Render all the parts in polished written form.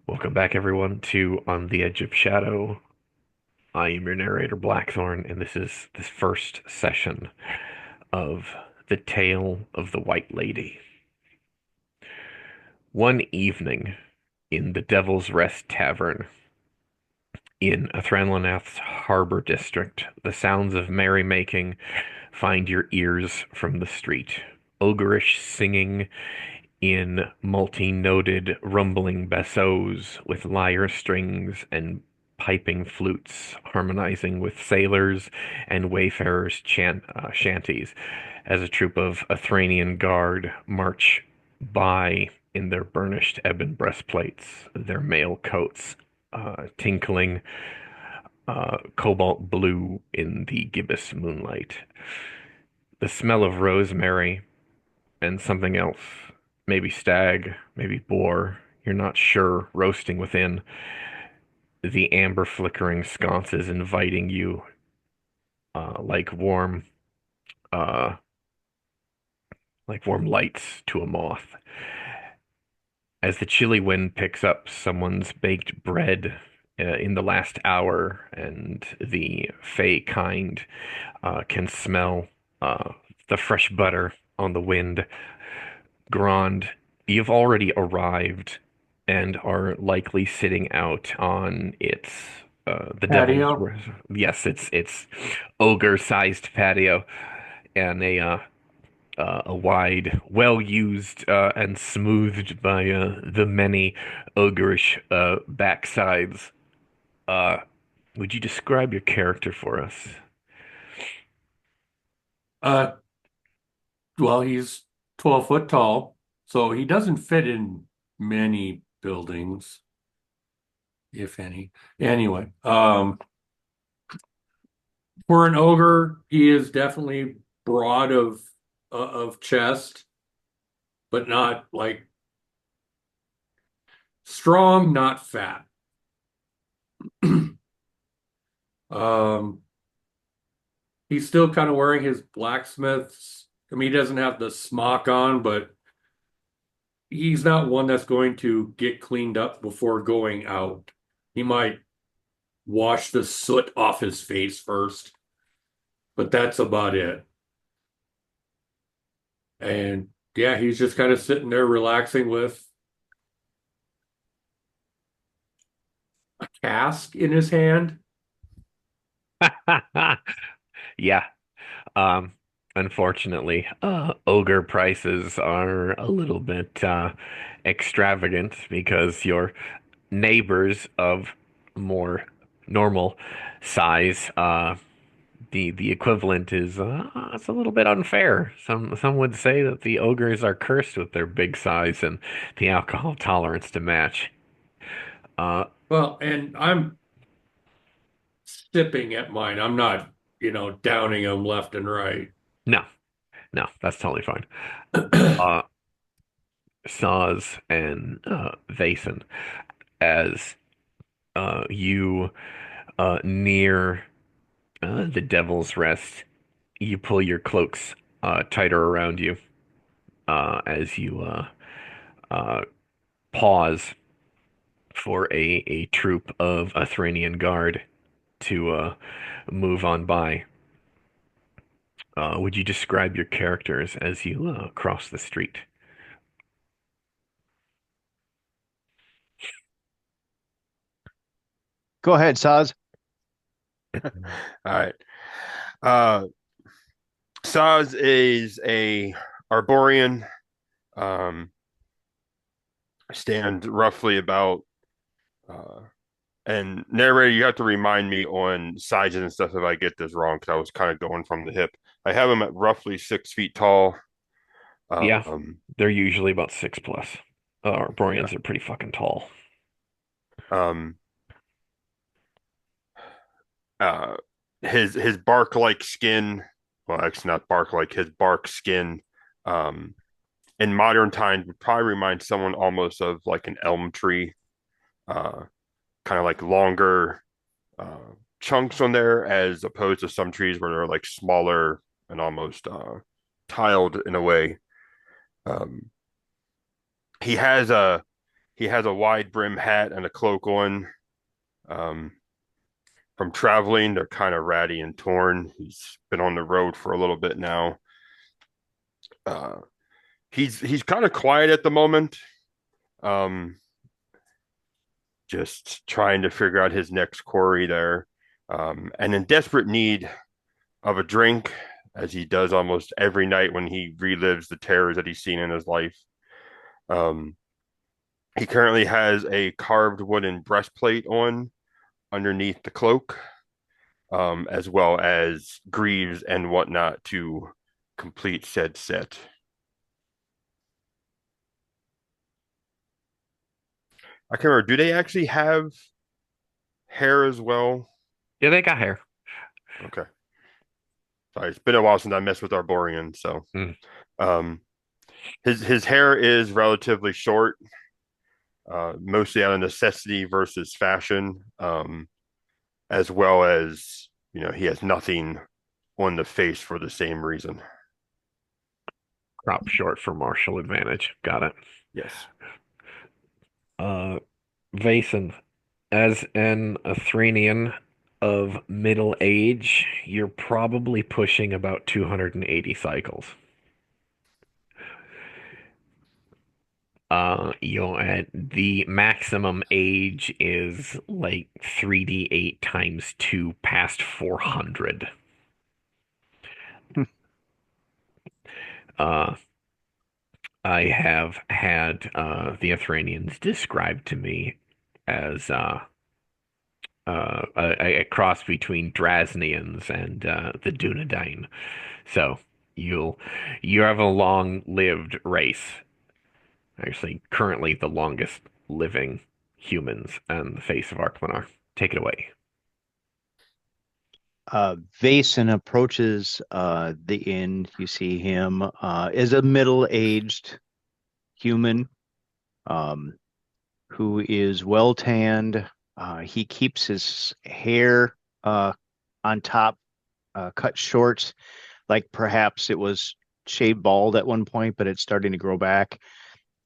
Welcome back, everyone, to On the Edge of Shadow. I am your narrator, Blackthorn, and this is the first session of The Tale of the White Lady. One evening in the Devil's Rest Tavern in Athranlanath's harbor district, the sounds of merrymaking find your ears from the street. Ogreish singing in multi-noted rumbling bassos with lyre strings and piping flutes harmonizing with sailors and wayfarers' shanties as a troop of Athranian guard march by in their burnished ebon breastplates, their mail coats tinkling cobalt blue in the gibbous moonlight. The smell of rosemary and something else. Maybe stag, maybe boar. You're not sure, roasting within the amber flickering sconces, inviting you like uh, warm lights to a moth. As the chilly wind picks up someone's baked bread in the last hour, and the fey kind can smell the fresh butter on the wind. Grand, you've already arrived and are likely sitting out on its the devil's Patio. yes, it's ogre-sized patio and a wide, well-used and smoothed by the many ogreish backsides. Uh, would you describe your character for us? Uh, well, he's 12 foot tall, so he doesn't fit in many buildings, if any. Anyway, for an ogre, he is definitely broad of chest, but not like strong, not fat. Um, he's still kind of wearing his blacksmith's. I mean, he doesn't have the smock on, but he's not one that's going to get cleaned up before going out. He might wash the soot off his face first, but that's about it. And yeah, he's just kind of sitting there relaxing with a cask in his hand. Yeah. Um, Unfortunately, ogre prices are a little bit extravagant because your neighbors of more normal size, the equivalent is it's a little bit unfair. Some would say that the ogres are cursed with their big size and the alcohol tolerance to match. Uh, Well, and I'm sipping at mine. I'm not, downing them left and right. no, no, that's totally fine. Uh, Saz and Vason, as you near the Devil's Rest, you pull your cloaks tighter around you as you uh, pause for a troop of Athranian guard to move on by. Would you describe your characters as you cross the street? Go ahead, Saz. All right. Uh, Saz is a Arborian. Um, stand roughly about, uh, and narrator, you have to remind me on sizes and stuff if I get this wrong because I was kind of going from the hip. I have him at roughly 6 feet tall. Yeah, Um, they're usually about 6 plus. yeah. Arboreans are pretty fucking tall. Um, uh, his bark like skin. Well, actually, not bark like his bark skin. Um, in modern times would probably remind someone almost of like an elm tree, uh, kind of like longer uh, chunks on there, as opposed to some trees where they're like smaller and almost tiled in a way. Um, he has a He has a wide brim hat and a cloak on. Um, from traveling, they're kind of ratty and torn. He's been on the road for a little bit now. Uh, he's kind of quiet at the moment. Um, just trying to figure out his next quarry there, and in desperate need of a drink, as he does almost every night when he relives the terrors that he's seen in his life. Um, he currently has a carved wooden breastplate on underneath the cloak, as well as greaves and whatnot to complete said set. I can't remember. Do they actually have hair as well? Yeah, they got hair. Okay. Sorry, it's been a while since I messed with Arborian, so Mm. um his hair is relatively short, mostly out of necessity versus fashion, as well as he has nothing on the face for the same reason. Crop short for martial advantage. Got it. Yes. Uh, Vason, as an Athrenian of middle age, you're probably pushing about 280 cycles. At the maximum age is like 3d8 times 2 past 400. Uh, I have had the Athranians described to me as a cross between Drasnians and the Dunedain. So you'll you have a long-lived race. Actually, currently the longest living humans on the face of Arcmanar. Take it away. Vason approaches the inn. You see him is a middle-aged human um, who is well tanned. He keeps his hair on top, cut short, like perhaps it was shaved bald at one point, but it's starting to grow back.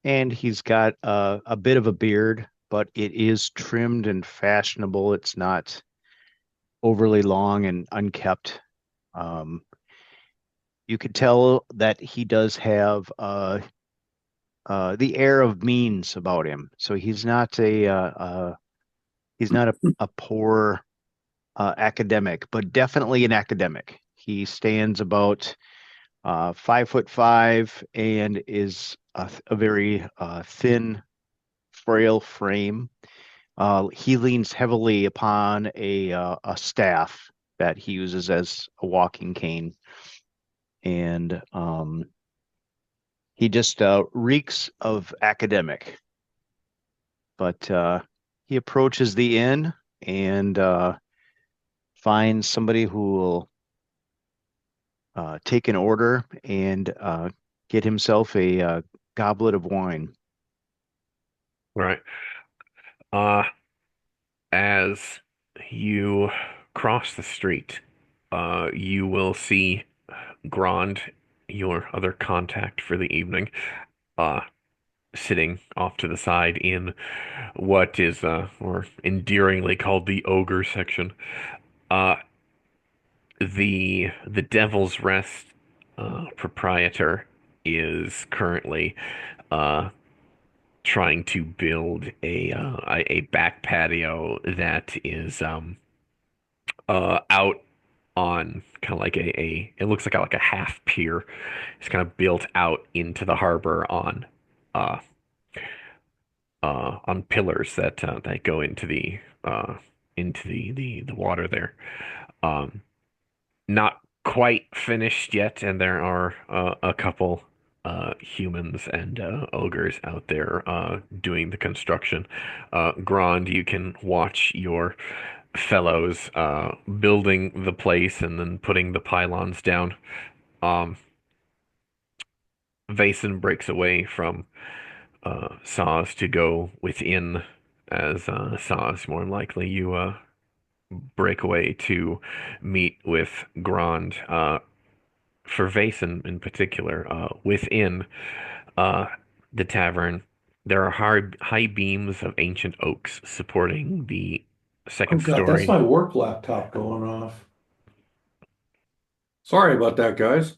And he's got a bit of a beard, but it is trimmed and fashionable. It's not overly long and unkept. Um, you could tell that he does have the air of means about him. So he's not a poor academic, but definitely an academic. He stands about 5'5" and is a very thin, frail frame. He leans heavily upon a staff that he uses as a walking cane, and he just reeks of academic. But he approaches the inn and finds somebody who will take an order and get himself a goblet of wine. Right. Uh, as you cross the street, you will see Grand, your other contact for the evening, uh, sitting off to the side in what is, or endearingly called the ogre section. Uh, the Devil's Rest proprietor is currently uh, trying to build a back patio that is out on kind of like a it looks like a half pier. It's kind of built out into the harbor uh on pillars that go into the water there. Um, Not quite finished yet, and there are a couple humans and ogres out there doing the construction. Grand, you can watch your fellows building the place and then putting the pylons down. Um, Vason breaks away from Saz to go within, as Saz, more than likely, you break away to meet with Grand. For Vason in particular, within uh, the tavern, There are high beams of ancient oaks supporting the Oh second God, that's story. my work laptop going off. Sorry about that, guys.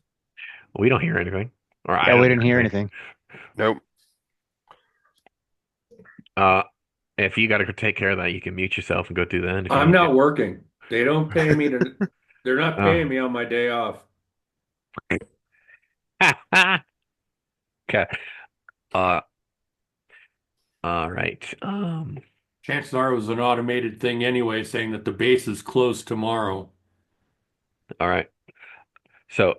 We don't hear anything, or I Yeah, we don't hear didn't hear anything. anything. Nope. Uh, if you got to take care of that, you can mute yourself and go do that if you I'm need to. not working. They don't pay me to, they're not Uh, paying me on my day off. okay. Uh, all right. Chances are it was an automated thing anyway, saying that the base is closed tomorrow. All right. So,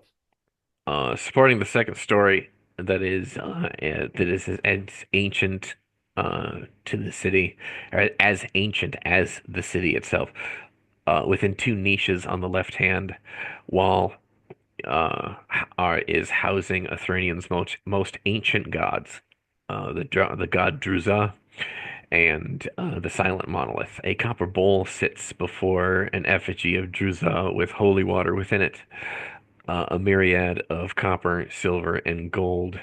supporting the second story that is as ancient to the city, or as ancient as the city itself. Within two niches on the left hand wall, is housing Athranian's most ancient gods, the god Druza and the Silent Monolith. A copper bowl sits before an effigy of Druza with holy water within it. A myriad of copper, silver, and gold.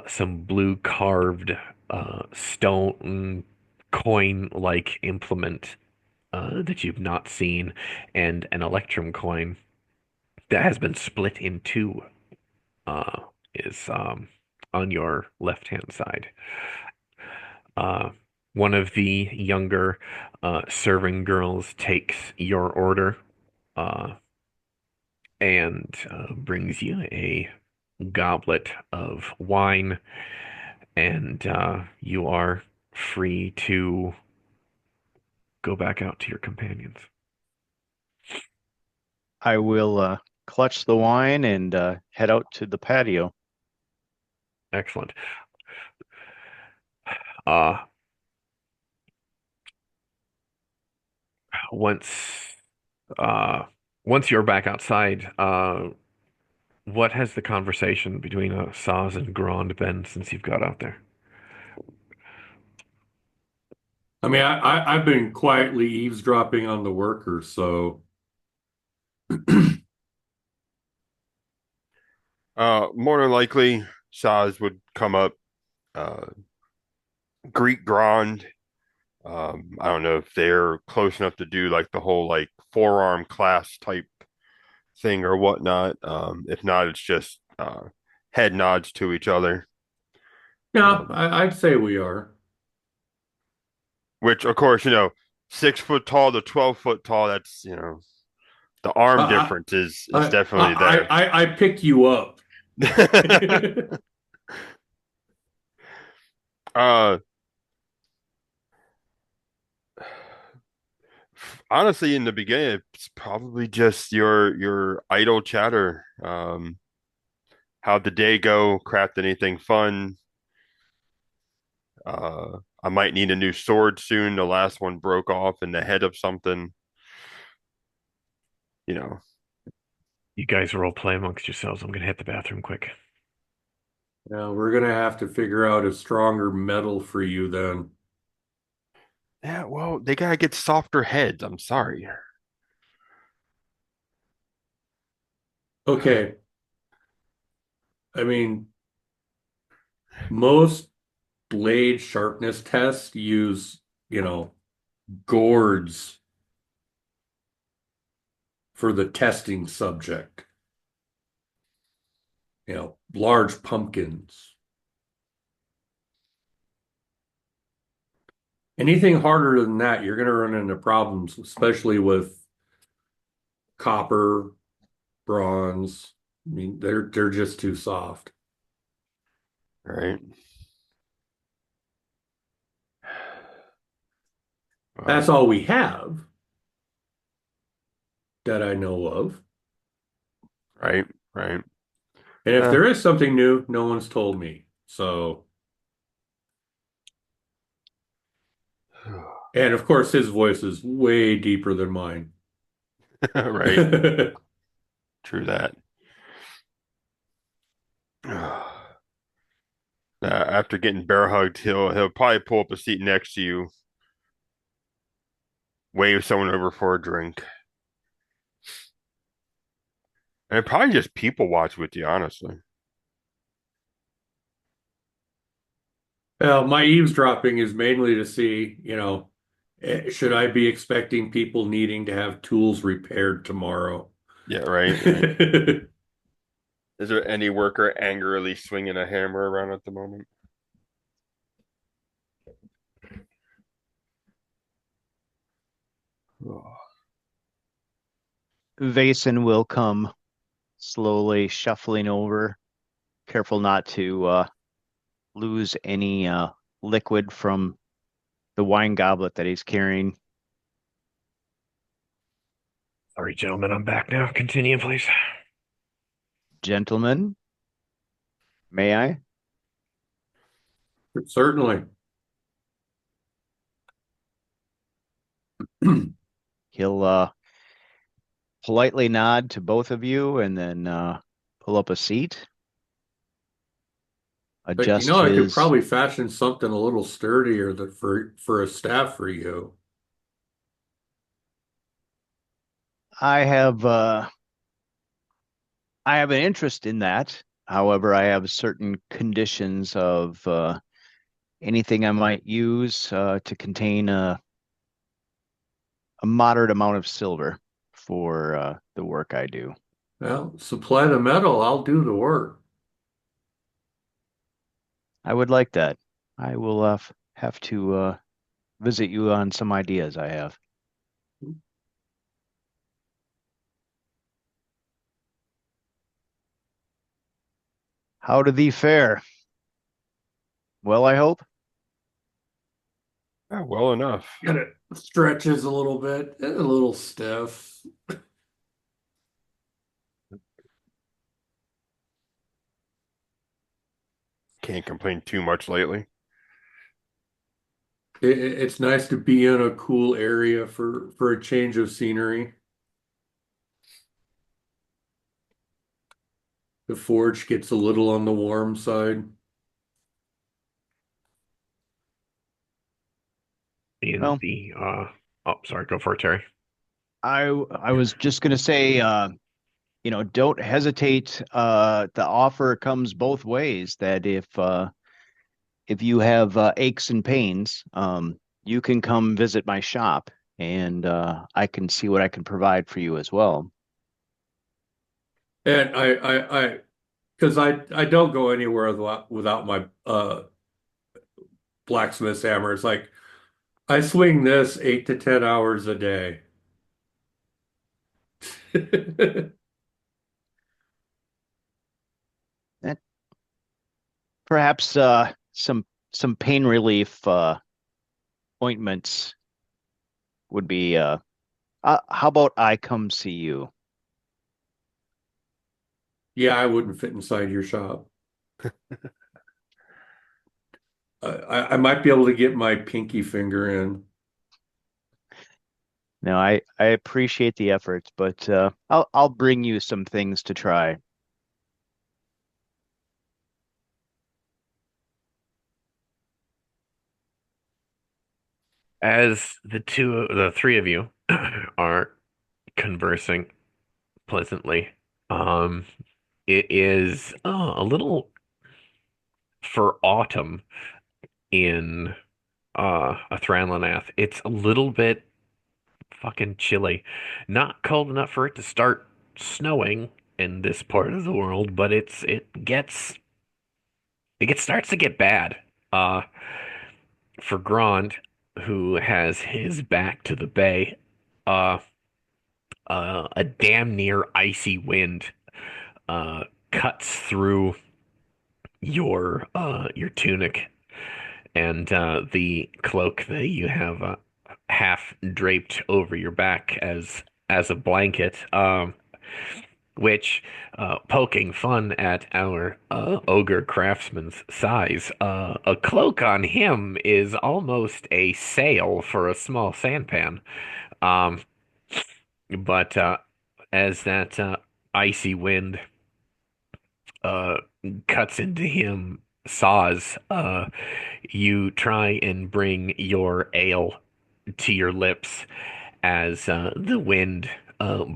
Some blue carved stone coin-like implement that you've not seen, and an electrum coin that has been split in two uh, is on your left-hand side. Uh, one of the younger serving girls takes your order uh, and brings you a goblet of wine, and you are free to go back out to your companions. I will clutch the wine and head out to the patio. Excellent. Uh, once uh, once you're back outside, what has the conversation between Saz and Grand been since you've got out there? I mean, I've been quietly eavesdropping on the workers, so More than likely, Saz would come up, uh, greet Grand. I don't know if they're close enough to do like the whole like forearm class type thing or whatnot. If not, it's just head nods to each other. yeah, Um, I'd say we are. which, of course, 6 foot tall to 12 foot tall. That's the arm I difference is I definitely I there. I pick you up. uh, Honestly, in the beginning, it's probably just your idle chatter. How'd the day go? Craft anything fun? I might need a new sword soon. The last one broke off in the head of something. You know. You guys role play amongst yourselves. I'm gonna hit the bathroom quick. Now we're gonna have to figure out a stronger metal for you then. Yeah, well, they gotta get softer heads. I'm sorry. Okay, I mean, most blade sharpness tests use, gourds for the testing subject. Large pumpkins. Anything harder than that, you're going to run into problems, especially with copper, bronze. I mean, they're just too soft. Right. That's all we have that I know of. Right. Right. And if Uh, there is something new, no one's told me. So, and of course, his voice is way deeper than mine. right. True that. After getting bear hugged, he'll probably pull up a seat next to you, wave someone over for a drink, and probably just people watch with you, honestly. Well, my eavesdropping is mainly to see, should I be expecting people needing to have tools repaired tomorrow? Yeah, right. Is there any worker angrily swinging a hammer around at the moment? Oh. Vason will come slowly shuffling over, careful not to lose any liquid from the wine goblet that he's carrying. Sorry, gentlemen, I'm back now. Continue, please. Gentlemen, may I? Certainly. He'll politely nod to both of you and then pull up a seat, But adjust I could his. probably fashion something a little sturdier for a staff for you. I have I have an interest in that. However, I have certain conditions of anything I might use to contain a moderate amount of silver for the work I do. Well, supply the metal, I'll do the work. I would like that. I will have to visit you on some ideas I have. How did thee fare? Well, I hope. Yeah, well enough. Got it stretches a little bit, a little stiff. Can't complain too much lately. It's nice to be in a cool area for a change of scenery. The forge gets a little on the warm side. In Well, the oh, sorry, go for it, Terry. I was just gonna say, don't hesitate. The offer comes both ways. That if you have aches and pains, you can come visit my shop, and I can see what I can provide for you as well. And because I don't go anywhere without my blacksmith's hammer. It's like I swing this 8 to 10 hours a day. Eh, Perhaps some pain relief ointments would be. How about I come see you? Yeah, I wouldn't fit inside your shop. I might be able to get my pinky finger in. No, I appreciate the efforts, but I'll bring you some things to try. As the three of you are conversing pleasantly, um, it is a little for autumn in Athranlanath. It's a little bit fucking chilly. Not cold enough for it to start snowing in this part of the world, but it starts to get bad. Uh, for Grond, who has his back to the bay, uh, a damn near icy wind cuts through your tunic and the cloak that you have half draped over your back as a blanket. Which, poking fun at our ogre craftsman's size, a cloak on him is almost a sail for a small sampan. Um, but as that icy wind uh, cuts into him, saws, you try and bring your ale to your lips as the wind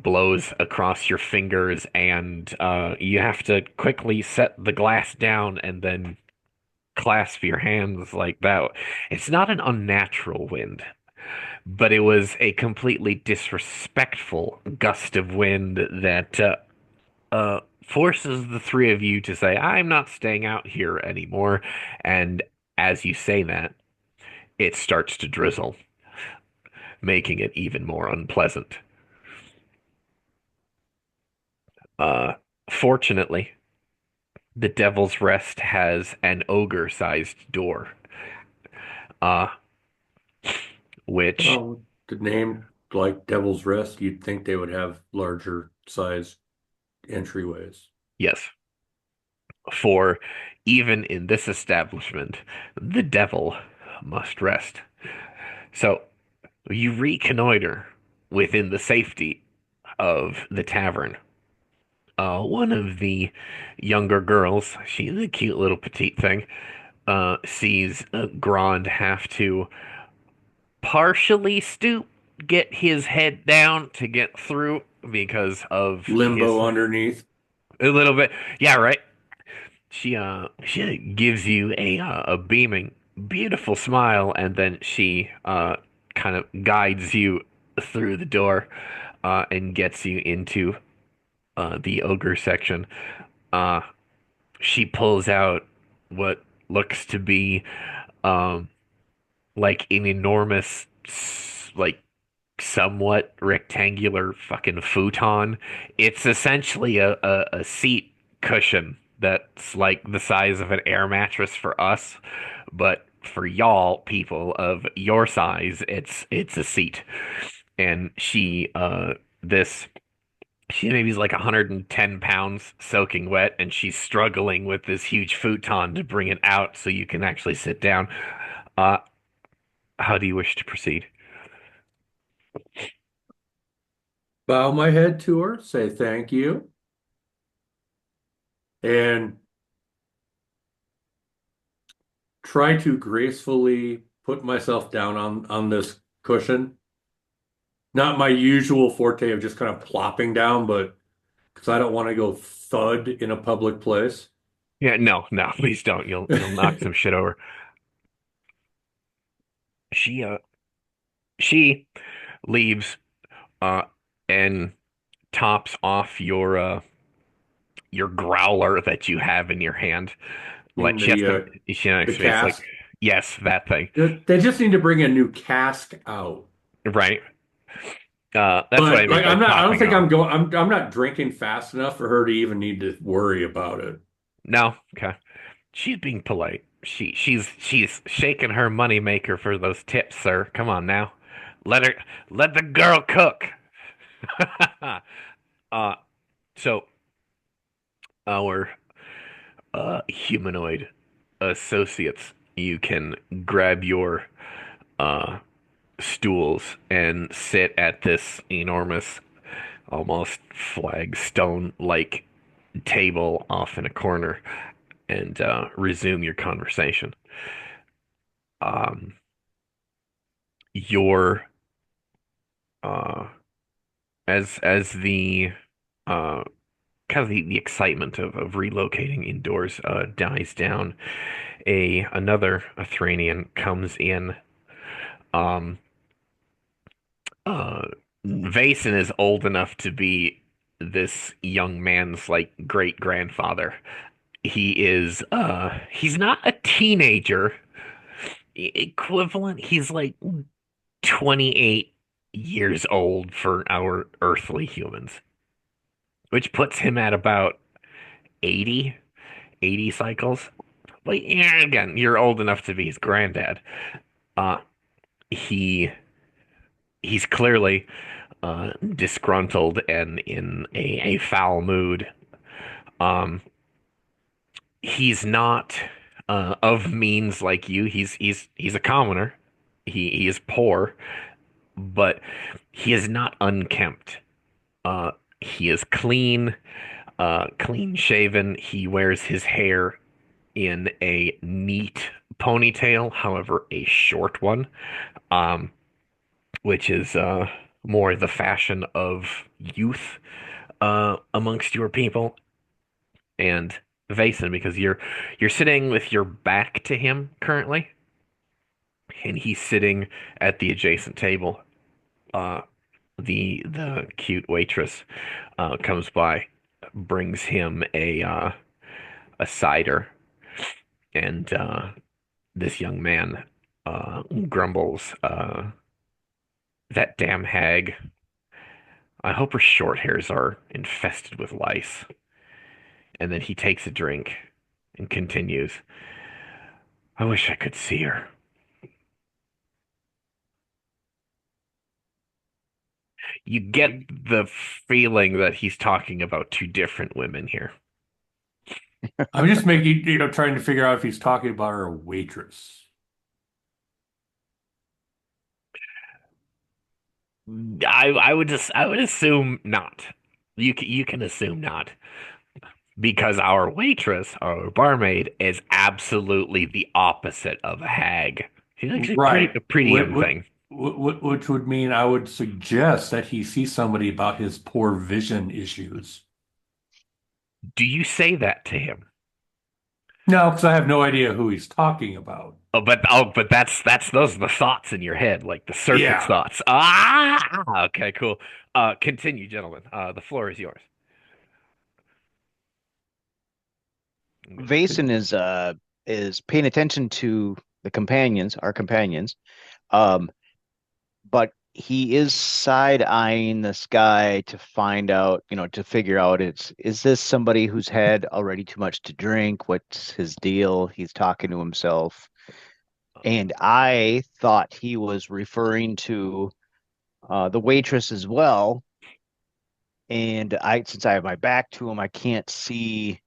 blows across your fingers, and you have to quickly set the glass down and then clasp your hands like that. It's not an unnatural wind, but it was a completely disrespectful gust of wind that forces the three of you to say, I'm not staying out here anymore. And as you say that, it starts to drizzle, making it even more unpleasant. Uh, Fortunately, the Devil's Rest has an ogre-sized door, uh, which, The name like Devil's Rest, you'd think they would have larger size entryways. yes, for even in this establishment, the devil must rest. So you reconnoiter within the safety of the tavern. One of the younger girls, she's a cute little petite thing, sees Grand have to partially stoop, get his head down to get through because of his Limbo underneath. a little bit. Yeah, right. She gives you a beaming, beautiful smile, and then she kind of guides you through the door and gets you into the ogre section. Uh, she pulls out what looks to be um like an enormous like somewhat rectangular fucking futon. It's essentially a seat cushion that's like the size of an air mattress for us, but for y'all people of your size, it's a seat. And this she maybe is like 110 pounds soaking wet, and she's struggling with this huge futon to bring it out so you can actually sit down. Uh, how do you wish to proceed? Bow my head to her, say thank you, and try to gracefully put myself down on this cushion. Not my usual forte of just kind of plopping down, but because I don't want to go thud in a public place. Yeah, no, no, please don't. You'll knock some shit over. She uh she leaves uh and tops off your growler that you have in your hand. Like In she has to she the actually it's like cask. yes, that thing. They just need to bring a new cask out. Right. That's what I But mean like by I don't topping think off. I'm not drinking fast enough for her to even need to worry about it. No, okay. She's being polite. She's shaking her money maker for those tips, sir. Come on now. Let her let the girl cook. uh so our humanoid associates, you can grab your uh stools and sit at this enormous, almost flagstone like table off in a corner and resume your conversation. Um, your uh, as the uh, kind of the excitement of relocating indoors dies down, a another Athranian comes in. Um, uh, Vason is old enough to be this young man's like great grandfather. He's not a teenager equivalent. He's like 28 years old for our earthly humans, which puts him at about 80 cycles. Like, yeah, again, you're old enough to be his granddad. Uh, he he's clearly disgruntled and in a foul mood. Um, he's not of means like you. He's a commoner. He is poor, but he is not unkempt. Uh, he is clean, clean shaven. He wears his hair in a neat ponytail, however, a short one, um, which is more the fashion of youth amongst your people. And Vason, because you're sitting with your back to him currently, and he's sitting at the adjacent table. Uh, the cute waitress comes by, brings him a cider, and this young man grumbles, "That damn hag. I hope her short hairs are infested with lice." And then he takes a drink and continues, "I wish I could see her." You get the feeling that he's talking about two different women here. I'm just making, trying to figure out if he's talking about our waitress. I would assume not. You can assume not, because our waitress, our barmaid, is absolutely the opposite of a hag. She's actually Right. a pretty young thing. Which would mean I would suggest that he see somebody about his poor vision issues. Do you say that to him? No, because I have no idea who he's talking about. But that's those are the thoughts in your head, like the circuit Yeah. thoughts. Ah, okay, cool. Continue, gentlemen. The floor is yours. Vason is paying attention to the companions, our companions. Um, but he is side-eyeing this guy to find out, to figure out is this somebody who's had already too much to drink? What's his deal? He's talking to himself. And I thought he was referring to the waitress as well. And since I have my back to him, I can't see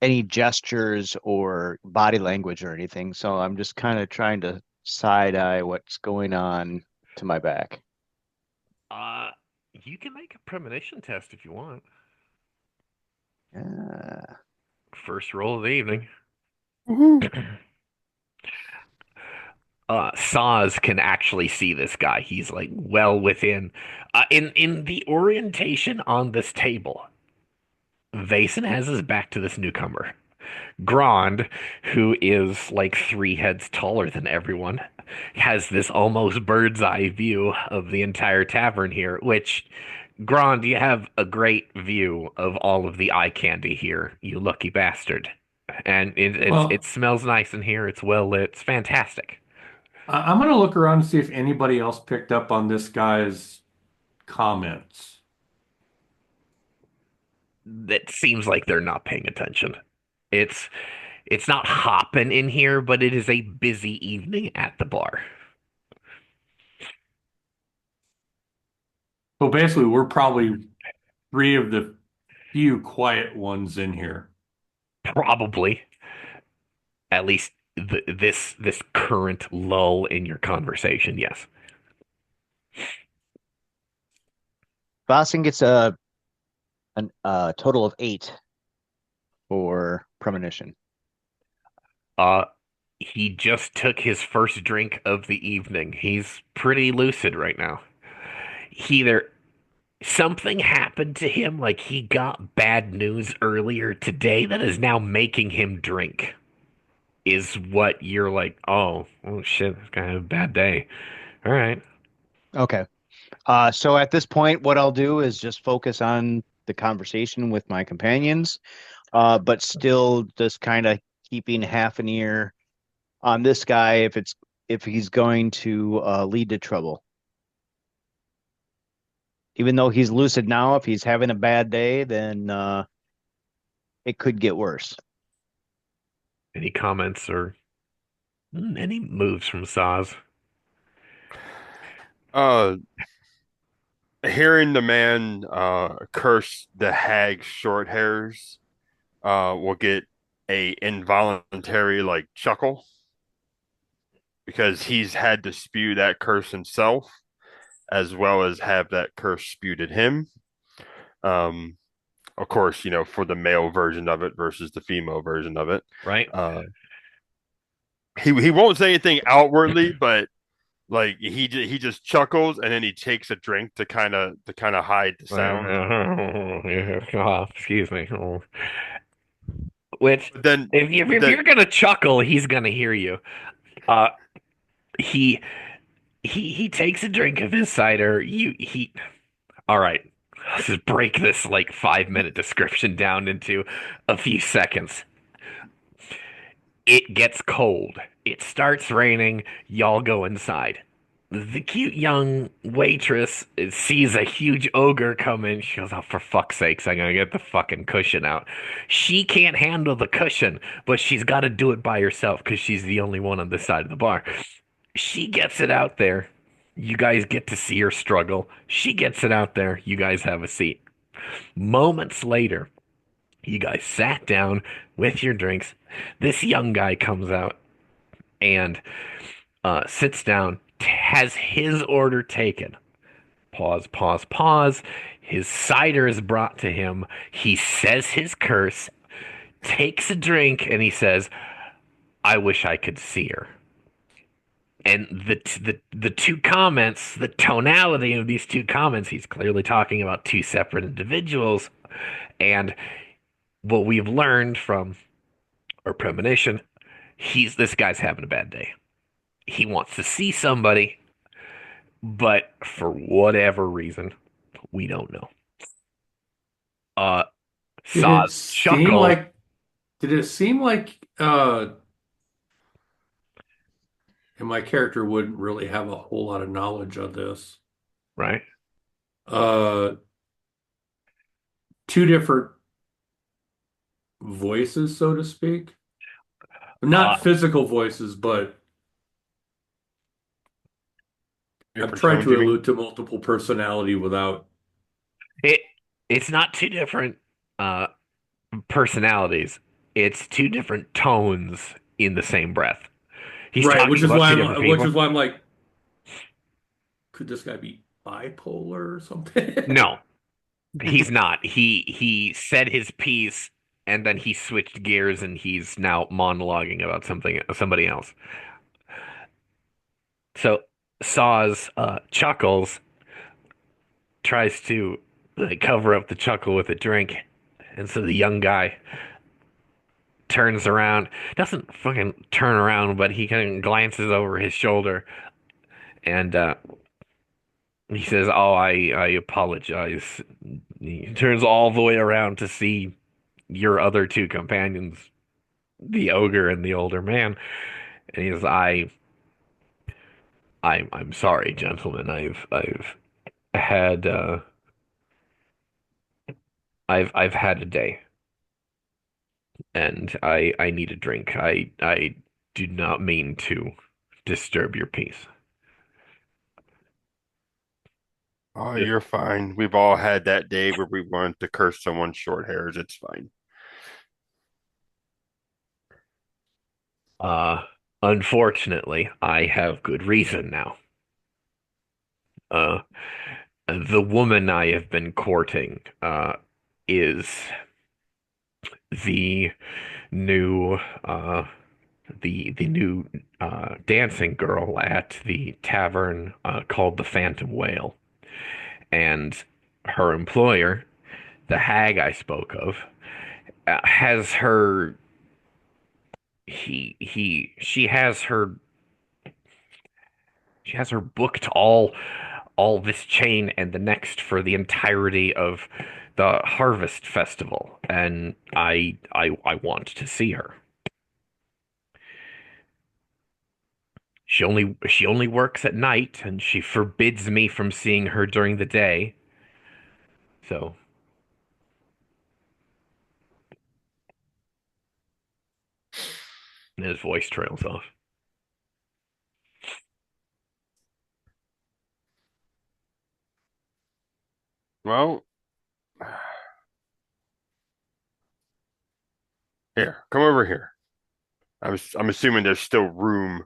any gestures or body language or anything. So I'm just kind of trying to side eye what's going on to my back. Uh, you can make a premonition test if you want. Uh, First roll of the evening. Woohoo. Saz can actually see this guy. He's like well within, in the orientation on this table. Vason has his back to this newcomer. Grand, who is like three heads taller than everyone, has this almost bird's eye view of the entire tavern here, which, Grand, you have a great view of all of the eye candy here, you lucky bastard. And it Well, smells nice in here. It's well lit. It's fantastic. I'm going to look around and see if anybody else picked up on this guy's comments. It seems like they're not paying attention. It's it's not hopping in here, but it is a busy evening at the bar. So basically, we're probably three of the few quiet ones in here. Probably, at least this current lull in your conversation, yes. Boston gets a total of 8 for premonition. Uh, he just took his first drink of the evening. He's pretty lucid right now. He either something happened to him, like he got bad news earlier today that is now making him drink. Is what you're like, oh shit, this guy had a bad day. All right. Okay. So at this point, what I'll do is just focus on the conversation with my companions, but still just kind of keeping half an ear on this guy if he's going to lead to trouble. Even though he's lucid now, if he's having a bad day, then it could get worse. Any comments or any moves from Saz? Uh, Hearing the man curse the hag's short hairs will get a involuntary like chuckle because he's had to spew that curse himself as well as have that curse spewed at him. Um, of course, for the male version of it versus the female version of it. Right? Uh, he won't say anything outwardly, but like he just chuckles and then he takes a drink to kind of hide the sound. Excuse me. which But then, but if then you're gonna chuckle, he's gonna hear you. Uh, he he takes a drink of his cider. All right. Let's just break this like 5 minute description down into a few seconds. It gets cold. It starts raining. Y'all go inside. The cute young waitress sees a huge ogre come in. She goes, "Oh, for fuck's sakes, I'm gonna get the fucking cushion out." She can't handle the cushion, but she's got to do it by herself because she's the only one on this side of the bar. She gets it out there. You guys get to see her struggle. She gets it out there. You guys have a seat. Moments later, you guys sat down with your drinks. This young guy comes out and sits down, has his order taken. Pause, pause, pause. His cider is brought to him. He says his curse, takes a drink, and he says, "I wish I could see her." And the two comments, the tonality of these two comments, he's clearly talking about two separate individuals. And what we've learned from our premonition, this guy's having a bad day. He wants to see somebody, but for whatever reason, we don't know. Uh, Did it Saw's seem chuckle, like did it seem like and my character wouldn't really have a whole lot of knowledge on this. right? Uh Two different voices, so to speak. Uh, Not physical voices, but I'm different trying tones, to you mean? allude to multiple personality without. it it's not two different uh personalities. It's two different tones in the same breath. He's Right, talking about two different which people. is why I'm like, could this guy be bipolar or something? No, he's not. He said his piece and then he switched gears and he's now monologuing about somebody else. So Saw's chuckles, tries to like, cover up the chuckle with a drink, and so the young guy turns around, doesn't fucking turn around, but he kind of glances over his shoulder and he says, "Oh, I apologize." He turns all the way around to see your other two companions, the ogre and the older man, and he says, I'm sorry, gentlemen. I've had I've had a day, and I need a drink. I do not mean to disturb your peace." Oh, you're fine. We've all had that day where we wanted to curse someone's short hairs. It's fine. Uh, Unfortunately, I have good reason now. Uh, the woman I have been courting, is the new, the new, dancing girl at the tavern, called the Phantom Whale. And her employer, the hag I spoke of, has her, she has her booked all this chain and the next for the entirety of the Harvest Festival, and I want to see her. She only works at night, and she forbids me from seeing her during the day. So, and his voice trails off. Well, here, come over here. I'm assuming there's still room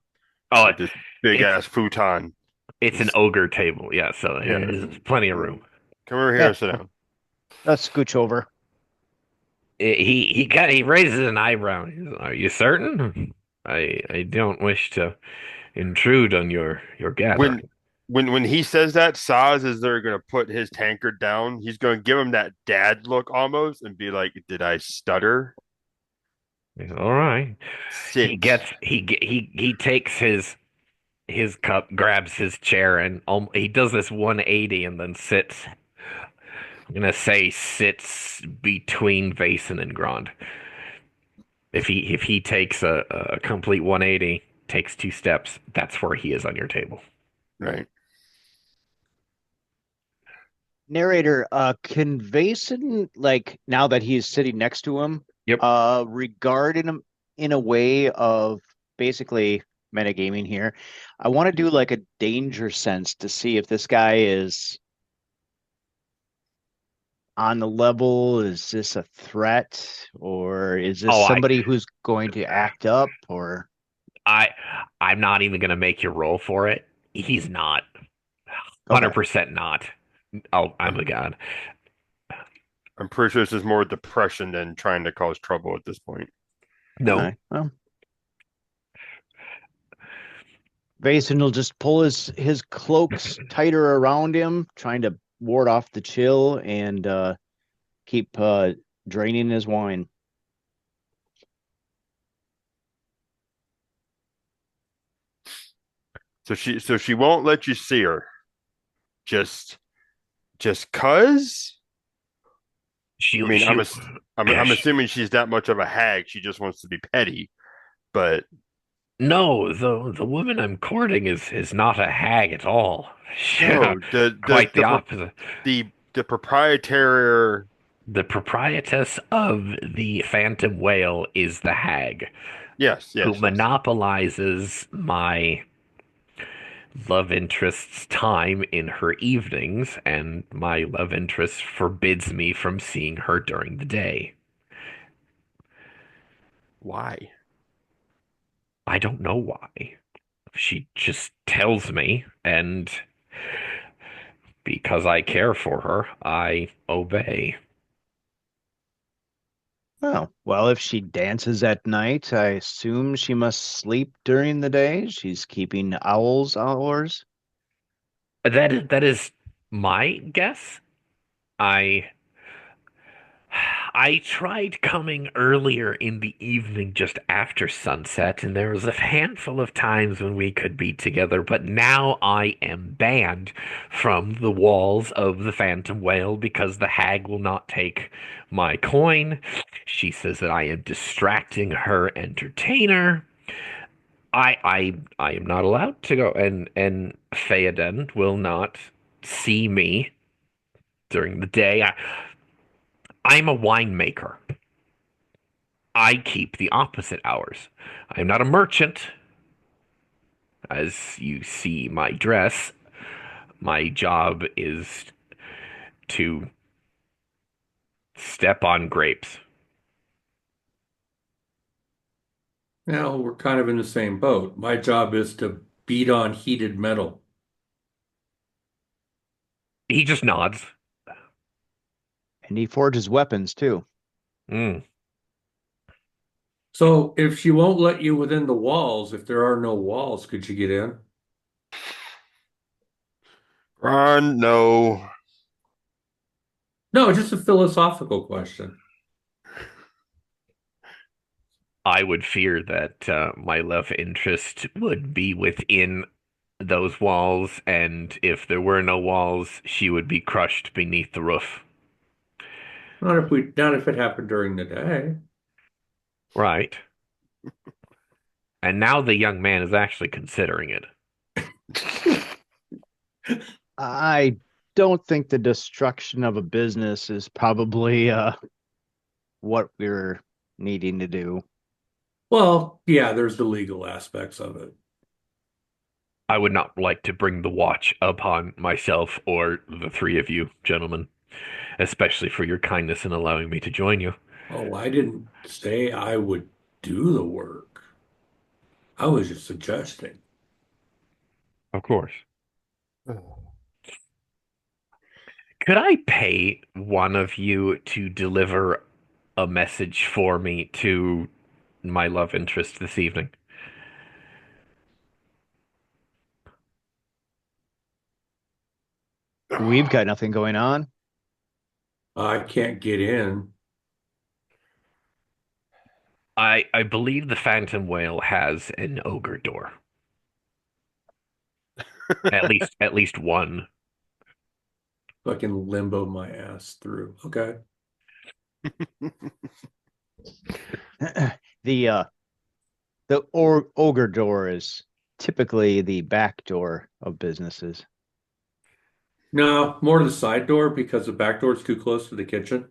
Oh, at this big it's ass futon. it's an ogre table, yeah. So Yeah. there's plenty of room. Come over here Yeah, and sit down. let's scooch over. He raises an eyebrow. He says, "Are you certain? I don't wish to intrude on your When gathering." when he says that, Saz is there gonna put his tankard down. He's gonna give him that dad look almost and be like, "Did I stutter?" All right. He Sit. gets he takes his cup, grabs his chair, and he does this 180 and then sits. I'm gonna say sits between Vason and Grand. If he takes a complete 180, takes 2 steps, that's where he is on your table. Right. Narrator, can Vason, like now that he's sitting next to him, Yep. regard him in a way of basically metagaming here? I want to do like a danger sense to see if this guy is on the level. Is this a threat, or is this Oh, somebody who's going to act up, or I, I'm not even gonna make you roll for it. He's not. okay. 100% not. Oh, I'm the god. I'm pretty sure this is more depression than trying to cause trouble at this point. All No. right. Well, Vason will just pull his cloaks tighter around him, trying to ward off the chill and keep draining his wine. So she won't let you see her. Just just cuz? I She mean, she I'm assuming she's that much of a hag. She just wants to be petty. But No, the woman I'm courting is not a hag at all. no, Quite the opposite. the proprietary. The proprietress of the Phantom Whale is the hag Yes, who yes, yes. monopolizes my love interest's time in her evenings, and my love interest forbids me from seeing her during the day. Why? I don't know why. She just tells me, and because I care for her, I obey. Oh, well, if she dances at night, I assume she must sleep during the day. She's keeping owl's hours. That is my guess. I I tried coming earlier in the evening just after sunset, and there was a handful of times when we could be together, but now I am banned from the walls of the Phantom Whale because the hag will not take my coin. She says that I am distracting her entertainer. I am not allowed to go, and Theoden will not see me during the day. I'm a winemaker. I keep the opposite hours. I'm not a merchant, as you see my dress. My job is to step on grapes. Now we're kind of in the same boat. My job is to beat on heated metal. He just nods. And he forges weapons too. Mm. So if she won't let you within the walls, if there are no walls, could you get in? Ron, no. No, just a philosophical question. I would fear that my love interest would be within those walls, and if there were no walls, she would be crushed beneath the roof. Not if it happened during the day. Right. And now the young man is actually considering it. I don't think the destruction of a business is probably what we're needing to do. Well, yeah, there's the legal aspects of it. I would not like to bring the watch upon myself or the three of you, gentlemen, especially for your kindness in allowing me to join you. Oh, I didn't say I would do the work. I was just suggesting. Of course. Could I pay one of you to deliver a message for me to my love interest this evening? We've got nothing going on. I can't get in. I believe the Phantom Whale has an ogre door. At least one. Fucking limbo my ass through. Okay. The ogre door is typically the back door of businesses. No, more the side door because the back door is too close to the kitchen.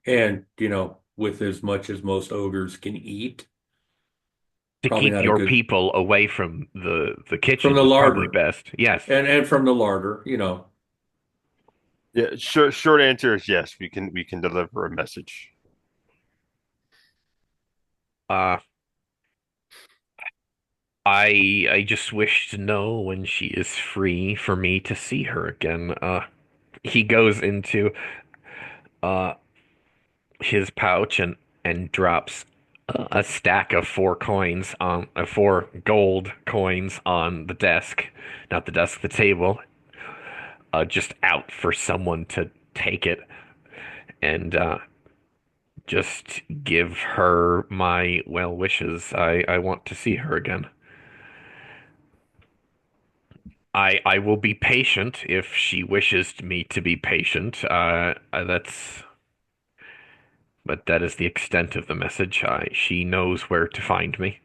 And, with as much as most ogres can eat, To probably keep not a your good people away from the from kitchen the is probably larder best. Yes. and from the larder. Yeah, short answer is yes, we can deliver a message. Uh, I just wish to know when she is free for me to see her again. He goes into uh his pouch and drops a stack of four gold coins on the desk, not the desk, the table, just out for someone to take it and just give her my well wishes. I want to see her again. I will be patient if she wishes me to be patient. But that is the extent of the message. She knows where to find me.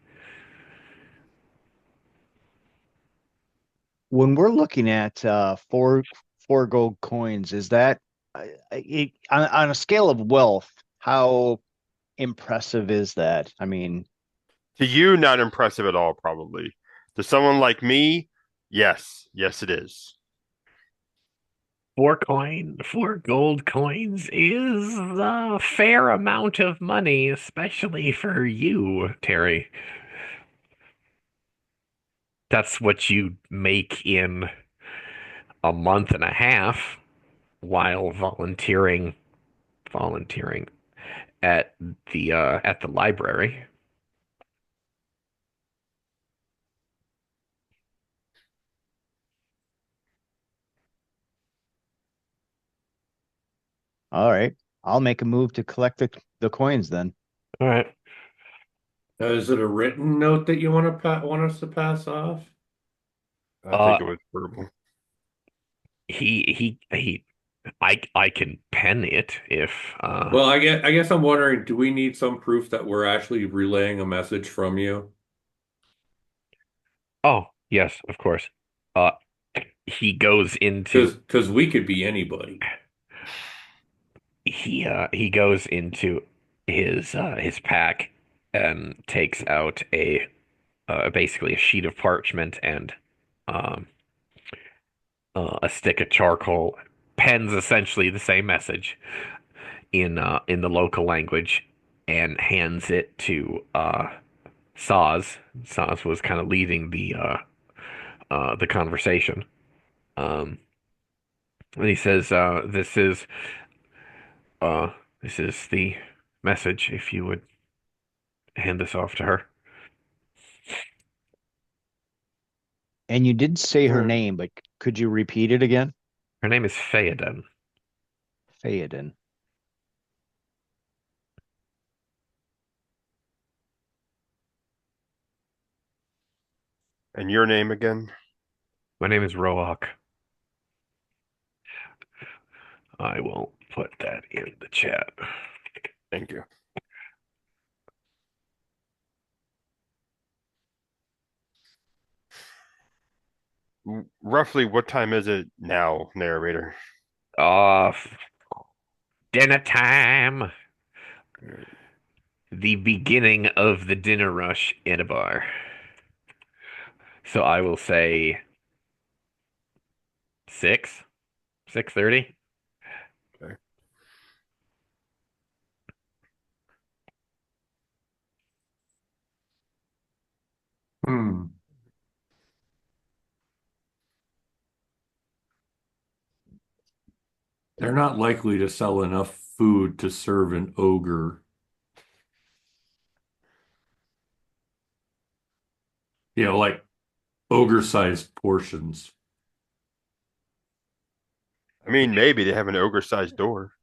When we're looking at four gold coins, is that on a scale of wealth, how impressive is that? I mean, To you, not impressive at all, probably. To someone like me, yes, yes, it is. Four gold coins is a fair amount of money, especially for you, Terry. That's what you make in a month and a half while volunteering at the library. all right, I'll make a move to collect the coins then. All right. Is it a written note that you want us to pass off? I Uh think it was verbal. he I can pen it if Well, I guess I'm wondering, do we need some proof that we're actually relaying a message from you? oh, yes, of course. Uh he goes into Because we could be anybody. he goes into his pack and takes out a basically a sheet of parchment and um a stick of charcoal, pens essentially the same message in the local language, and hands it to Saz. Saz was kind of leading the conversation. Um, and he says, uh, this is the message. If you would hand this off to her. And you did say her Hmm. name, but could you repeat it again? Her name is Theoden. Theoden. And your name again? My name is Roak. I will put that in the chat. Thank you. Roughly what time is it now, narrator? Off dinner time. The beginning of the dinner rush in a bar. So I will say 6:30. Okay. Hmm. They're not likely to sell enough food to serve an ogre. Like ogre-sized portions. I mean, maybe they have an ogre-sized door.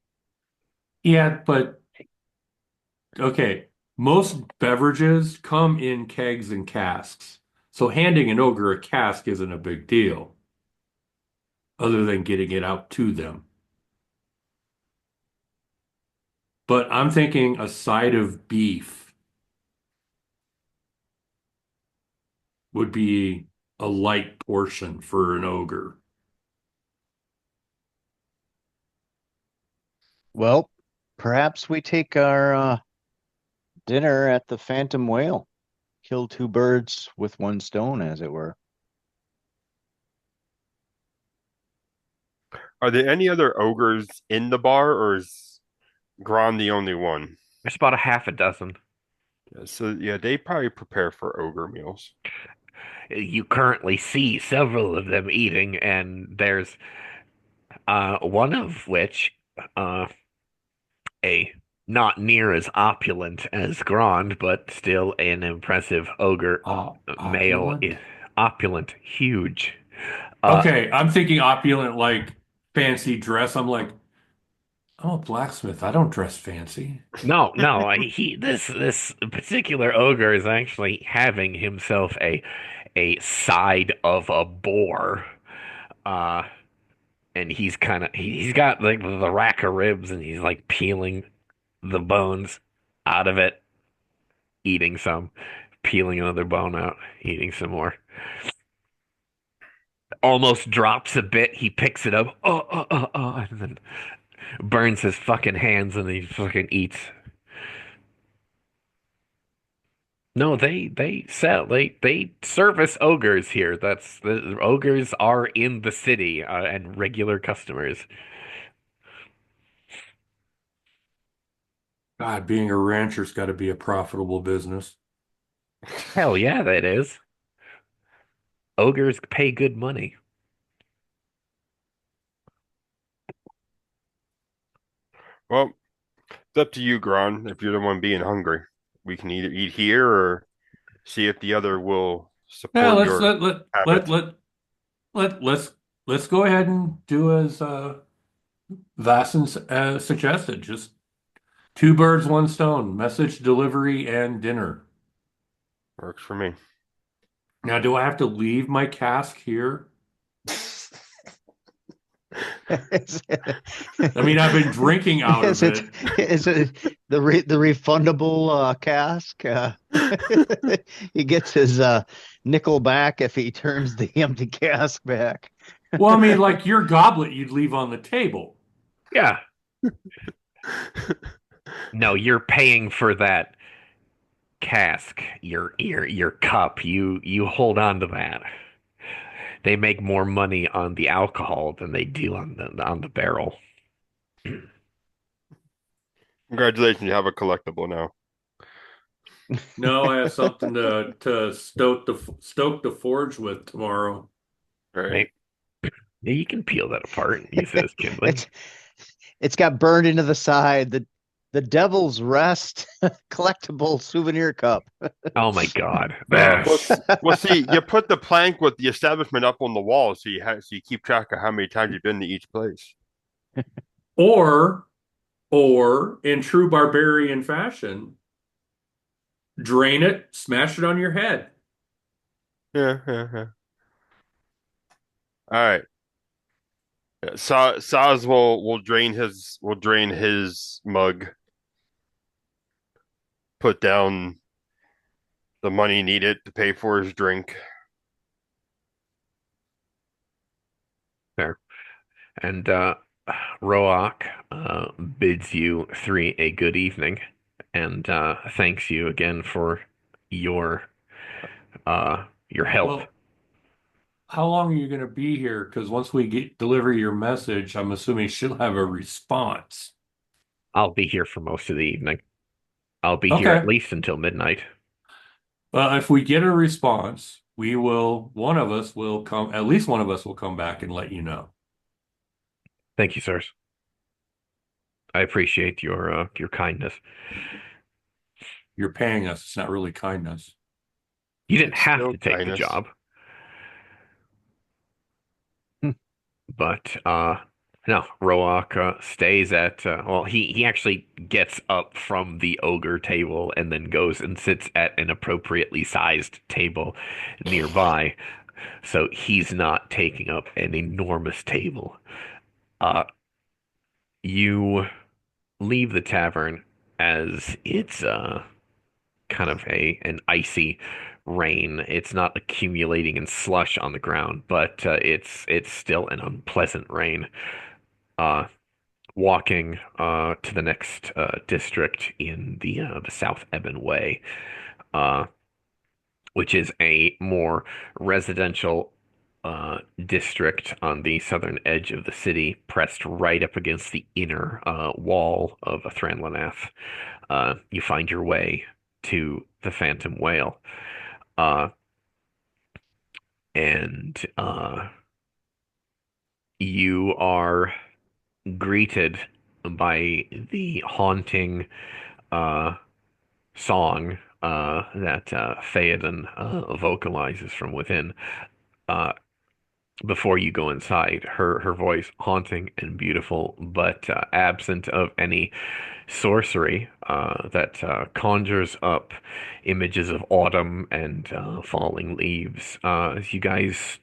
Yeah, but okay. Most beverages come in kegs and casks. So handing an ogre a cask isn't a big deal, other than getting it out to them. But I'm thinking a side of beef would be a light portion for an ogre. Well, perhaps we take our dinner at the Phantom Whale. Kill two birds with one stone, as it were. Are there any other ogres in the bar, or is Gron the only one? There's about a half a dozen. So yeah, they probably prepare for ogre meals. You currently see several of them eating, and there's one of which uh, a not near as opulent as Grand, but still an impressive ogre male, Opulent? opulent, huge. Uh, Okay, I'm thinking opulent, like fancy dress. I'm like, I'm a blacksmith. I don't dress fancy. no, no, this particular ogre is actually having himself a side of a boar. Uh, and he's got like the rack of ribs, and he's like peeling the bones out of it, eating some, peeling another bone out, eating some more. Almost drops a bit. He picks it up, and then burns his fucking hands, and he fucking eats. No, they service ogres here. The ogres are in the city and regular customers. God, being a rancher's got to be a profitable business. Hell yeah, that is. Ogres pay good money. Well, it's up to you, Gron. If you're the one being hungry, we can either eat here or see if the other will Yeah, support let's your habit. let let's go ahead and do as Vassen suggested. Just two birds, one stone. Message delivery and dinner. Works for me. Now, do I have to leave my cask here? I mean, I've been drinking out Is of it it. is it the refundable cask? He gets his nickel back if he turns the empty cask back. Well, I mean, like your goblet you'd leave on the table. Yeah. No, you're paying for that cask, your cup. You hold on to that. They make more money on the alcohol than they do on the barrel. Congratulations, you have a collectible now. No, I have something to stoke the forge with tomorrow. All right. Right? Yeah, you can peel that apart and use it as kindling. It's it's got burned into the side. The Devil's Rest collectible souvenir cup. Oh my God. Oh, Well, see, you put the plank with the establishment up on the wall, so you keep track of how many times you've been to each place. or or in true barbarian fashion, drain it, smash it on your head. Yeah, yeah, yeah. All right. Saz will drain his mug, put down the money needed to pay for his drink. There. And Roak bids you three a good evening and thanks you again for your your help. Well, how long are you going to be here? Because once we get deliver your message, I'm assuming she'll have a response. I'll be here for most of the evening. I'll be here at Okay. least until midnight. Well, if we get a response, we will, one of us will come, at least one of us will come back and let you know. Thank you, sirs. I appreciate your kindness. You're paying us. It's not really kindness. You didn't It's have still to take the kindness. job, but No, Roak stays at well, he actually gets up from the ogre table and then goes and sits at an appropriately sized table nearby. So he's not taking up an enormous table. Uh, you leave the tavern as it's kind of a an icy rain. It's not accumulating in slush on the ground, but it's still an unpleasant rain. Uh, Walking to the next district in the South Ebon Way, uh, which is a more residential district on the southern edge of the city, pressed right up against the inner wall of Thranlanath. You find your way to the Phantom Whale, uh, and you are greeted by the haunting uh, song that Theoden vocalizes from within. Uh, Before you go inside, her voice haunting and beautiful, but absent of any sorcery that conjures up images of autumn and falling leaves. As you guys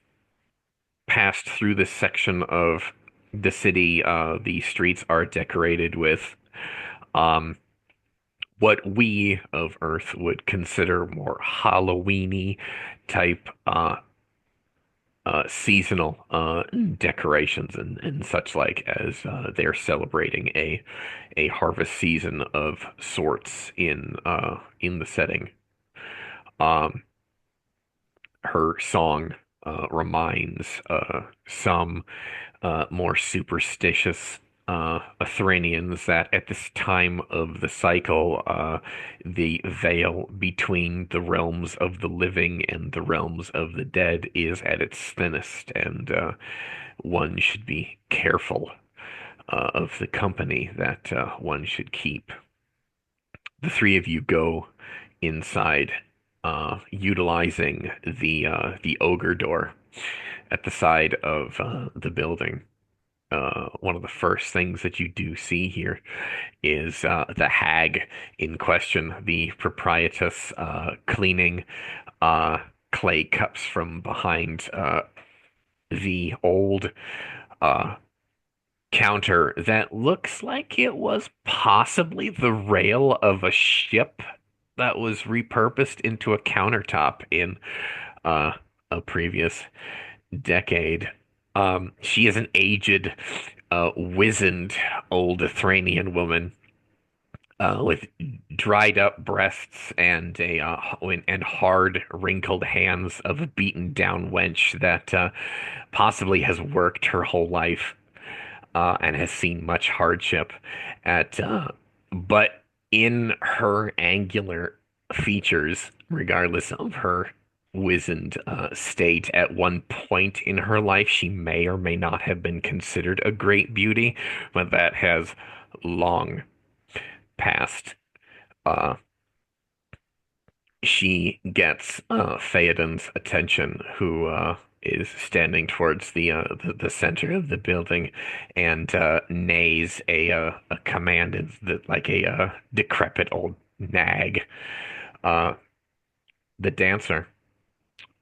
passed through this section of the city, the streets are decorated with um, what we of Earth would consider more Halloweeny type seasonal decorations and such like as they're celebrating a harvest season of sorts in the setting. Um, Her song reminds some more superstitious Athranians that at this time of the cycle, the veil between the realms of the living and the realms of the dead is at its thinnest, and one should be careful of the company that one should keep. The three of you go inside, utilizing the ogre door at the side of the building. One of the first things that you do see here is the hag in question, the proprietress, cleaning uh, clay cups from behind the old uh, counter that looks like it was possibly the rail of a ship that was repurposed into a countertop in uh, a previous decade. She is an aged, wizened old Athranian woman with dried up breasts and and hard, wrinkled hands of a beaten down wench that possibly has worked her whole life and has seen much hardship at but in her angular features, regardless of her wizened state, at one point in her life, she may or may not have been considered a great beauty, but that has long passed. Uh, she gets Theoden's attention, who is standing towards the center of the building, and neighs a command like a decrepit old nag. Uh, the dancer,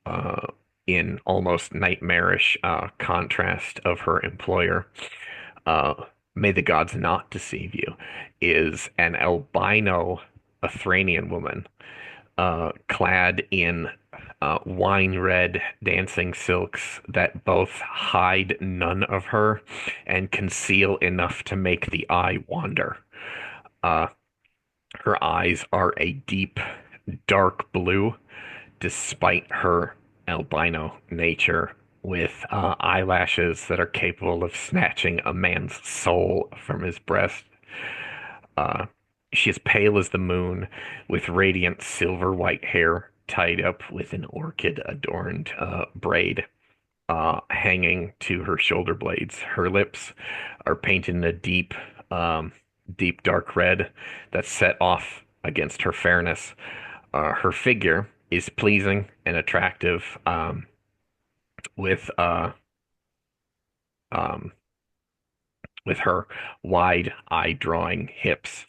uh, in almost nightmarish contrast of her employer, uh, may the gods not deceive you, is an albino Athranian woman clad in wine red dancing silks that both hide none of her and conceal enough to make the eye wander. Uh, Her eyes are a deep, dark blue, despite her albino nature, with eyelashes that are capable of snatching a man's soul from his breast. Uh, she is pale as the moon, with radiant silver white hair tied up with an orchid adorned braid hanging to her shoulder blades. Her lips are painted in a deep dark red that's set off against her fairness. Her figure is pleasing and attractive, with um, with her wide eye-drawing hips.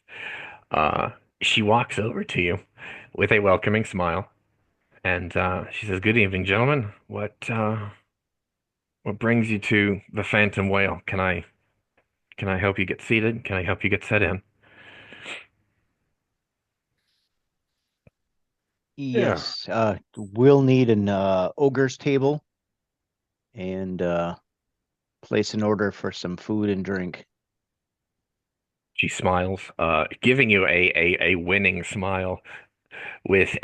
Uh, she walks over to you with a welcoming smile, and she says, "Good evening, gentlemen. What brings you to the Phantom Whale? Can I help you get seated? Can I help you get set in?" Yeah. Yes, we'll need an ogre's table and place an order for some food and drink. She smiles, giving you a winning smile with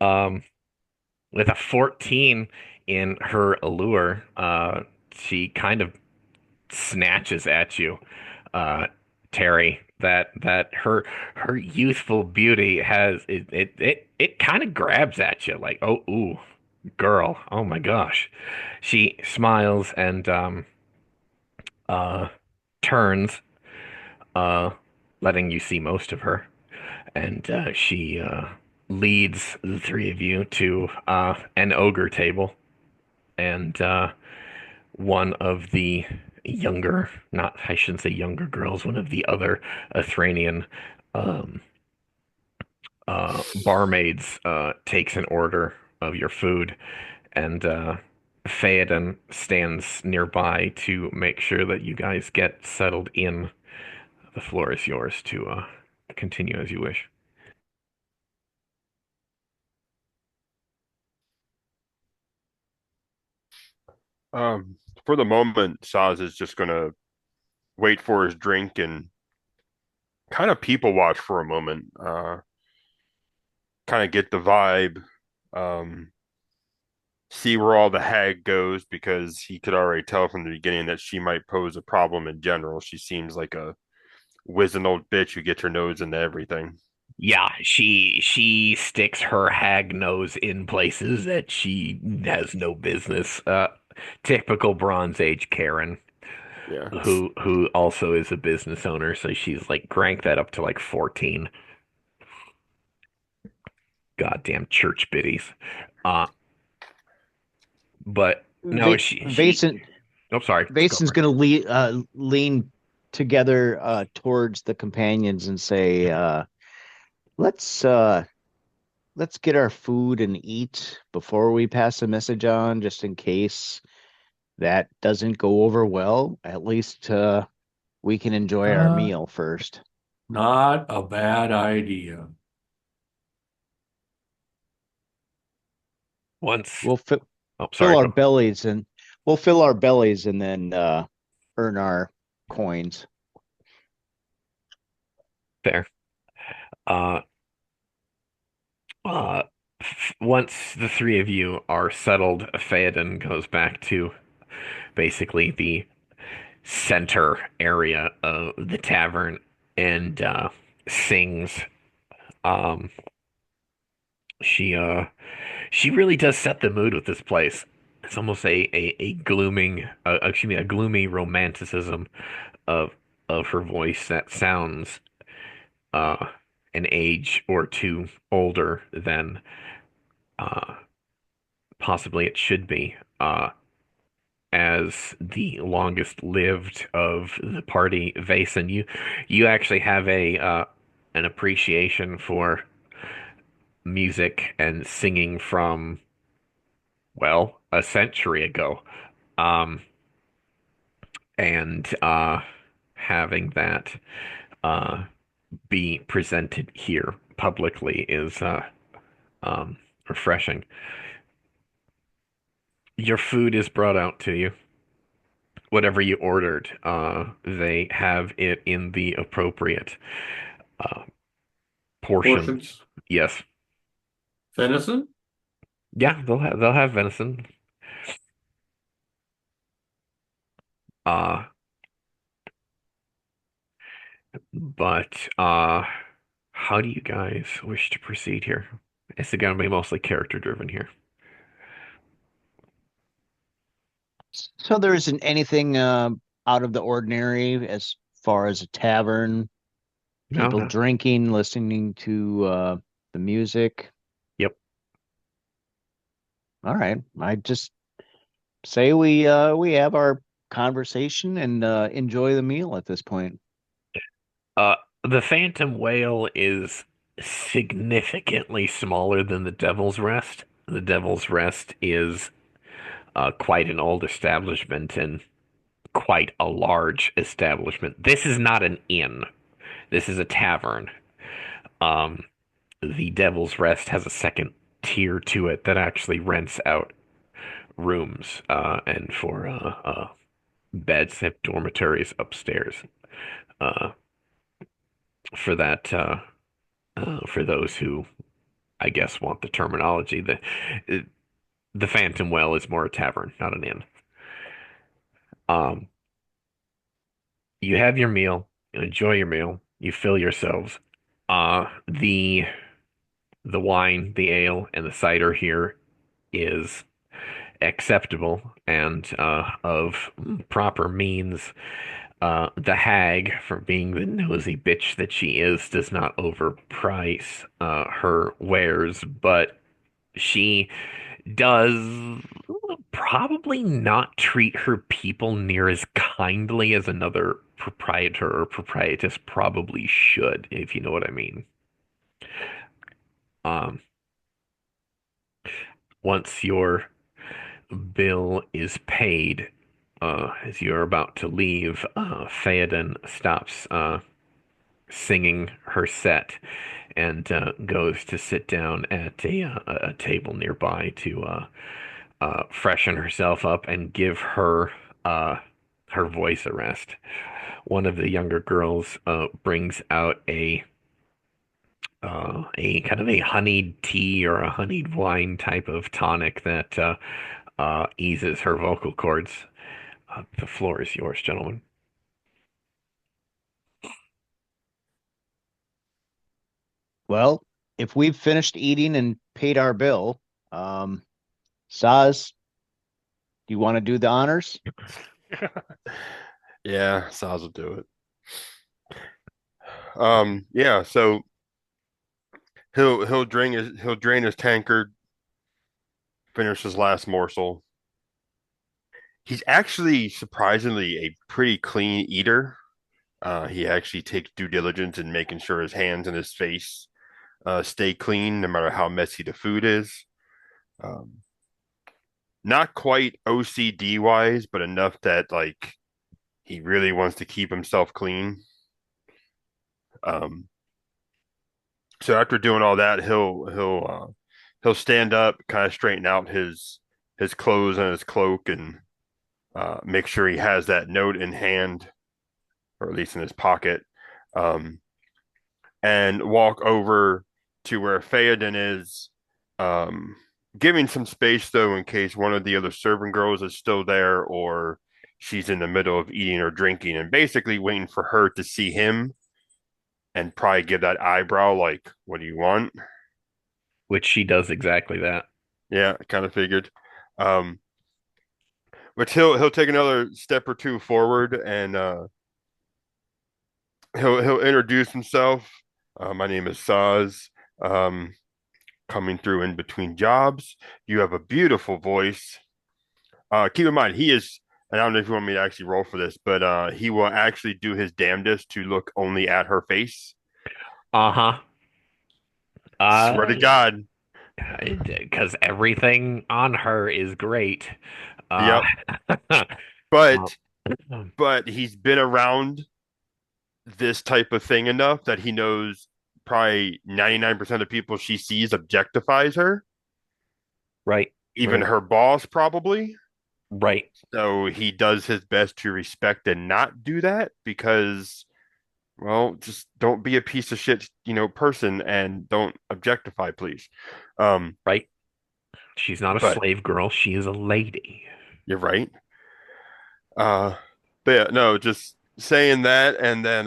um a 14 in her allure. She kind of snatches at you, uh, Terry. That her youthful beauty has it kind of grabs at you like, oh, ooh, girl, oh my gosh. She smiles and uh turns, uh letting you see most of her, and she leads the three of you to an ogre table, and one of the younger, not, I shouldn't say younger girls, one of the other Athranian um, barmaids takes an order of your food, and Theoden stands nearby to make sure that you guys get settled in. The floor is yours to continue as you wish. For the moment, Saz is just gonna wait for his drink and kind of people watch for a moment. Kind of get the vibe. Um, see where all the hag goes because he could already tell from the beginning that she might pose a problem in general. She seems like a wizened old bitch who gets her nose into everything. Yeah, she sticks her hag nose in places that she has no business. Typical Bronze Age Karen, Yeah. who also is a business owner, so she's like cranked that up to like 14. Goddamn church biddies. Uh, but no, she. Vason Oh, sorry. Go Vason's for it. going to lean together towards the companions and say, "Let's let's get our food and eat before we pass a message on, just in case that doesn't go over well. At least we can enjoy our Uh, meal first. Not a bad idea. Once. We'll fi Oh, fill sorry. our Go. bellies and we'll fill our bellies and then earn our coins." Fair. Uh, uh, once the three of you are settled, Theoden goes back to basically the center area of the tavern and sings. Um, she she really does set the mood with this place. It's almost a glooming, excuse me, a gloomy romanticism of her voice that sounds uh an age or two older than uh possibly it should be. As the longest lived of the party, Vason, you actually have a an appreciation for music and singing from, well, a century ago. Um, and having that uh be presented here publicly is refreshing. Your food is brought out to you. Whatever you ordered, they have it in the appropriate uh, portion. Portions. Yes. Venison? Yeah, they'll have venison. Uh, but how do you guys wish to proceed here? It's gonna be mostly character driven here. So there isn't anything out of the ordinary as far as a tavern, No, people no. drinking, listening to the music. Yep. All right. I just say we have our conversation and enjoy the meal at this point. Uh, the Phantom Whale is significantly smaller than the Devil's Rest. The Devil's Rest is quite an old establishment and quite a large establishment. This is not an inn. This is a tavern. Um, the Devil's Rest has a second tier to it that actually rents out rooms and for beds and dormitories upstairs. Uh, for that, for those who I guess want the terminology, the Phantom Well is more a tavern, not an inn. Um, you have your meal, you enjoy your meal, you fill yourselves. The wine, the ale, and the cider here is acceptable and of proper means. The hag, for being the nosy bitch that she is, does not overprice her wares, but she does probably not treat her people near as kindly as another proprietor or proprietress probably should, if you know what I mean. Um, once your bill is paid, as you're about to leave, Theoden stops singing her set and goes to sit down at a table nearby to freshen herself up and give uh, her voice a rest. One of the younger girls brings out a kind of a honeyed tea or a honeyed wine type of tonic that eases her vocal cords. The floor is yours, gentlemen. Well, if we've finished eating and paid our bill, um, Saz, do you want to do the honors? Yeah, Saz will do it. Yeah, so he'll drain his tankard, finish his last morsel. He's actually surprisingly a pretty clean eater. He actually takes due diligence in making sure his hands and his face stay clean, no matter how messy the food is. Um, Not quite OCD wise, but enough that like he really wants to keep himself clean. Um, so after doing all that, he'll stand up, kind of straighten out his clothes and his cloak, and make sure he has that note in hand, or at least in his pocket, um, and walk over to where Theoden is, um, giving some space though in case one of the other servant girls is still there or she's in the middle of eating or drinking, and basically waiting for her to see him and probably give that eyebrow like, "What do you want?" Which she does exactly that. Yeah, I kind of figured. Um, but he'll take another step or two forward and he'll introduce himself. My name is Saz. Um, Coming through in between jobs. You have a beautiful voice. Keep in mind, he is, and I don't know if you want me to actually roll for this, but he will actually do his damnedest to look only at her face. Uh-huh. Swear to God. Because everything on her is great. Uh, Yep. um, But he's been around this type of thing enough that he knows probably 99% of people she sees objectifies her, right, even right, her boss probably. right. So he does his best to respect and not do that because, well, just don't be a piece of shit, person and don't objectify, please. Um, Right. She's not a but slave girl. She is a lady. you're right. Uh, but yeah, no, just saying that, and then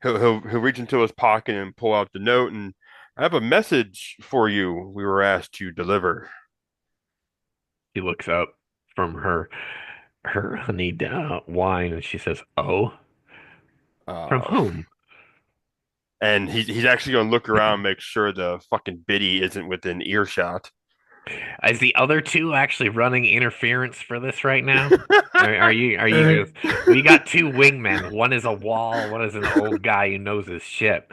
he'll reach into his pocket and pull out the note, and I have a message for you. We were asked to deliver. She looks up from her honeyed wine and she says, "Oh, from Uh, whom?" and he's actually going to look around, make sure the fucking biddy isn't within earshot. Is the other two actually running interference for this right now? Are you just we got two wingmen. One is a wall, one is an old guy who knows his shit.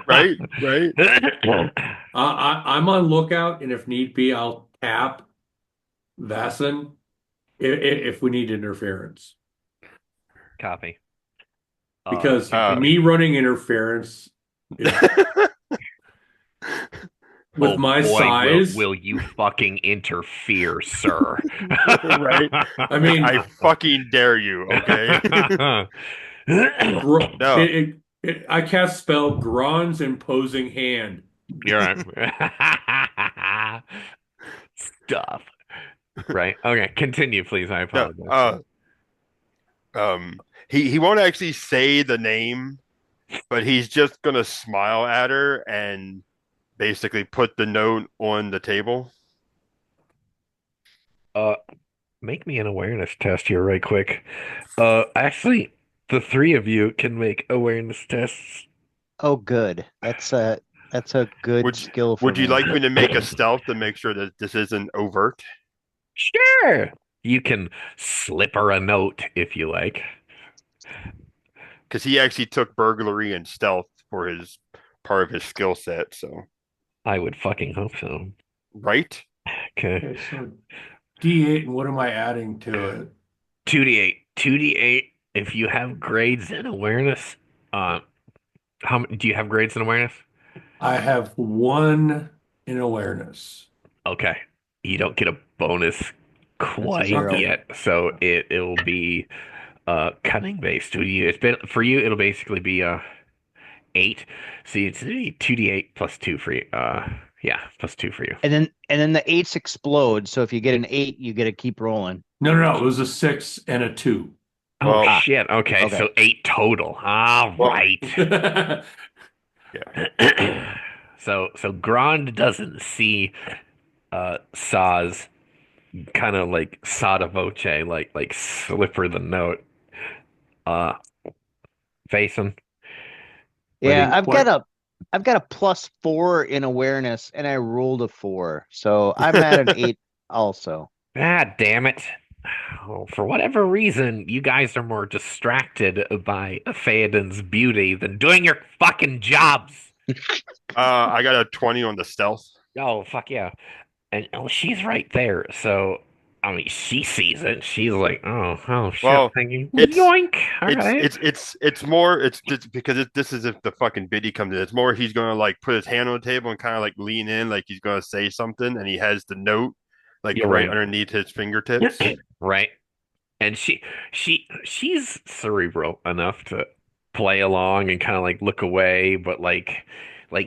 Right, right. I'm on lookout, and if need be, I'll tap Vason if we need interference. Copy. Because Uh, me running interference is with Oh my boy, will size. will you fucking interfere, sir? right. I mean, I fucking dare you, okay? No. I cast spell Gron's imposing hand. You're right. Stuff. Right. Okay. Continue, please. I No. apologize. He won't actually say the name, but he's just gonna smile at her and basically put the note on the table. Uh, Make me an awareness test here, right quick. Actually, the three of you can make awareness tests. Oh, good. That's a good Would skill for would you me. like me to make a stealth to make sure that this isn't overt? Sure. You can slip her a note if you like. Because he actually took burglary and stealth for his part of his skill set. So, I would fucking hope so. right? Okay. Okay, so D8, and what am I adding to it? 2d8. 2d8. If you have grades in awareness, uh, do you have grades in awareness? I have one in awareness. Okay. You don't get a bonus That's a quite zero. Okay. yet, so it'll be cunning based. It's been for you. It'll basically be 8. See, it's 2d8 plus 2 for you. Yeah, plus 2 for you. And then the eights explode. So if you get an eight, you get to keep rolling. No. It was a 6 and a 2. Oh Well, shit. Okay, Okay. so 8 total. All well, right. yeah. So Grand doesn't see Saz kind of like sotto voce, like slip her the note. Uh, Faison, whether Yeah, you, I've got a +4 in awareness, and I rolled a 4, so I'm at an 8 also. damn it. Oh, for whatever reason, you guys are more distracted by Theoden's beauty than doing your fucking jobs. I got a 20 on the stealth. Oh, fuck yeah. And oh, she's right there. So, I mean, she sees it. She's like, oh shit, Well, thinking, it's yoink. All it's right. it's it's it's more it's just because this is if the fucking biddy comes in. It's more he's gonna like put his hand on the table and kind of like lean in like he's gonna say something, and he has the note like You're right right. underneath his fingertips. Right. And she's cerebral enough to play along and kind of like look away, but like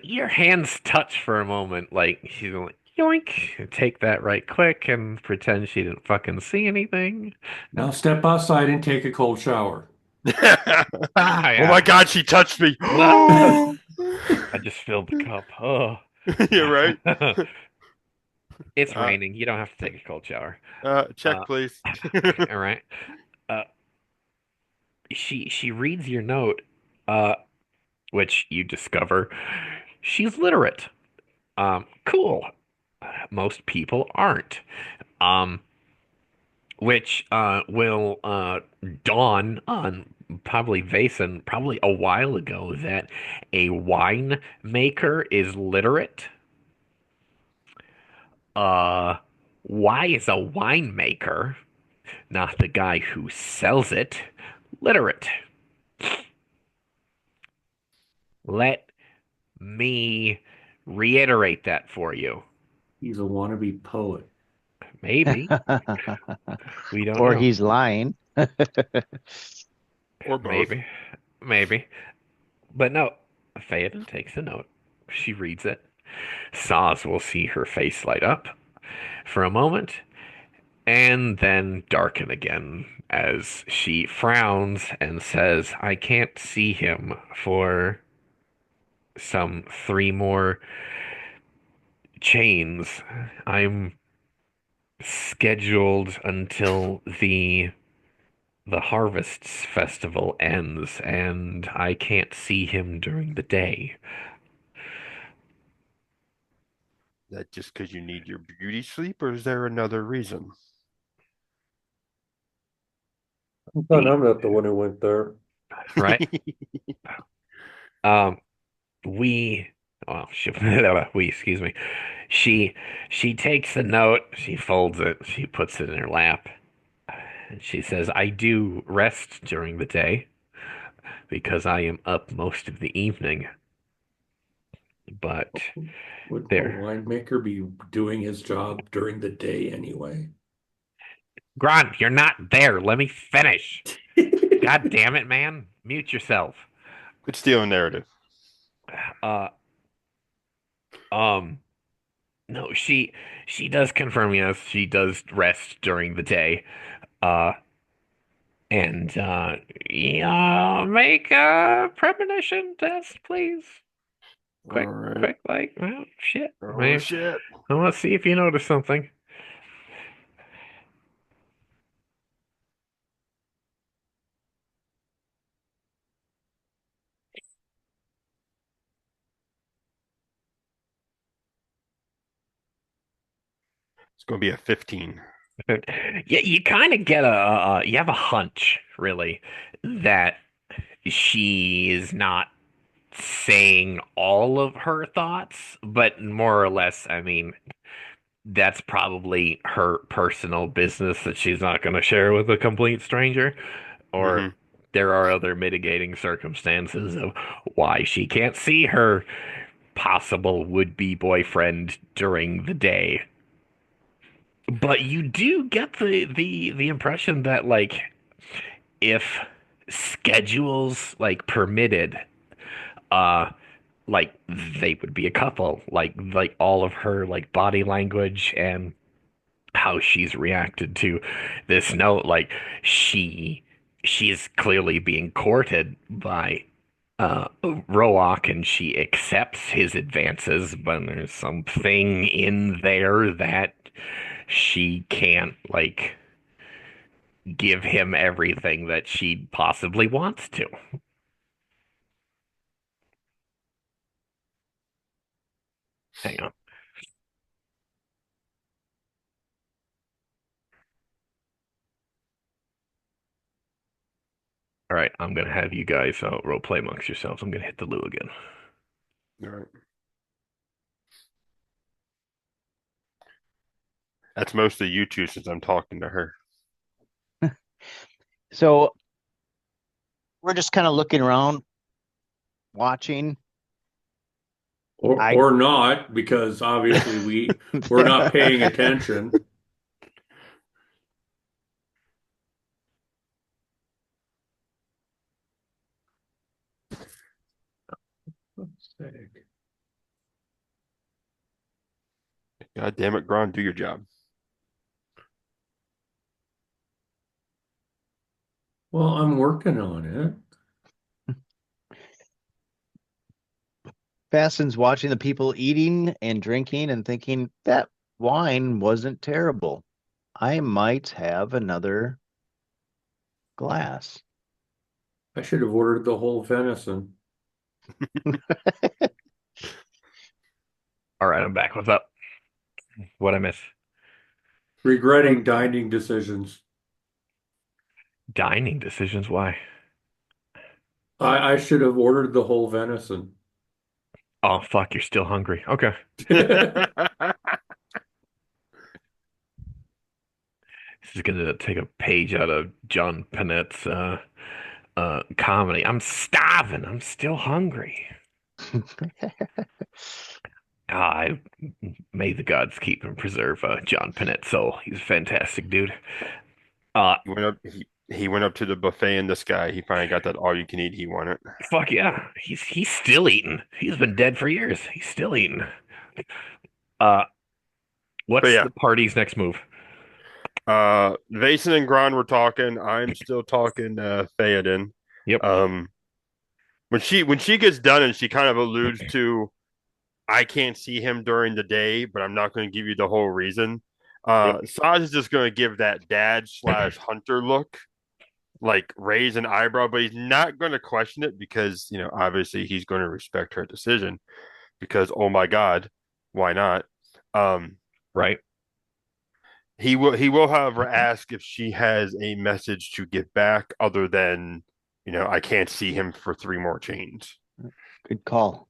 your hands touch for a moment, like she's like yoink, take that right click and pretend she didn't fucking see anything. Now step outside and take a cold shower. Ah, Oh my yeah. God, she touched me. Ah, I just filled the cup. Oh. You're right. It's Uh, raining. You don't have to take a cold shower. check Uh, please. all right. Uh, she reads your note, uh, which you discover she's literate. Cool. Most people aren't. Um, which will dawn on probably Vason probably a while ago that a wine maker is literate. Uh, why is a winemaker, not the guy who sells it, literate? Let me reiterate that for you. He's a wannabe poet. Maybe. We don't Or know. he's lying. Or both. Maybe. Maybe. But no, Theoden takes a note. She reads it. Saz will see her face light up for a moment and then darken again as she frowns and says, I can't see him for some 3 more chains. I'm scheduled until the Harvests Festival ends, and I can't see him during the day. that just because you need your beauty sleep, or is there another reason? I thought I'm not the one who went there. Right? Um, we, well, she, we, excuse me. She, she takes the note, she folds it, she puts it in her lap, and she says, "I do rest during the day because I am up most of the evening, but Would a there, winemaker be doing his job during the day anyway? Gron, you're not there. Let me finish. God damn it, man. Mute yourself." It's stealing narrative. Uh, um, no, she does confirm, yes, she does rest during the day. Uh, and yeah, make a premonition test, please. All Quick, right. quick, like, well, shit. Oh Maybe. shit. Well, let's see if you notice something. It's going to be a 15. Yeah, you kind of get you have a hunch, really, that she is not saying all of her thoughts, but more or less, I mean, that's probably her personal business that she's not going to share with a complete stranger, or Hmm. there are other mitigating circumstances of why she can't see her possible would-be boyfriend during the day. But you do get the impression that like if schedules like permitted, uh like they would be a couple. Like all of her like body language and how she's reacted to this note, like she she's clearly being courted by Roak, and she accepts his advances, but there's something in there that she can't like give him everything that she possibly wants to. Hang on. All right, I'm gonna have you guys role play amongst yourselves. I'm gonna hit the loo again. All right. That's mostly you two since I'm talking to her. So we're just kind of looking around, watching. I Or not, because obviously we're not paying attention. Fuck's sake. God damn it, Gron, do your job. Well, I'm working on it. Fasten's watching the people eating and drinking and thinking that wine wasn't terrible. I might have another glass. I should have ordered the whole venison. All right, I'm back. What's up? What I miss? Regretting dining decisions. Dining decisions. Why? I should have ordered the whole venison. Oh, fuck, you're still hungry. Okay. This is gonna take a page out of John Panette's comedy. I'm starving. I'm still hungry. I may the gods keep and preserve John Panette's soul. He's a fantastic dude. Uh, He went up to the buffet in the sky. He finally got that all you can eat he wanted. fuck yeah. He's still eating. He's been dead for years. He's still eating. Uh, But what's yeah, the party's next move? Vason and Gron were talking. I'm still talking Theoden. Yep. Um when she gets done and she kind of alludes to I can't see him during the day, but I'm not going to give you the whole reason. Yep. Saj is just going to give that dad slash hunter look, like raise an eyebrow, but he's not going to question it because, obviously he's going to respect her decision because, oh my God, why not? Um, Right. he will, however, ask if she has a message to get back other than, I can't see him for three more chains. Good call.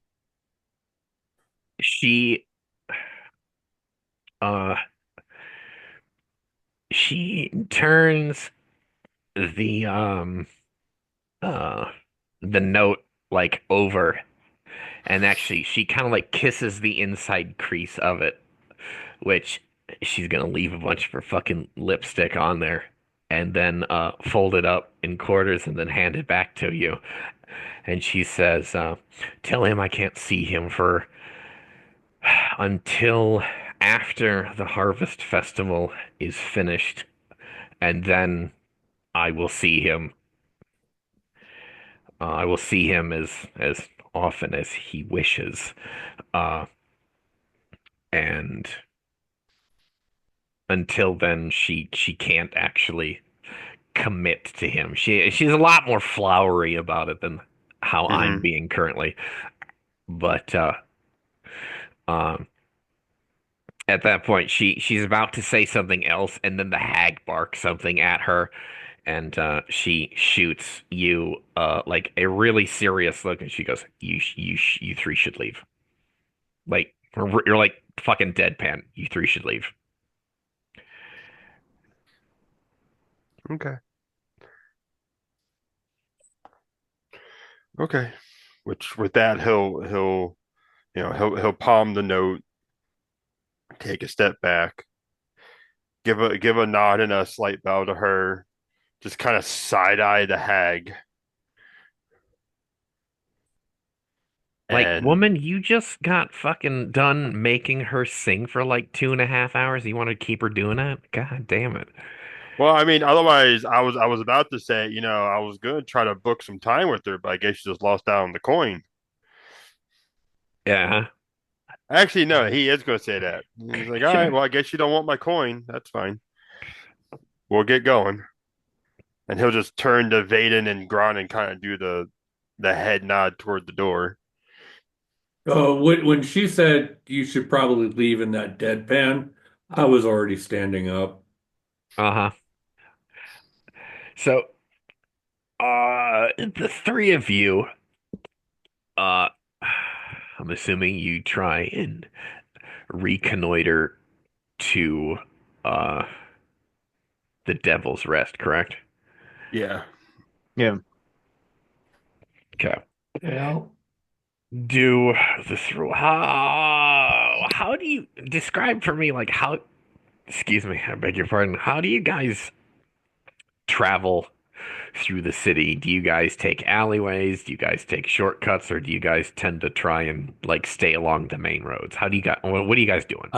She uh she turns the uh the note like over, and actually she kind of like kisses the inside crease of it, which she's gonna leave a bunch of her fucking lipstick on there, and then fold it up in quarters and then hand it back to you. And she says, tell him I can't see him for until after the Harvest Festival is finished, and then I will see him. I will see him as often as he wishes. Uh, and until then, she can't actually commit to him. She's a lot more flowery about it than how I'm Hmm. being currently. But um, at that point, she's about to say something else, and then the hag barks something at her, and she shoots you like a really serious look, and she goes, "You three should leave." Like you're like fucking deadpan. You three should leave. Okay. Okay. Which with that he'll palm the note, take a step back, give a nod and a slight bow to her, just kind of side eye the hag, Like, and woman, you just got fucking done making her sing for like 2.5 hours. You want to keep her doing that? God damn it. well, I mean, otherwise, I was about to say, I was gonna try to book some time with her, but I guess she just lost out on the coin. Yeah. Actually, no, he is gonna say that. He's like, all right, well, I guess you don't want my coin. That's fine. We'll get going. And he'll just turn to Vaden and Gron and kind of do the head nod toward the door. When she said you should probably leave in that deadpan, I was already standing up. Uh-huh. So, the three of you, uh, I'm assuming you try and reconnoiter to, uh, the Devil's Rest, correct? Yeah. Yeah. Okay. Yeah. Do the through. How do you describe for me, like, how, excuse me, I beg your pardon. How do you guys travel through the city? Do you guys take alleyways? Do you guys take shortcuts, or do you guys tend to try and like stay along the main roads? How do you guys, what are you guys doing?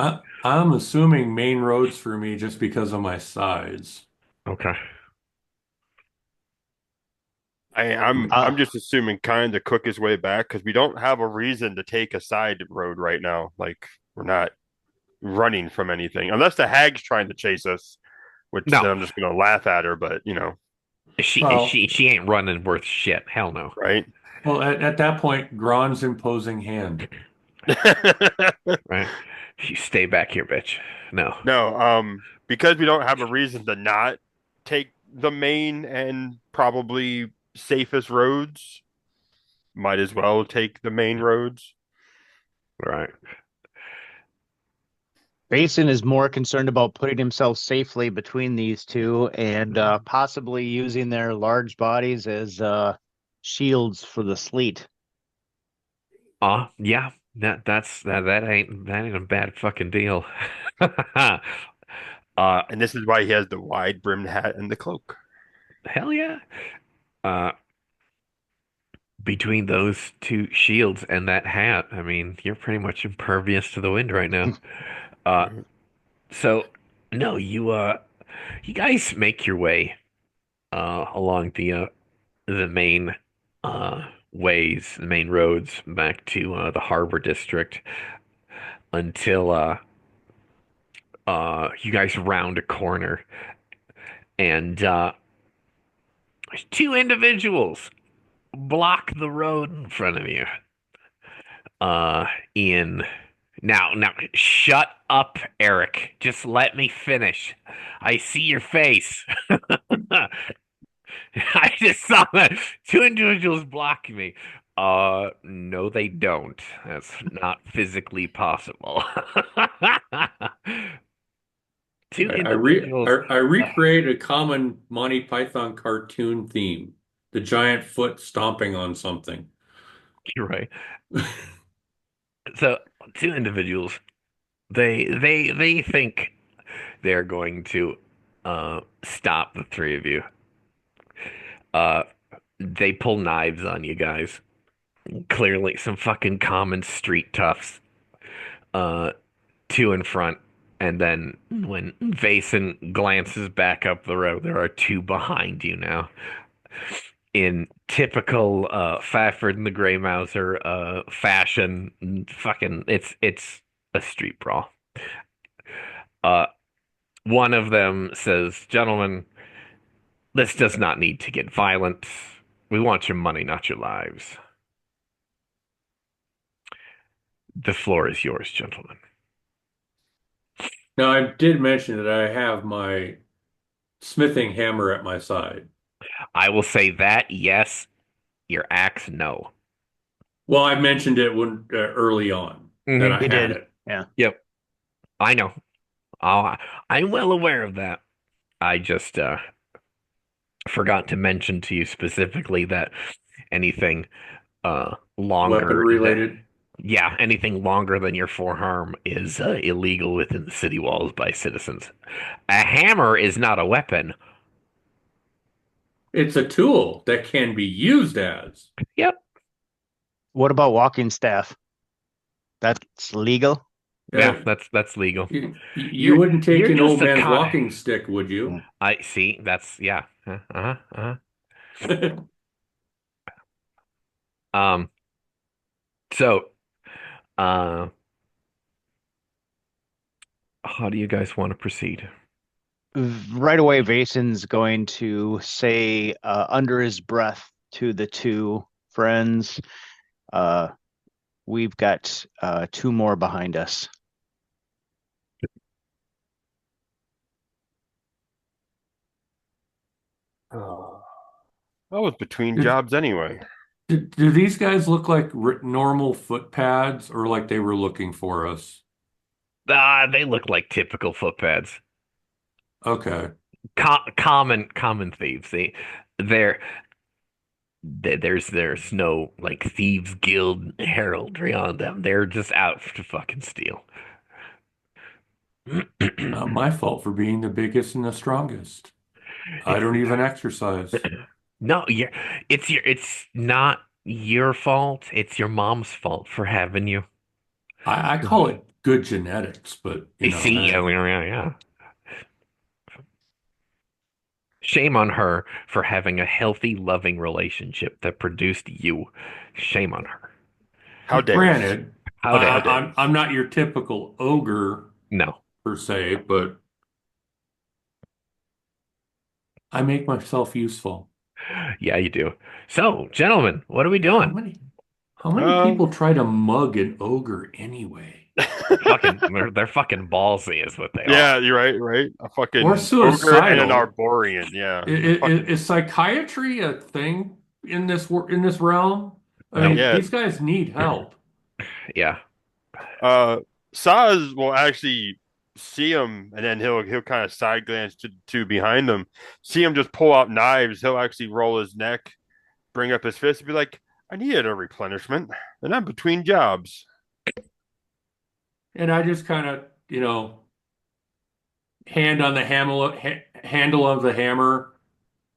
I'm assuming main roads for me just because of my size. Okay. I'm just assuming kind of cook his way back because we don't have a reason to take a side road right now. Like we're not running from anything unless the hag's trying to chase us, which No, then I'm just gonna laugh at her. But she Well, she she ain't running worth shit. Hell no. right? at that point, Gron's imposing hand. Right? You stay back here, bitch. No. No, because we don't have a reason to not take the main and probably safest roads, might as well take the main roads. Right. Basin is more concerned about putting himself safely between these two and possibly using their large bodies as shields for the sleet. Yeah. That ain't a bad fucking deal. And this is why he has the wide brimmed hat and the cloak. Hell yeah. Uh, Between those two shields and that hat, I mean, you're pretty much impervious to the wind right now. Uh, Mhm. so no, you guys make your way along the main ways, the main roads back to the Harbor District until you guys round a corner, and two individuals block the road in front of you. In Now, shut up, Eric. Just let me finish. I see your face. I just saw that two individuals block me. No, they don't. That's not physically possible. Two individuals. I recreate a common Monty Python cartoon theme. The giant foot stomping on something. You're right. So, two individuals. They think they're going to stop the three of you. Uh, they pull knives on you guys. Clearly, some fucking common street toughs. Uh, Two in front, and then when Vason glances back up the road, there are two behind you now. In typical Fafford and the Grey Mouser fashion, fucking it's a street brawl. Uh, One of them says, "Gentlemen, this does not need to get violent. We want your money, not your lives. The floor is yours, gentlemen." Now, I did mention that I have my smithing hammer at my side. I will say that yes, your axe no. Well, I mentioned it when early on that I You had did. it. Yeah. Yep, I know. Oh, I'm well aware of that. I just forgot to mention to you specifically that anything Weapon longer than related. yeah, anything longer than your forearm is illegal within the city walls by citizens. A hammer is not a weapon. It's a tool that can be used as. Yep. What about walking staff? That's legal? Yeah, Uh, that's legal. you wouldn't take You're an just old a man's con. walking stick, would you? I see. That's yeah. Uh-huh. Uh-huh. Um. So, uh, how do you guys want to proceed? Right away, Vason's going to say under his breath to the two friends, uh, we've got two more behind us. I was between Do, jobs anyway. do these guys look like normal foot pads or like they were looking for us? They look like typical footpads. Okay. Common thieves. They're there's no like thieves guild heraldry on them. They're just out to fucking steal. Not my fault for being the biggest and the strongest. I don't even exercise. No, it's not your fault. It's your mom's fault for having you. I call it good genetics, but You see, hey. yeah. Shame on her for having a healthy, loving relationship that produced you. Shame on her. How dare you? Granted, How dare I'm not your typical ogre no. per se, but I make myself useful. Yeah, you do. So, gentlemen, what are we How doing? many how many people try to mug an ogre anyway? They're fucking ballsy, is what they Yeah, are. you're right, right. A fucking Or ogre and an suicidal. Arborian, yeah. Is psychiatry a thing in this realm? I No, mean, Yeah. these guys need help. yeah. Saz will actually see him, and then he'll kind of side glance to behind him, see him just pull out knives. He'll actually roll his neck, bring up his fist, and be like, "I needed a replenishment, and I'm between jobs." And I just kind of, hand on the handle of the hammer,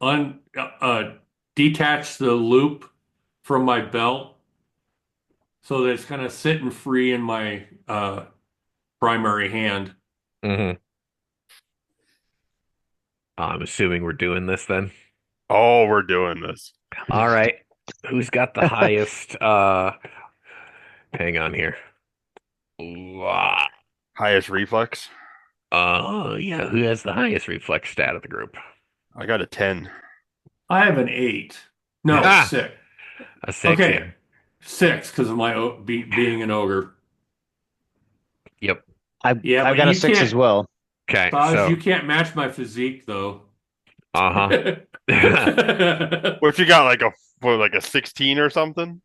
un detach the loop from my belt so that it's kind of sitting free in my primary hand. hmm I'm assuming we're doing this then. Oh, we're doing this. All right. Who's got the highest hang on here. Highest reflex. Yeah, who has the highest reflex stat of the group? I got a 10. I have an 8. No, Ah, 6. a six. Okay, 6 because of my being an ogre. Yep. Yeah, I've but got a you 6 as can't, well. Okay. Taj, So, you can't match my physique though. uh-huh. 18. What you got, like a 16 or something?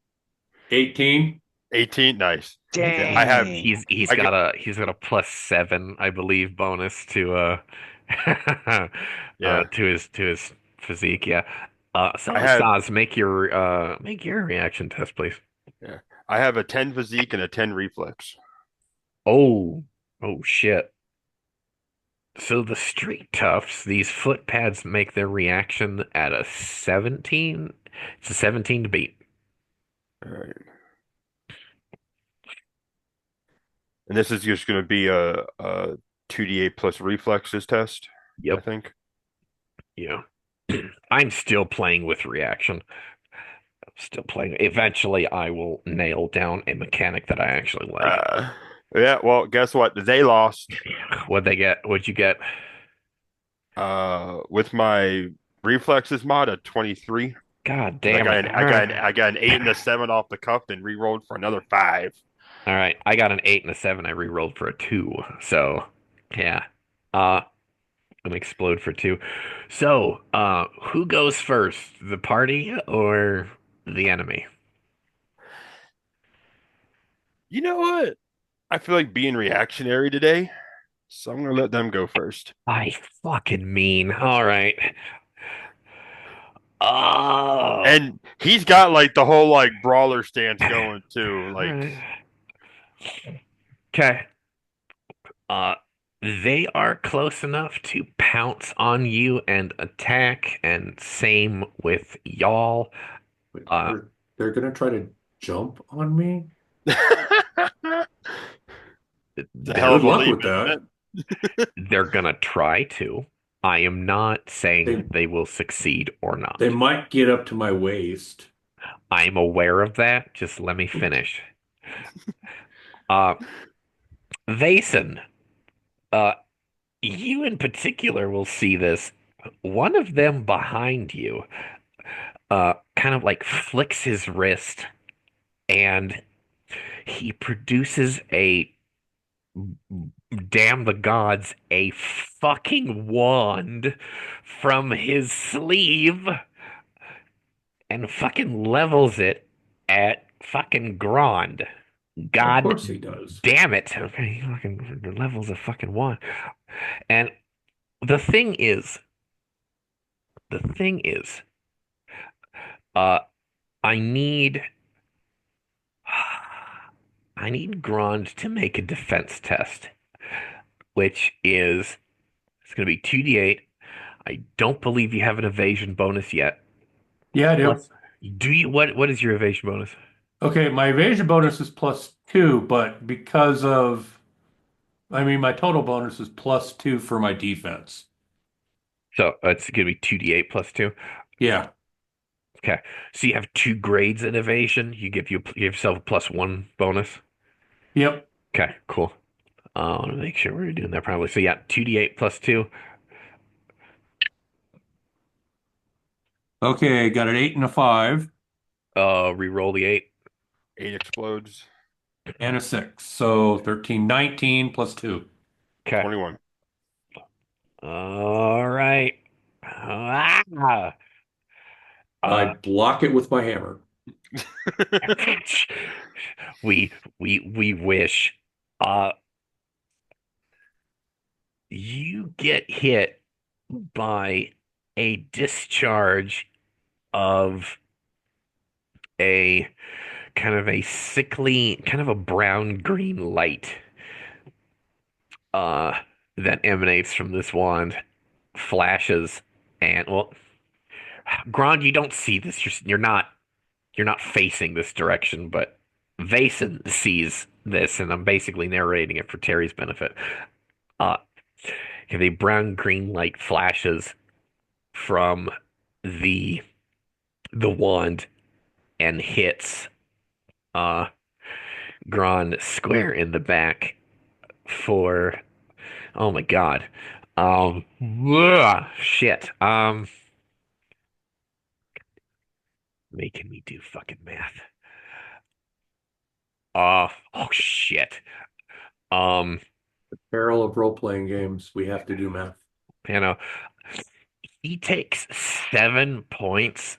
18, nice. Yeah, Dang. He's I get, got a +7, I believe, bonus to yeah, to his physique. Yeah. So I have, Saz, make your reaction test, please. yeah, I have a 10 physique and a 10 reflex. Oh, oh shit. So the street toughs, these foot pads make their reaction at a 17. It's a 17 to beat. All right. And this is just going to be a 2d8 plus reflexes test, I Yep. think. Yeah. I'm still playing with reaction. Still playing. Eventually, I will nail down a mechanic that I actually like. Uh, yeah, well, guess what? They lost. What'd they get? What'd you get? With my reflexes mod at 23. God Because damn it. I got an 8 and a 7 off the cuff, and re-rolled for another 5. All right. I got an 8 and a 7. I re-rolled for a 2. So, yeah. Uh, gonna explode for 2. So, who goes first? The party or the enemy? You know what? I feel like being reactionary today, so I'm gonna let them go first. I fucking mean. All right. Oh. And he's got like the whole like brawler stance going too. All Like, right. Okay. Uh, they are close enough to pounce on you and attack, and same with y'all. Wait, Uh, they're gonna try to jump on me? it's a hell they're Good of a luck leap, with isn't that. it? they're gonna try to. I am not saying They they will succeed or they not. might get up to my waist. I'm aware of that. Just let me finish. Uh, Vason, uh, you in particular will see this. One of them behind you, kind of like flicks his wrist and he produces a damn the gods, a fucking wand from his sleeve and fucking levels it at fucking Grand. Of God course he does. damn it. Okay, he fucking levels a fucking wand. And the thing is, the thing is, uh, I need, I need Grand to make a defense test, which is, it's going to be 2d8. I don't believe you have an evasion bonus yet. Yeah, I do. Plus, do you? What is your evasion bonus? Okay, my evasion bonus is +2, but because of, I mean, my total bonus is +2 for my defense. So it's gonna be 2d8 plus 2. Yeah. Okay. So you have 2 grades in evasion. You give yourself a +1 bonus. Yep. Okay, cool. I want to make sure we're doing that probably. So yeah, 2d8 plus 2. Okay, got an 8 and a 5 Re-roll the 8. 8 explodes. and a 6. So 13, 19 +2. Okay. 21. All right. Ah. I Uh, block it with my hammer. we wish. Uh, you get hit by a discharge of a kind of a sickly, kind of a brown green light uh that emanates from this wand, flashes, and well, Grand, you don't see this. You're not facing this direction, but Vason sees this, and I'm basically narrating it for Terry's benefit. Uh, a brown green light flashes from the the wand and hits uh Grand square in the back for, oh my God. Shit. Making me do fucking math. Oh shit. Um, Peril of role-playing games. We have to do math. you know, he takes 7 points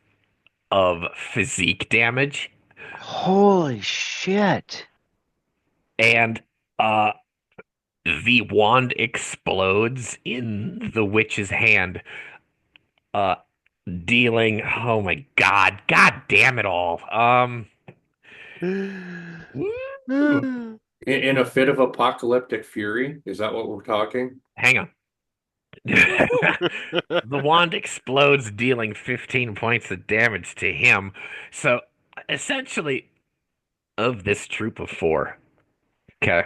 of physique damage, Holy shit. and uh, the wand explodes in the witch's hand, uh, dealing. Oh my God! God damn it all! Woo. In a fit of apocalyptic fury, is that what we're talking? Hang on. The wand explodes, dealing 15 points of damage to him. So essentially, of this troop of four, okay,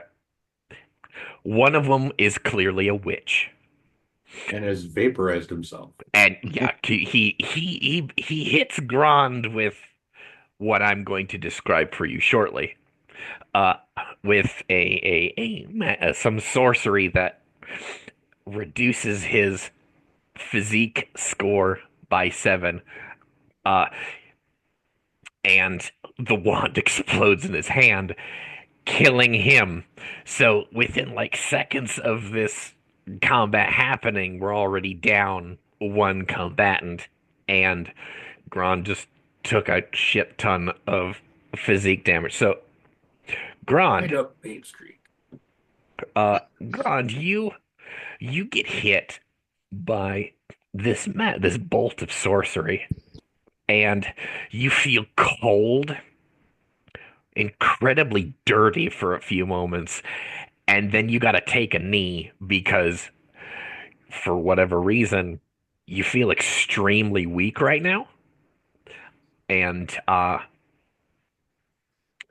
one of them is clearly a witch. And has vaporized himself. And yeah, he hits Grond with what I'm going to describe for you shortly. Uh, with some sorcery that reduces his physique score by 7. Uh, and the wand explodes in his hand, killing him. So within like seconds of this combat happening, we're already down one combatant, and Grond just took a shit ton of physique damage. So Right Grond, up Main Street. Grond, you get hit by this bolt of sorcery, and you feel cold, incredibly dirty for a few moments, and then you got to take a knee because for whatever reason you feel extremely weak right now, and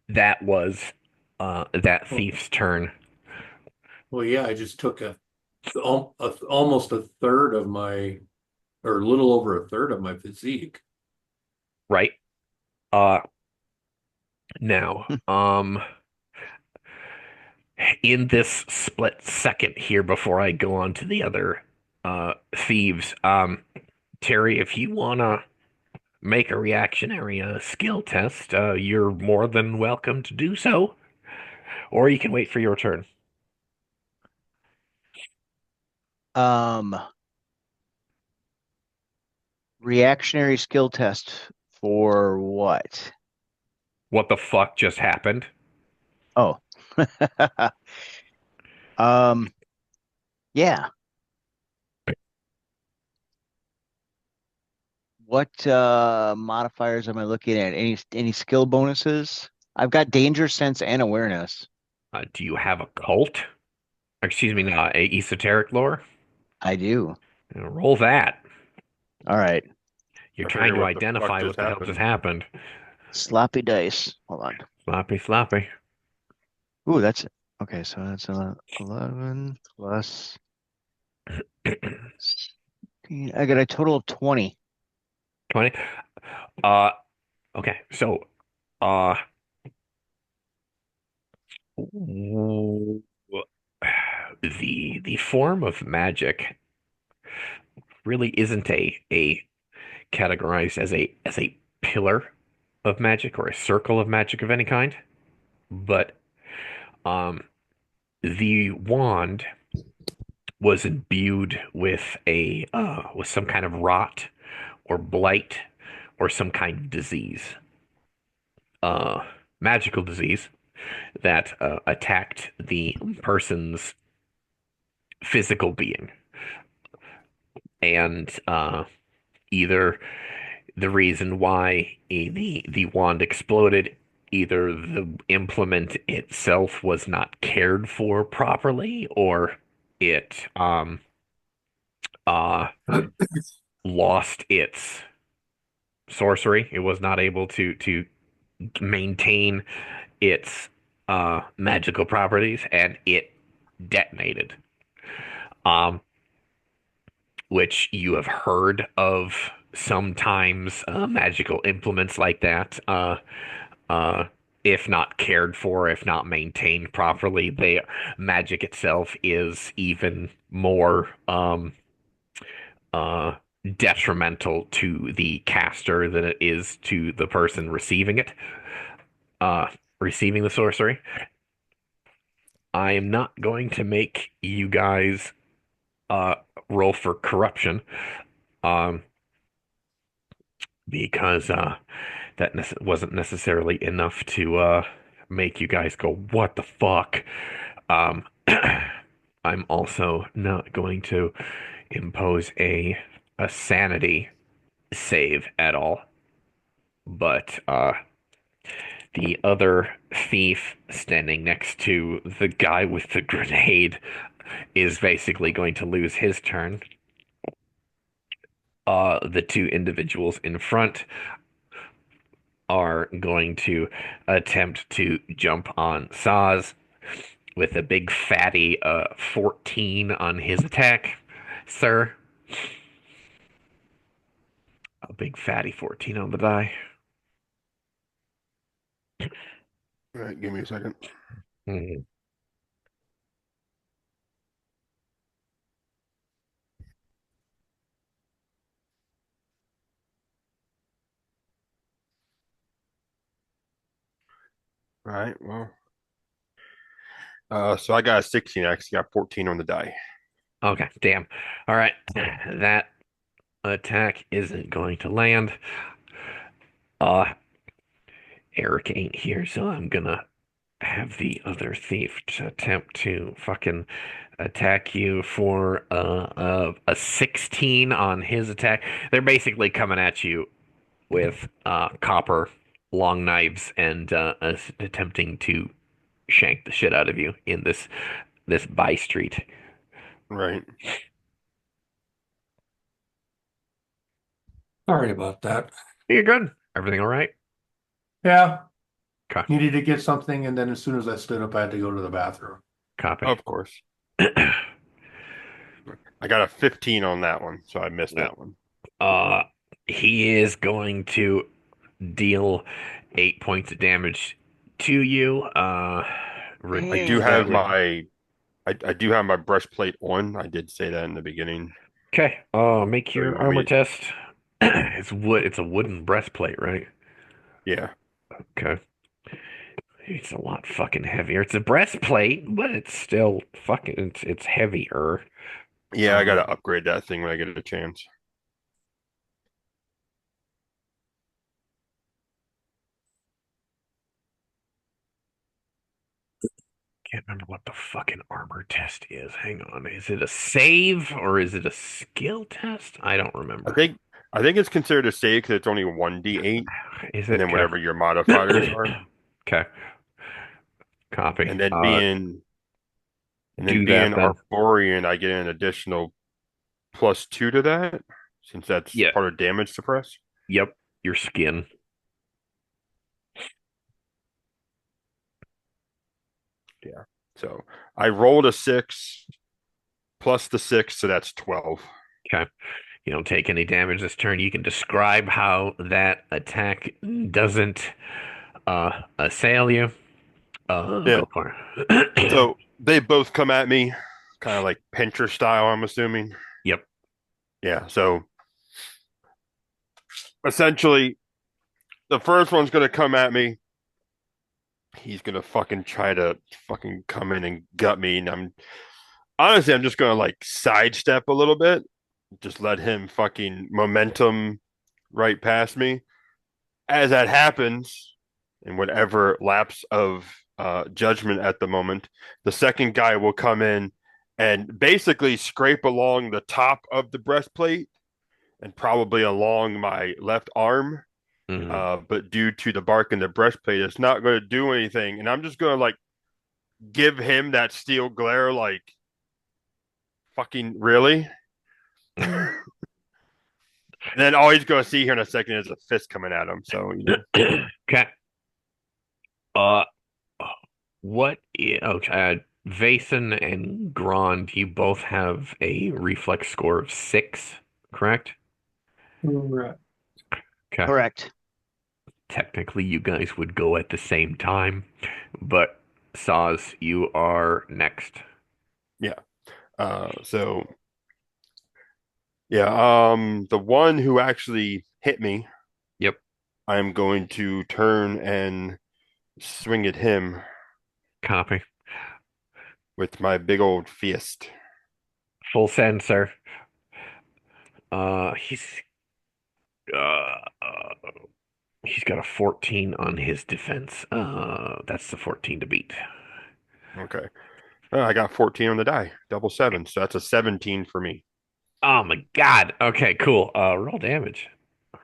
that was that Oh, thief's turn. well, yeah, I just took almost a third of my, or a little over a third of my physique. Right. uh Now, in this split second here before I go on to the other thieves, Terry, if you wanna make a reactionary skill test, you're more than welcome to do so, or you can wait for your turn. Um, reactionary skill test for what? What the fuck just happened? Oh. Um, yeah. What modifiers am I looking at? Any skill bonuses? I've got danger sense and awareness. Do you have a cult? Excuse me, a esoteric lore? I do. Roll that. All right. You're I trying figure to what the fuck identify just what the hell just happened. happened. Sloppy dice. Hold on. Sloppy, sloppy. Ooh, that's okay. So that's 11 plus 16. I got a total of 20. 20. Uh, okay, so, uh, w- the form of magic really isn't a categorized as a pillar of magic or a circle of magic of any kind, but um, the wand was imbued with a with some kind of rot or blight or some kind of disease, uh, magical disease that attacked the person's physical being, and either the reason why the wand exploded, either the implement itself was not cared for properly, or it uh lost its sorcery. It was not able to maintain its magical properties, and it detonated. Um, which you have heard of sometimes magical implements like that. Uh, if not cared for, if not maintained properly, they magic itself is even more uh, detrimental to the caster than it is to the person receiving it, uh, receiving the sorcery. I am not going to make you guys uh roll for corruption, um, because that wasn't necessarily enough to make you guys go, "What the fuck?" Um, I'm also not going to impose a sanity save at all, but the other thief standing next to the guy with the grenade is basically going to lose his turn. The two individuals in front are going to attempt to jump on Saz with a big fatty 14 on his attack, sir. A big fatty 14 on the die. All right, give me a second. Mhm. All right, well, so I got a 16. I actually got 14 on the die. Okay, damn. All right, that attack isn't going to land. Uh, Eric ain't here, so I'm gonna have the other thief to attempt to fucking attack you for a 16 on his attack. They're basically coming at you with copper long knives and attempting to shank the shit out of you in this by street. Right. Sorry about that. You're good. Everything all right? Yeah, Okay. needed to get something, and then as soon as I stood up, I had to go to the bathroom. Copy. Of course. I got a 15 on that one, so I missed that one. Uh, he is going to deal 8 points of damage to you. I do That have would. I do have my breastplate on. I did say that in the beginning. Okay. Make So you your want armor me test. It's wood. It's a wooden breastplate, right? Yeah. Okay. It's a lot fucking heavier. It's a breastplate, but it's still fucking. It's heavier. Yeah, I Um, gotta upgrade that thing when I get a chance. can't remember what the fucking armor test is. Hang on. Is it a save or is it a skill test? I don't I remember. think I think it's considered a save because it's only 1d8, Is and it? then Okay. whatever your modifiers are. Okay. Copy. And then being and then Do that being then. Arborean, I get an additional +2 to that, since that's Yeah. part of damage suppress. Yep. Your skin. Yeah. So I rolled a 6 plus the 6, so that's 12. Okay. You don't take any damage this turn. You can describe how that attack doesn't assail you. Yeah. Go for it. So they both come at me, kind of like pincher style, I'm assuming. Yep. Yeah. So essentially, the first one's going to come at me. He's going to fucking try to fucking come in and gut me. And I'm just going to like sidestep a little bit, just let him fucking momentum right past me. As that happens, in whatever lapse of judgment at the moment, the second guy will come in and basically scrape along the top of the breastplate and probably along my left arm. Hmm. But due to the bark in the breastplate, it's not going to do anything. And I'm just going to like give him that steel glare, like, fucking really? And then all he's going to see here in a second is a fist coming at him. So, Okay. Uh, okay. Vason and Grond, you both have a reflex score of 6, correct? Right. Okay. Correct. Technically, you guys would go at the same time, but Saz, you are next. yeah. So yeah, the one who actually hit me, Yep. I'm going to turn and swing at him. Copy. with my big old fist. Full send, sir. He's uh, uh he's got a 14 on his defense. That's the 14 to beat. Okay. I got 14 on the die, double seven, so that's a 17 for me. Oh my God. Okay, cool. Roll damage.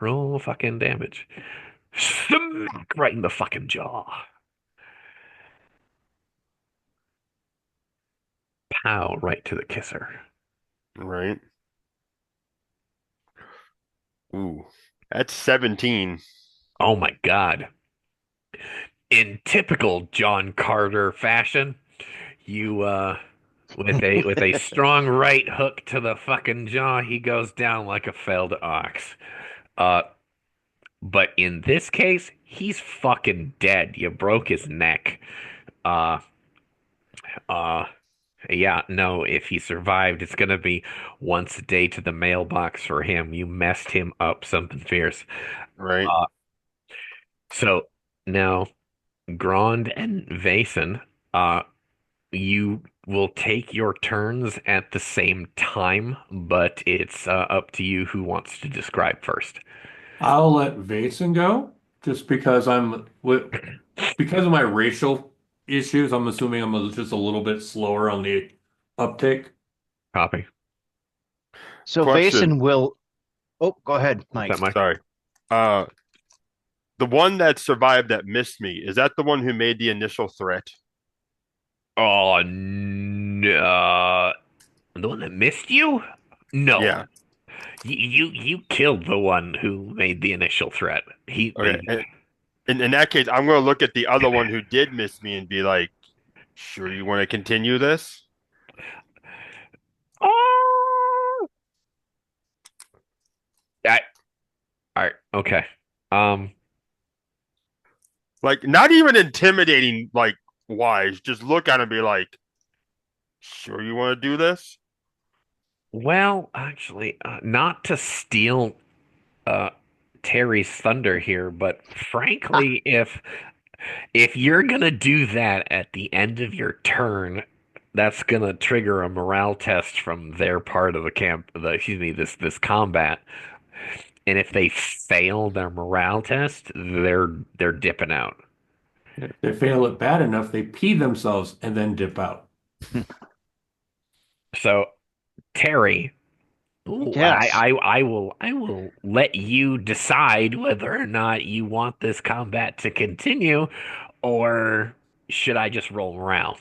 Roll fucking damage. Smack right in the fucking jaw. Pow, right to the kisser. Right. Ooh, that's 17. Oh my God. In typical John Carter fashion, you with a strong right hook to the fucking jaw, he goes down like a failed ox. Uh, but in this case, he's fucking dead. You broke his neck. Uh, uh, yeah, no, if he survived, it's gonna be once a day to the mailbox for him. You messed him up something fierce. Right. Uh, so now Grand and Vason, you will take your turns at the same time, but it's up to you who wants to describe first. I'll let Vason go just because because of my racial issues. I'm assuming just a little bit slower on the uptake. Copy. So Question. Vason will. Oh, go ahead, What's that, Mike. Mike? Sorry. Uh, the one that survived that missed me, is that the one who made the initial threat? Oh, no. The one that missed you? No. Yeah. You killed the one who made the initial threat. Okay. And in that case, I'm going to look at the other one who did miss me and be like, sure you want to continue this? Oh, I, all right, okay. Um, Like, not even intimidating, like, wise. Just look at him and be like, sure you want to do this? well, actually, not to steal uh Terry's thunder here, but frankly, if you're gonna do that at the end of your turn, that's gonna trigger a morale test from their part of the excuse me, this combat. And if they fail their morale test, they're dipping out. If they fail it bad enough, they pee themselves and then dip out. So, Terry, ooh, Yes. I will let you decide whether or not you want this combat to continue, or should I just roll around?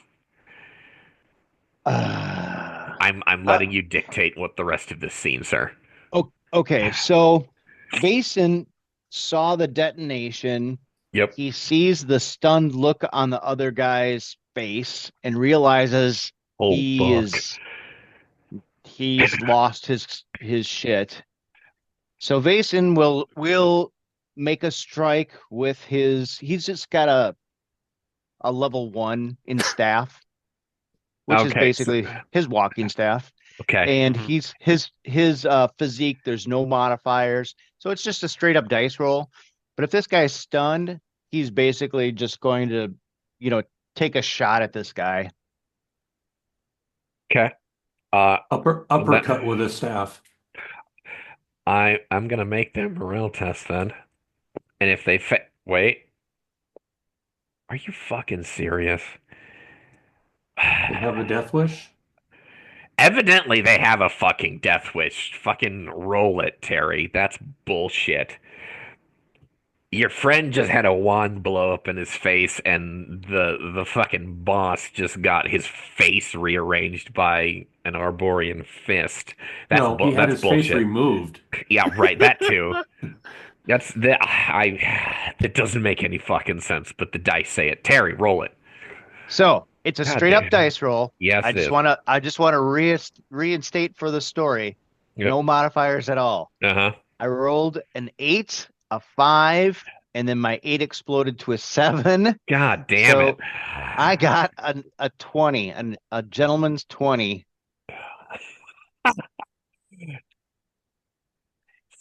Uh, I'm uh, letting you dictate what the rest of this scene, sir. okay. So Vason saw the detonation. Yep. He sees the stunned look on the other guy's face and realizes Oh he fuck. is he's lost his shit. So Vason will make a strike with his. He's just got a level one in staff, which is Okay. basically his walking staff. Okay. And Mhm. his physique, there's no modifiers, so it's just a straight up dice roll. But if this guy's stunned, he's basically just going to, you know, take a shot at this guy. Okay. Uh, let, Uppercut with a staff. I'm gonna make their morale test then, and if they wait, are you fucking serious? They have a death wish. Evidently, they have a fucking death wish. Fucking roll it, Terry. That's bullshit. Your friend just had a wand blow up in his face, and the fucking boss just got his face rearranged by an Arborian fist. No, he had That's his face bullshit. removed. Yeah, right. That too. That's the I. It doesn't make any fucking sense, but the dice say it. Terry, roll it. So it's a God straight up damn. dice roll. Yes, it is. I just want to reinstate for the story. Yep. No modifiers at all. Uh-huh. I rolled an 8, a 5, and then my 8 exploded to a 7. God damn it. So I got a 20, a gentleman's 20.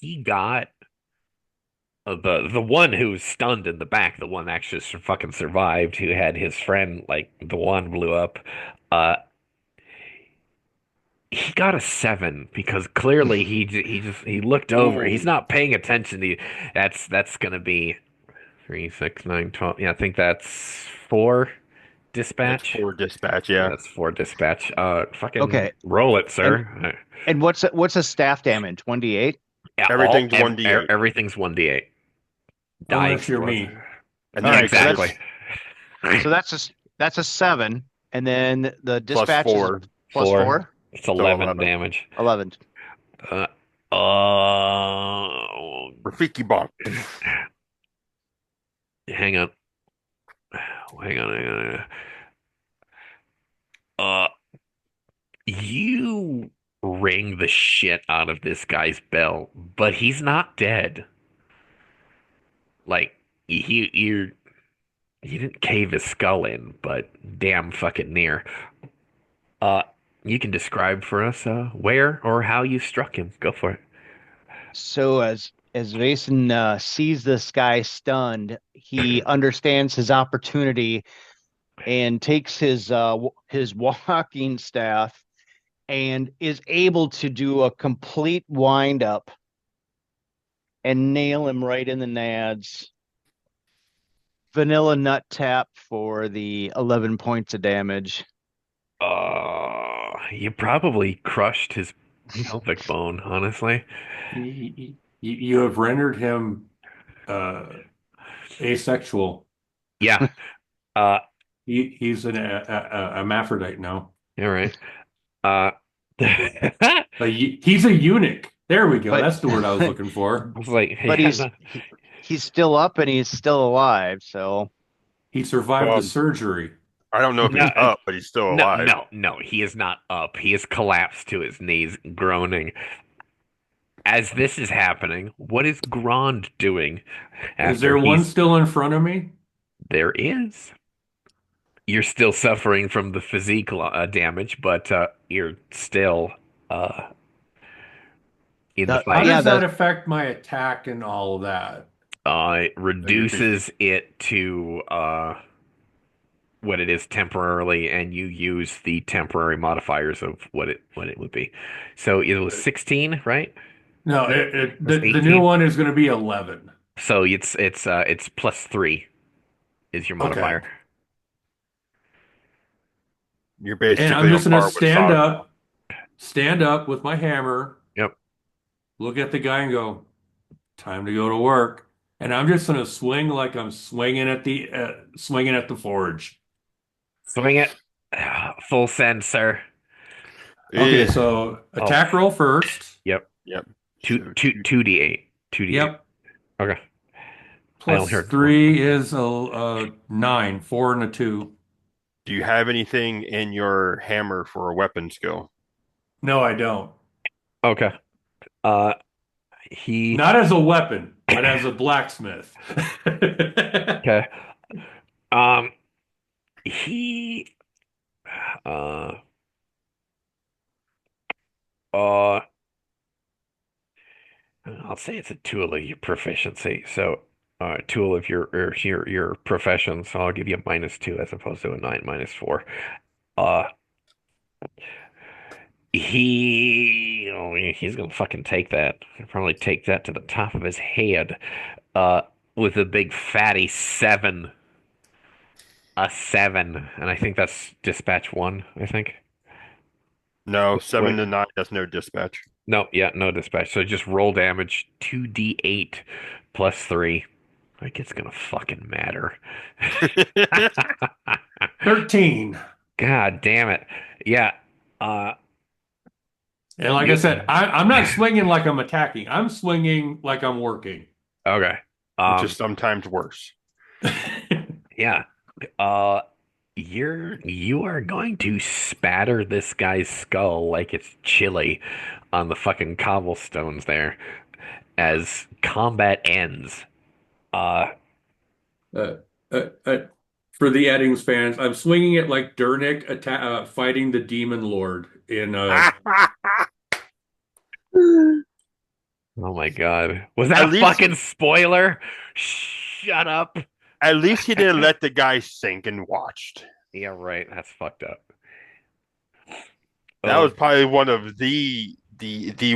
He got the one who was stunned in the back, the one that actually fucking survived, who had his friend like the one blew up. Uh, he got a 7 because clearly he looked over. He's Ooh, not paying attention. That's gonna be 3, 6, 9, 12. Yeah, I think that's 4 that's dispatch. for dispatch. Yeah, That's 4 dispatch. Fucking Okay. roll it, And sir. and what's a staff damage? 1d8? Yeah, everything's 1d8, everything's 1d8. Unless Dice you're plus. me. and All then right, so Exactly. his that's a 7, and then the plus dispatch is 4, plus 4. 4, It's so 11 11. damage. 11. Uh, uh, Rafiki bonk. hang on. Hang on. Uh, you ring the shit out of this guy's bell, but he's not dead. Like, you didn't cave his skull in, but damn fucking near. Uh, you can describe for us, where or how you struck him. Go for it. So as Vason sees this guy stunned, he understands his opportunity and takes his walking staff and is able to do a complete wind up and nail him right in the nads. Vanilla nut tap for the 11 points of damage. You probably crushed his pelvic bone, honestly. You have rendered him asexual. Yeah. Uh, He's an hermaphrodite now. all right. Uh, I He's a eunuch. There we go. But That's the word I was looking for. was like, but yeah, no, he's still up and he's still alive, so He survived the Well, surgery. I don't know if no, he's up, but he's still no, alive. no, no. He is not up. He is collapsed to his knees, groaning. As this is happening, what is Grand doing Is after there one he's still in front of me? there is. You're still suffering from the physique damage, but you're still uh, in the the How fight. yeah does that the affect my attack and all of that? It You're busy. reduces it to what it is temporarily, and you use the temporary modifiers of what it would be. So it was 16, right? No, It was the new 18. one is going to be 11. So it's plus 3 is your Okay. modifier. You're And I'm basically on just going to par with Sog. stand up with my hammer, Yep. look at the guy and go, time to go to work. And I'm just going to swing like I'm swinging at the forge. Swing it. Full send, sir. Okay, Eh, so Oh, attack roll first. yep. yep. Two So two two d8. 2d8. Yep. Okay. I only Plus heard one. three is a 9, 4 and a 2. do you have anything in your hammer for a weapon skill? No, I don't. Okay. Uh he Not as a weapon, but as a blacksmith. okay. Um he uh uh I'll say it's a tool of your proficiency. So tool of your profession, so I'll give you a -2 as opposed to a 9 -4. Uh he's gonna fucking take that. He'll probably take that to the top of his head. Uh with a big fatty 7. A 7. And I think that's dispatch 1, I think. No, 7 Wait. to 9, that's no dispatch. No, yeah, no dispatch. So just roll damage 2d8 plus 3. Like it's gonna fucking matter. 13. God damn it. Yeah. Uh And like I you said, I'm not swinging like I'm attacking. I'm swinging like I'm working. okay. Which is sometimes worse. Yeah. Uh you are going to spatter this guy's skull like it's chili on the fucking cobblestones there as combat ends. Uh Uh, uh, uh, for the Eddings fans, I'm swinging it like Durnick fighting the Demon Lord in Oh my God. Was that At a least, fucking spoiler? Shut up. at least he didn't let the guy sink and watched. Yeah, right. That's fucked up. That Oh, was probably one of the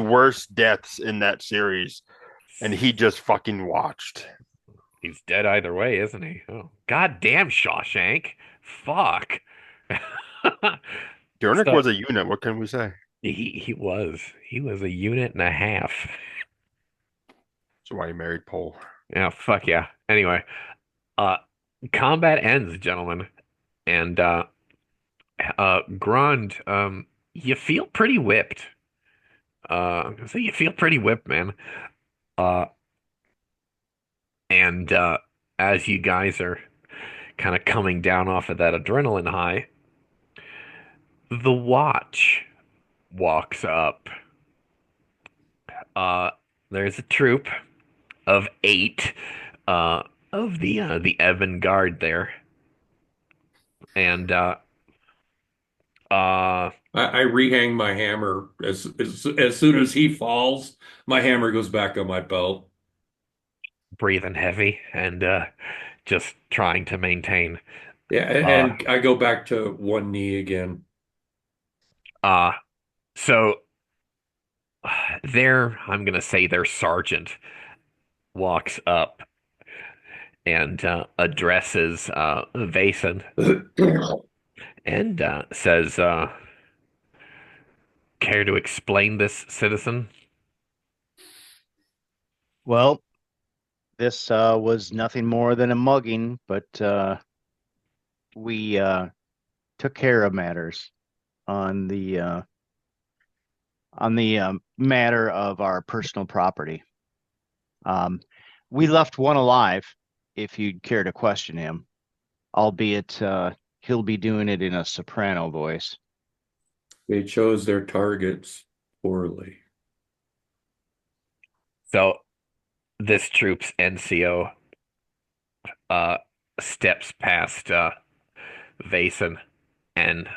worst deaths in that series, and he just fucking watched. he's dead either way, isn't he? Oh, God damn Shawshank. Fuck. Durnick So was a unit. What can we say? he was a unit and a half. That's why he married Pole. Yeah, fuck yeah. Anyway, uh, combat ends, gentlemen, and Grund, you feel pretty whipped. So you feel pretty whipped, man. Uh, and as you guys are kind of coming down off of that adrenaline high, the watch walks up. Uh, there's a troop of 8 uh of the Evan Guard there, and uh I rehang my hammer as soon as he falls. My hammer goes back on my belt. breathing heavy and just trying to maintain. Yeah, Uh, and I go back to one knee again. uh, so I'm gonna say their sergeant walks up and addresses Vason and says, "Care to explain this, citizen?" Well, this was nothing more than a mugging, but we took care of matters on the matter of our personal property. Um, we left one alive, if you'd care to question him, albeit he'll be doing it in a soprano voice. They chose their targets poorly. So this troop's NCO uh steps past Vason and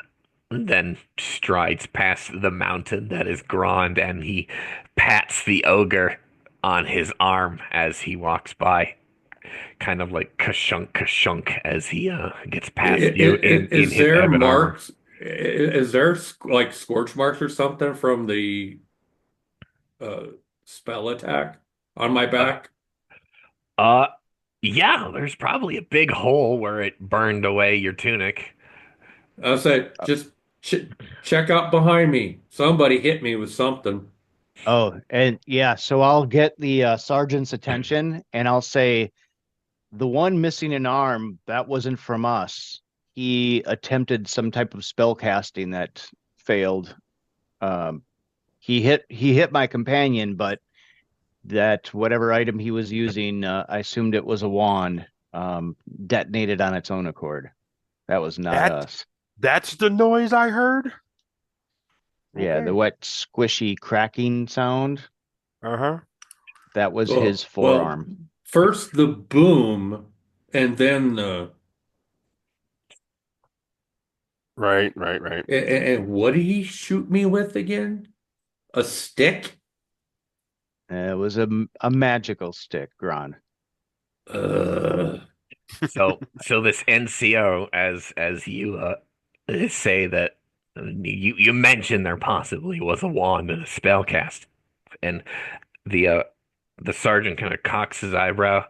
then strides past the mountain that is Grond, and he pats the ogre on his arm as he walks by, kind of like kashunk kashunk as he gets past you in Is his there ebon armor. marks? Is there like scorch marks or something from the uh, spell attack on my Uh, back? uh, yeah, there's probably a big hole where it burned away your tunic. I said, Uh, just ch check out behind me. Somebody hit me with something. Oh, and yeah, so I'll get the sergeant's attention and I'll say, the one missing an arm, that wasn't from us. He attempted some type of spell casting that failed. Um, he hit my companion, but that whatever item he was using, I assumed it was a wand, detonated on its own accord. That was not That us. that's the noise I heard. Yeah, the Okay. wet, squishy cracking sound, Uh-huh. that was his Well, forearm. first the boom, and then the Right, right, right. and what did he shoot me with again? A stick? It was a magical stick, Gron. Uh, So this NCO, as you say that you mentioned there possibly was a wand and a spell cast, and the uh, the sergeant kind of cocks his eyebrow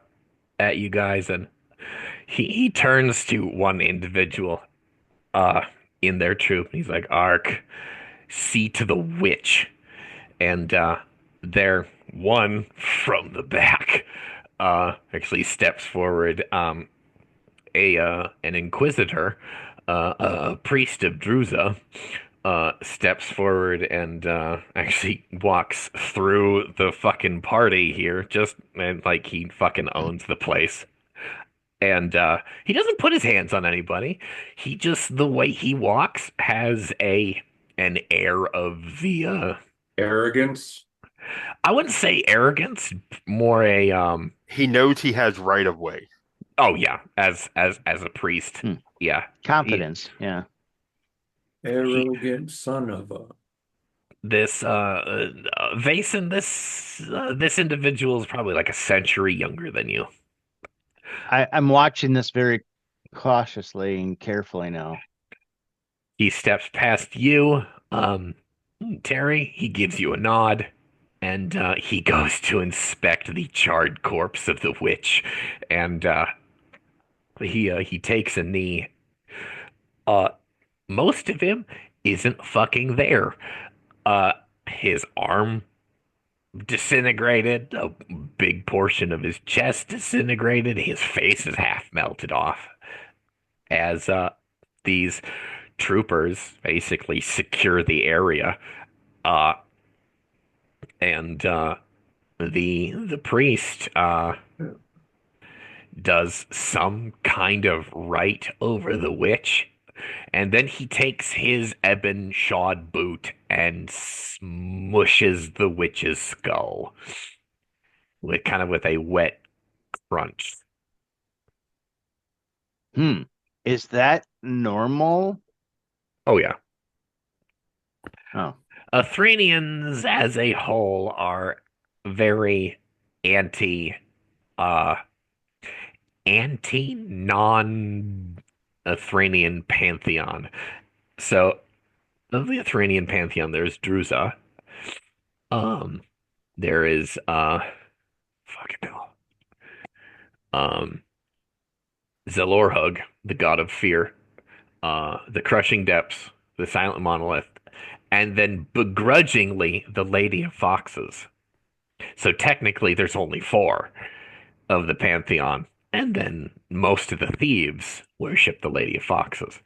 at you guys, and he turns to one individual uh in their troop, and he's like, "Ark, see to the witch," and there one from the back actually steps forward. A an inquisitor, a priest of Druza, steps forward and actually walks through the fucking party here, just and like he fucking owns the place. And he doesn't put his hands on anybody. He just the way he walks has a an air of the arrogance. I wouldn't say arrogance, more a He knows he has right of way. oh yeah, as a priest. Hmm. Yeah. He Confidence, yeah. he Arrogant son of a. This Vason, this individual is probably like a century younger than you. I'm watching this very cautiously and carefully now. He steps past you, Terry. He gives you a nod, and he goes to inspect the charred corpse of the witch, and he takes a knee. Uh, most of him isn't fucking there. Uh, his arm disintegrated, a big portion of his chest disintegrated, his face is half melted off as these troopers basically secure the area. Uh, and the priest does some kind of rite over the witch, and then he takes his ebon shod boot and smushes the witch's skull with with a wet crunch. Hmm. Is that normal? Oh yeah. Oh. Athranians as a whole are very anti uh anti non Athranian pantheon. So of the Athranian pantheon there's Druza. Um there is fucking hell. Um Zelorhug, the god of fear, the crushing depths, the silent monolith, and then begrudgingly the Lady of Foxes. So technically there's only four of the pantheon, and then most of the thieves worship the Lady of Foxes,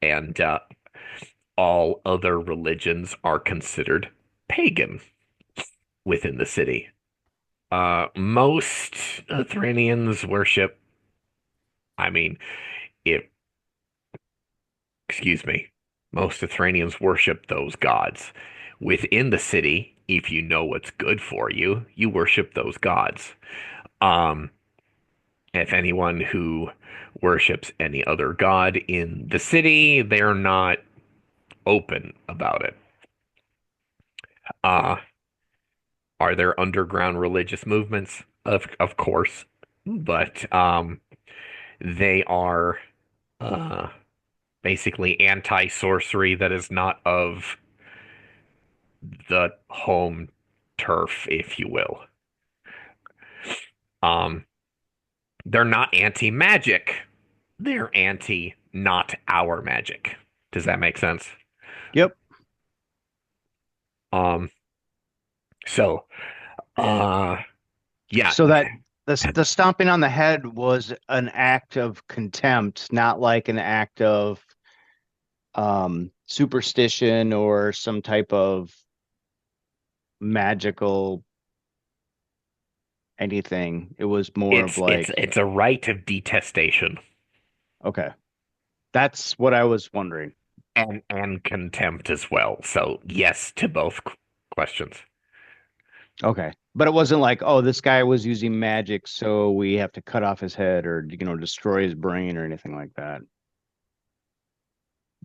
and all other religions are considered pagan within the city. Most Athranians worship, I mean, if, excuse me, most Athranians worship those gods. Within the city, if you know what's good for you, you worship those gods. Um, if anyone who worships any other god in the city, they're not open about it. Uh, are there underground religious movements? Of course, but they are uh, basically anti-sorcery that is not of the home turf, if you will. Um, they're not anti-magic. They're anti not our magic. Does that make sense? Yep. Um, so, uh, yeah, So that the stomping on the head was an act of contempt, not like an act of superstition or some type of magical anything. It was more of like, it's a rite of detestation okay, that's what I was wondering. and contempt as well. So, yes to both questions. Okay. But it wasn't like, oh, this guy was using magic, so we have to cut off his head or, destroy his brain or anything like that.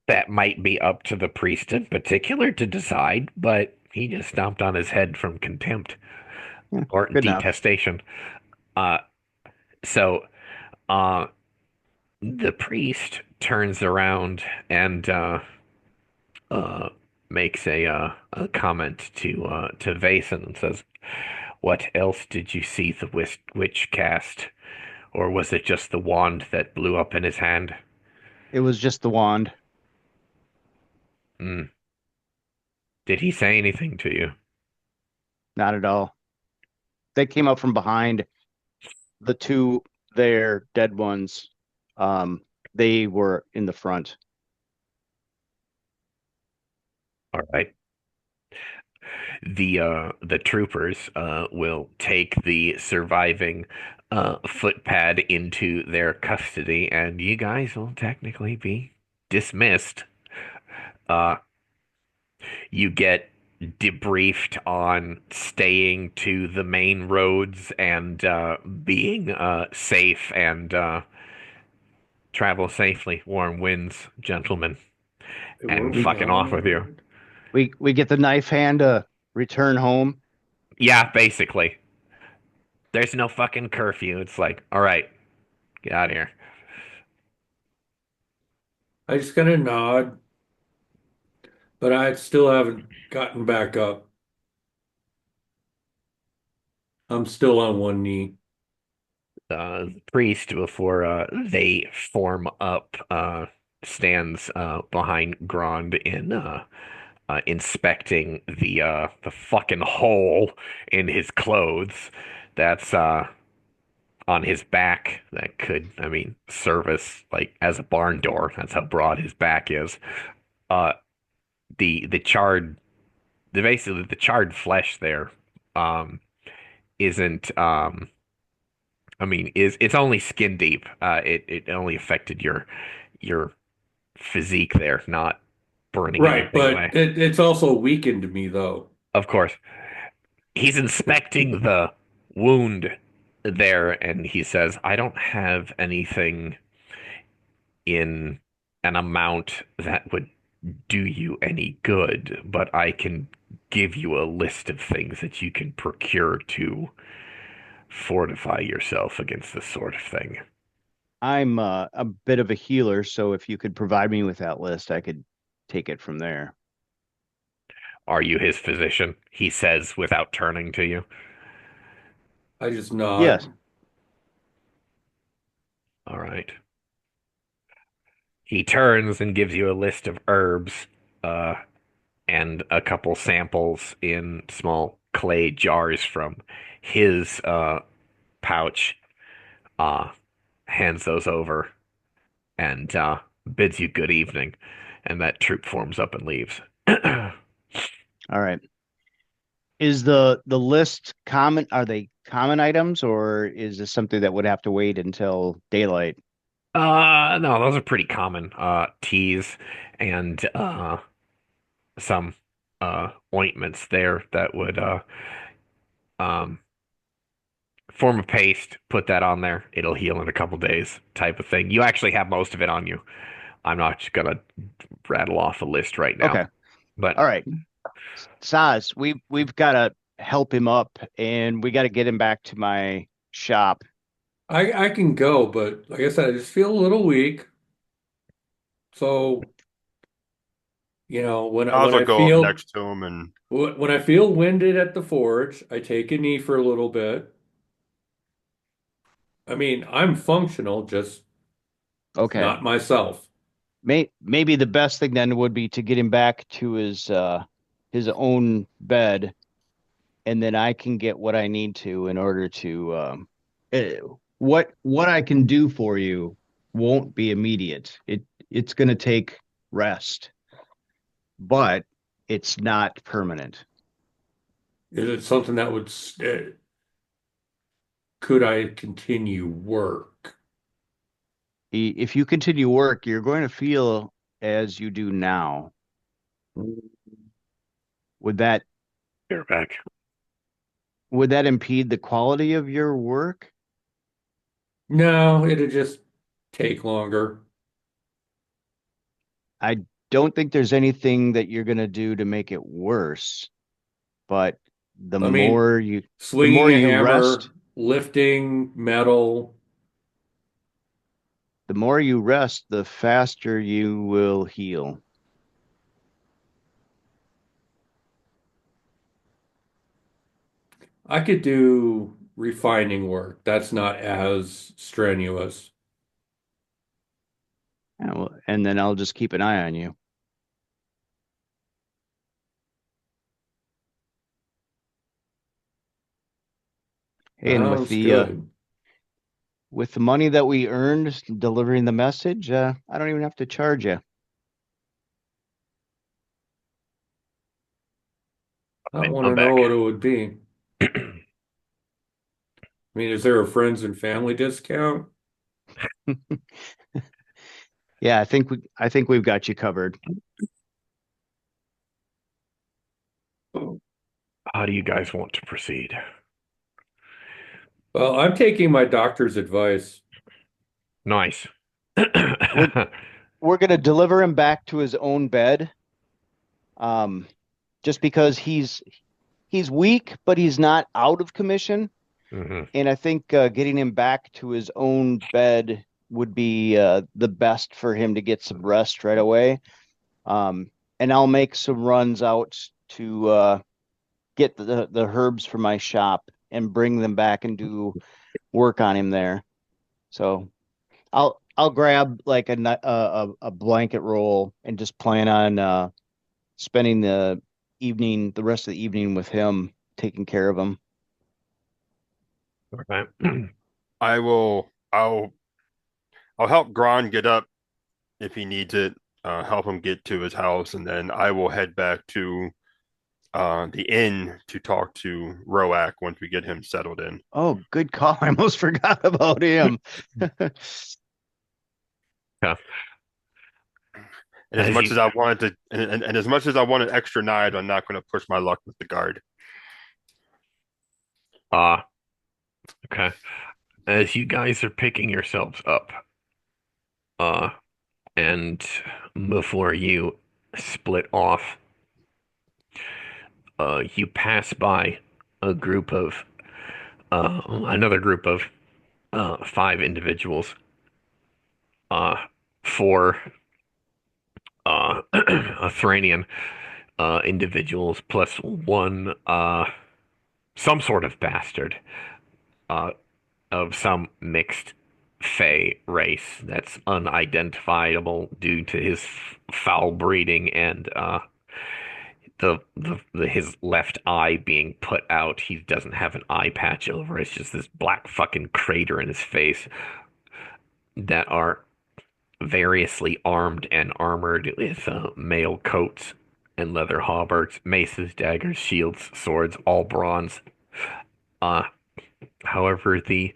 That might be up to the priest in particular to decide, but he just stomped on his head from contempt Yeah, or good enough. detestation. Uh, so, uh, the priest turns around and uh, makes a comment to Vason and says, "What else did you see the witch cast, or was it just the wand that blew up in his hand?" It was just the wand. Mm. Did he say anything to you? Not at all. They came up from behind the two there dead ones. Um, they were in the front. All right. The troopers will take the surviving footpad into their custody, and you guys will technically be dismissed. Uh, you get debriefed on staying to the main roads and being safe and travel safely. Warm winds, gentlemen, It will and be fucking off all with you. right. we get the knife hand to return home. Yeah, basically. There's no fucking curfew. It's like, all right, get out of here. I just kind of nod, but I still haven't gotten back up. I'm still on one knee. Priest, before they form up, stands behind Grond in inspecting the fucking hole in his clothes that's on his back that could, I mean, service like as a barn door. That's how broad his back is. Uh, the charred, basically the charred flesh there, isn't I mean, is it's only skin deep. It only affected your physique there, not burning Right, anything but away. it's also weakened me though. Of course, he's inspecting the wound there, and he says, "I don't have anything in an amount that would do you any good, but I can give you a list of things that you can procure to fortify yourself against this sort of thing." I'm a bit of a healer, so if you could provide me with that list, I could take it from there. Are you his physician? He says without turning to you. I just Yes. nod. All right. He turns and gives you a list of herbs, uh, and a couple samples in small clay jars from his pouch. Uh, Hands those over and bids you good evening. And that troop forms up and leaves. All right. Is the list common? Are they common items, or is this something that would have to wait until daylight? No, those are pretty common. Teas and some ointments there that would um form a paste, put that on there. It'll heal in a couple days type of thing. You actually have most of it on you. I'm not just gonna rattle off a list right now. Okay. But All right. Saz, we've got to help him up, and we got to get him back to my shop. I can go, but like I said, I just feel a little weak. So, Oz when will I go up feel next to him and when I feel winded at the forge, I take a knee for a little bit. I mean, I'm functional, just Okay. not myself. Maybe the best thing then would be to get him back to his own bed, and then I can get what I need to in order to eh, what I can do for you won't be immediate. It's going to take rest, but it's not permanent. Is it something that could I continue work? If you continue work, you're going to feel as you do now. Would that you're back. would that impede the quality of your work? No, it'd just take longer. I don't think there's anything that you're going to do to make it worse, but the I mean, more you the more swinging a you rest, hammer, lifting metal. the more you rest, the faster you will heal. I could do refining work. That's not as strenuous. And then I'll just keep an eye on you. And Sounds good. with the money that we earned delivering the message, I don't even have to charge you. I want I'm to know back. what it would be. I mean, is there a friends and family discount? Yeah, I think we've got you covered. How do you guys want to proceed? Well, I'm taking my doctor's advice. Nice. We're we're gonna deliver him back to his own bed. Um, just because he's weak, but he's not out of commission. Hmm. And I think getting him back to his own bed would be the best for him to get some rest right away. And I'll make some runs out to get the herbs for my shop and bring them back and do work on him there. So I'll grab like a blanket roll and just plan on spending the rest of the evening with him, taking care of him. Okay. I will. I'll help Gron get up if he needs it. Help him get to his house, and then I will head back to the inn to talk to Roak once we get him settled in. Oh, good call. I almost forgot about him. Yeah. And as As much you as I wanted to, and as much as I want an extra knife, I'm not going to push my luck with the guard. uh okay. As you guys are picking yourselves up, uh, and before you split off, you pass by a group of another group of five individuals, four Athranian individuals plus one some sort of bastard uh, of some mixed Fey race that's unidentifiable due to his foul breeding and his left eye being put out. He doesn't have an eye patch over. It's just this black fucking crater in his face that are variously armed and armored with mail coats and leather hauberks, maces, daggers, shields, swords, all bronze. Uh, However, the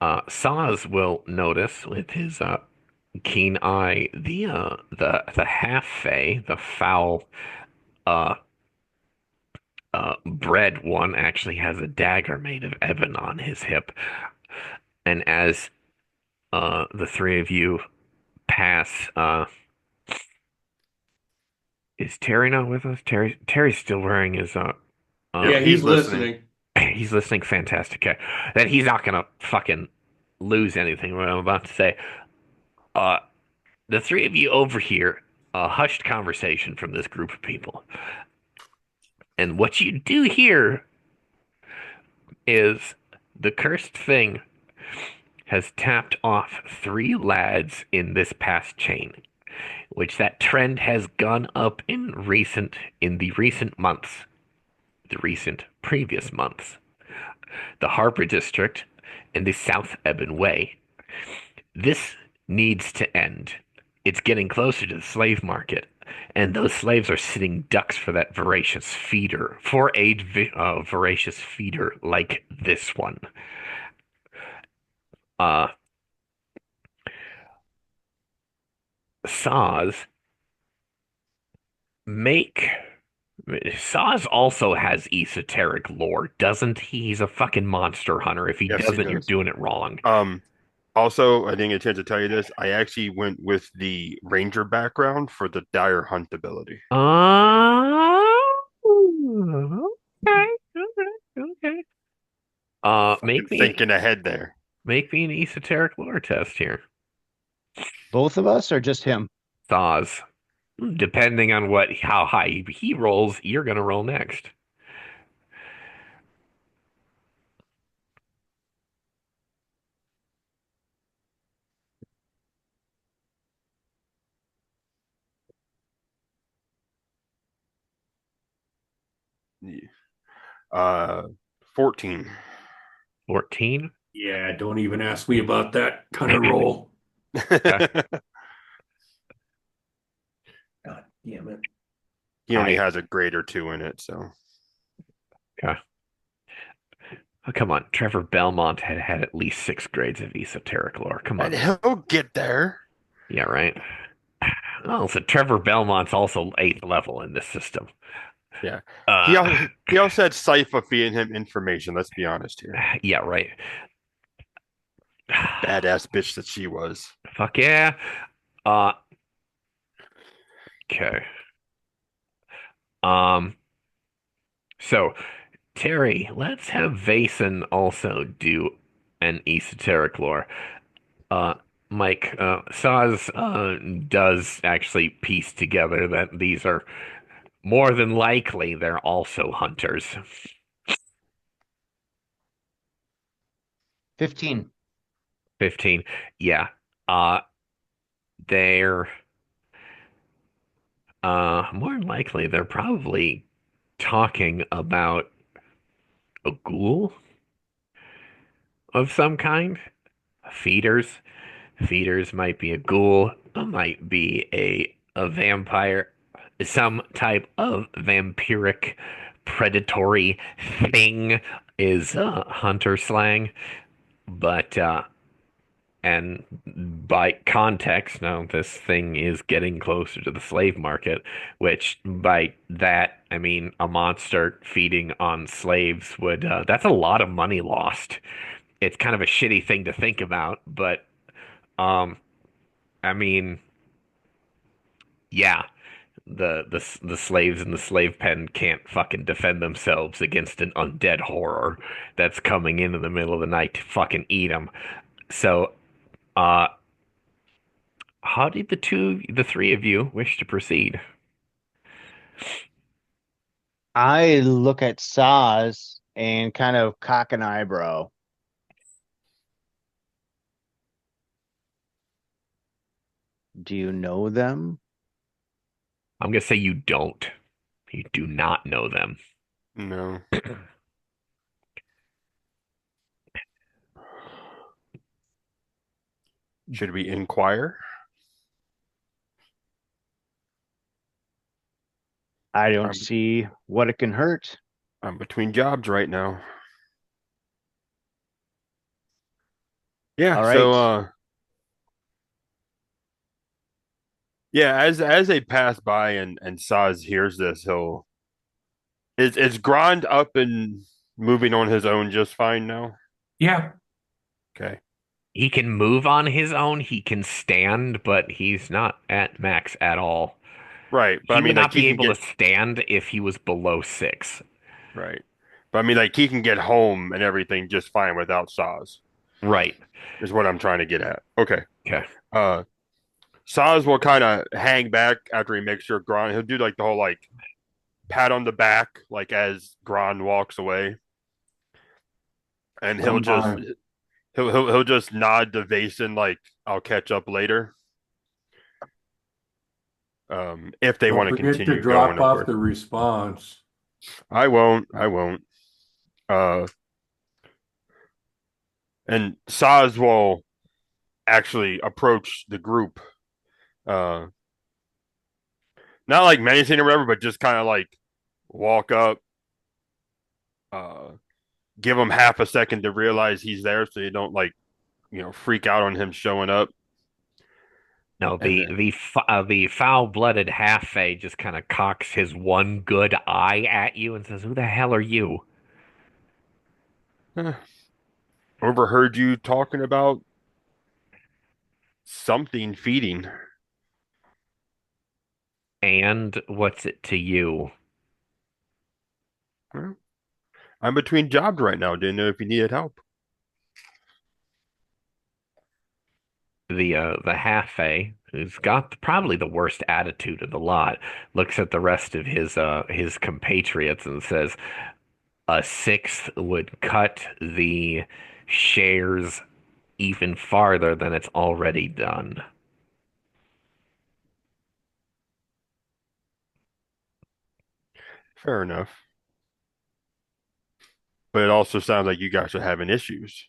Saz will notice with his keen eye the half fey, the foul uh, bred one, actually has a dagger made of ebon on his hip, and as the three of you pass, is Terry not with us? Terry's still wearing his Yeah, Yep, um he's he's listening. listening. he's listening. Fantastic. Okay. Then he's not gonna fucking lose anything. What I'm about to say. Uh, the three of you overhear a hushed conversation from this group of people, and what you do hear is the cursed thing has tapped off three lads in this past chain, which that trend has gone up in the recent months, the recent previous months. The Harbor District and the South Ebon Way. This needs to end. It's getting closer to the slave market, and those slaves are sitting ducks for that voracious feeder, for a voracious feeder like this one. Uh, Saz make Saz also has esoteric lore, doesn't he? He's a fucking monster hunter. If he Yes, he doesn't, you're does. doing it wrong. Also, I didn't get a chance to tell you this. I actually went with the ranger background for the dire hunt ability. Okay, okay, okay. Fucking thinking ahead there. Make me an esoteric lore test here. Both of us or just him? Thaws. Depending on how high he rolls, you're gonna roll next. Uh, 14. 14. Yeah, don't even ask me about that kind of roll. God damn it. He only I has a grade or two in it, so. okay. Oh, come on, Trevor Belmont had at least 6 grades of esoteric lore. Come And on. he'll get there. Yeah, right. Oh, so Trevor Belmont's also 8th level in this system. Yeah. Uh, He also had Sypha feeding him information, let's be honest here. yeah, right. Badass bitch that she was. Fuck yeah. Uh, okay. Um, So, Terry, let's have Vason also do an esoteric lore. Uh, Mike, Saz does actually piece together that these are more than likely they're also hunters. 15. 15. Yeah. Uh, they're more than likely they're probably talking about a ghoul of some kind. Feeders. Feeders might be a ghoul, might be a vampire, some type of vampiric predatory thing is hunter slang, but and by context, now this thing is getting closer to the slave market, which by that I mean a monster feeding on slaves would that's a lot of money lost. It's kind of a shitty thing to think about, but um I mean, yeah, the slaves in the slave pen can't fucking defend themselves against an undead horror that's coming in the middle of the night to fucking eat them. So, uh, how did the three of you wish to proceed? I look at Saz and kind of cock an eyebrow. Do you know them? I'm gonna say you don't. You do not know them. No. Should we inquire? I don't I'm see what it can hurt. I'm between jobs right now. Yeah, All so right. yeah, as they pass by and Saz hears this, he'll is Grond up and moving on his own just fine now? Yeah. Okay. He can move on his own. He can stand, but he's not at max at all. Right. But I He would mean like not he be can able to get stand if he was below 6. right. But I mean like he can get home and everything just fine without Saz, Right. is what I'm trying to get at. Okay. Okay. Uh Saz will kind of hang back after he makes sure Grond he'll do like the whole like pat on the back like as Grond walks away. And he'll Come just by. he'll just nod to Vason like I'll catch up later. If they Don't want to forget to continue going, drop of off course. the response. I won't. I won't. Uh, and Saz will actually approach the group. Uh, not like menacing or whatever, but just kind of like walk up, uh, give him half a second to realize he's there, so you don't like freak out on him showing up. No, And the foul-blooded half-fey just kind of cocks his one good eye at you and says, "Who the hell are you?" then overheard you talking about something feeding. And what's it to you? Well, I'm between jobs right now. Didn't know if you needed help. The half-fey, who's got probably the worst attitude of the lot, looks at the rest of his compatriots and says, "A sixth would cut the shares even farther than it's already done." Fair enough. But it also sounds like you guys are having issues.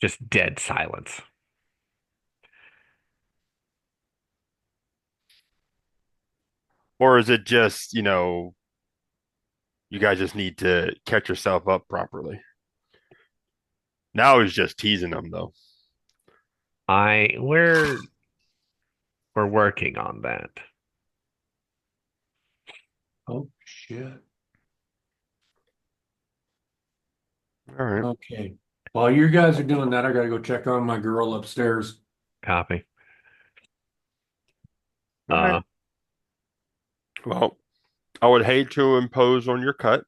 Just dead silence. Or is it just, you guys just need to catch yourself up properly? Now he's just teasing them though. I we're working on that. Oh, shit. All right. Okay. While you guys are doing that, I gotta go check on my girl upstairs. Copy. All right. Uh, Well, I would hate to impose on your cut,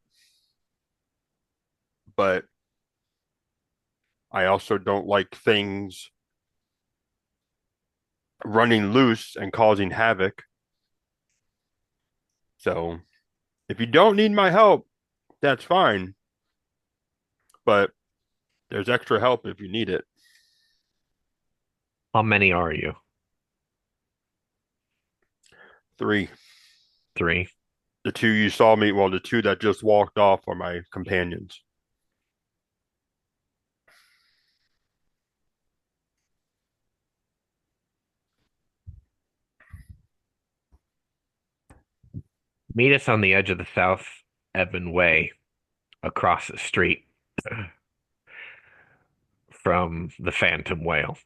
but I also don't like things running loose and causing havoc. So if you don't need my help, that's fine. But there's extra help if you need it. how many are you? Three. Three. The two you saw me, well, the two that just walked off are my companions. Meet us on the edge of the South Evan Way across the street from the Phantom Whale.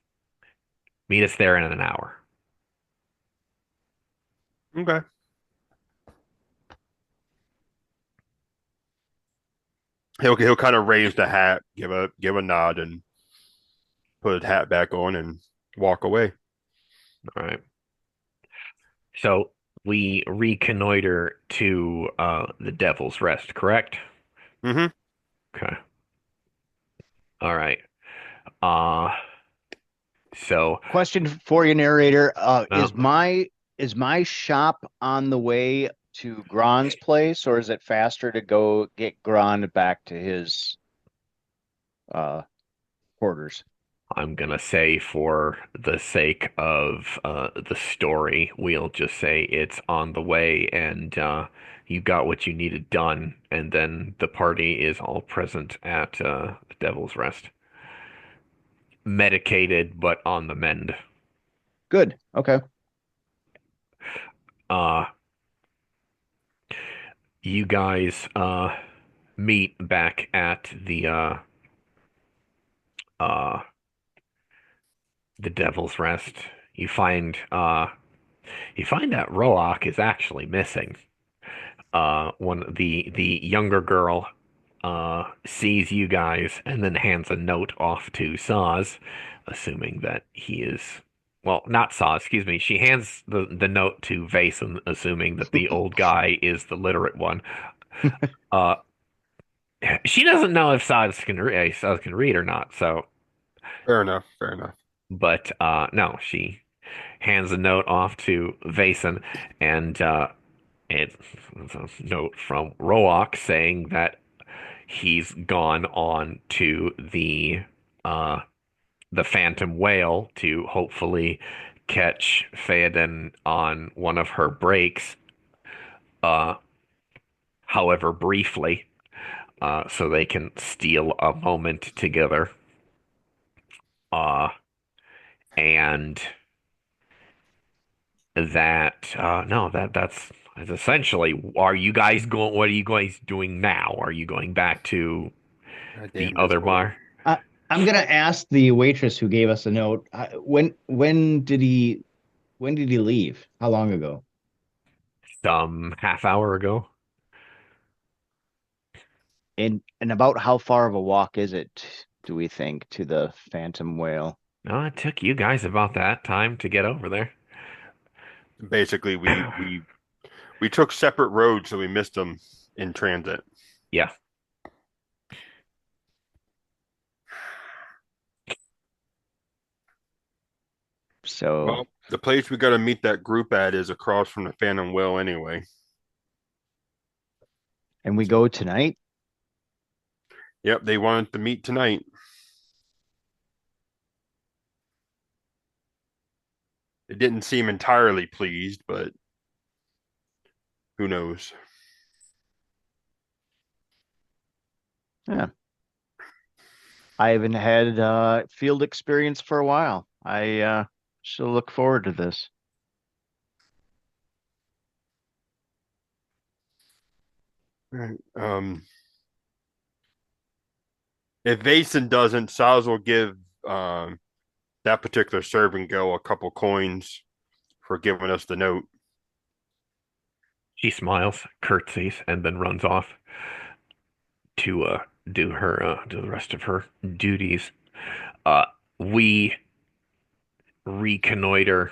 Meet us there in an hour. Okay. He'll kind of raise the hat, give a nod, and put his hat back on and walk away. All right. So we reconnoiter to the Devil's Rest, correct? Mm-hmm. Okay. All right. Uh so Question for you, narrator. no, Is my shop on the way to Gron's place, or is it faster to go get Gron back to his uh quarters? I'm gonna say for the sake of the story, we'll just say it's on the way and you got what you needed done, and then the party is all present at the Devil's Rest. Medicated but on the mend. Good. Okay. Uh you guys meet back at uh the Devil's Rest. You find that Roak is actually missing. One the younger girl sees you guys and then hands a note off to Saz, assuming that he is well, not Saz, excuse me. She hands the note to Vason, assuming that the old guy is the literate one. Uh, she doesn't know if Saz can read or not. So, Fair enough. Fair enough. but no, she hands a note off to Vason, and it's a note from Roak saying that he's gone on to uh the Phantom Whale to hopefully catch Theoden on one of her breaks, uh, however briefly, so they can steal a moment together. Uh, and that no, that's essentially. Are you guys going? What are you guys doing now? Are you going back to God the damn this other whole. bar? I'm gonna ask the waitress who gave us a note. When did he leave? How long ago? Some half hour ago. And about how far of a walk is it, do we think, to the Phantom Whale? No, it took you guys about that time to get over there. Basically, we took separate roads, so we missed them in transit. Yeah. So, Well, the place we got to meet that group at is across from the Phantom Well anyway. and we go tonight? Yep, they wanted to meet tonight. It didn't seem entirely pleased, but who knows? Yeah. I haven't had field experience for a while. I shall look forward to this. Right. If Vason doesn't, Saz will give that particular servant girl a couple coins for giving us the note. She smiles, curtsies, and then runs off to do the rest of her duties. We reconnoiter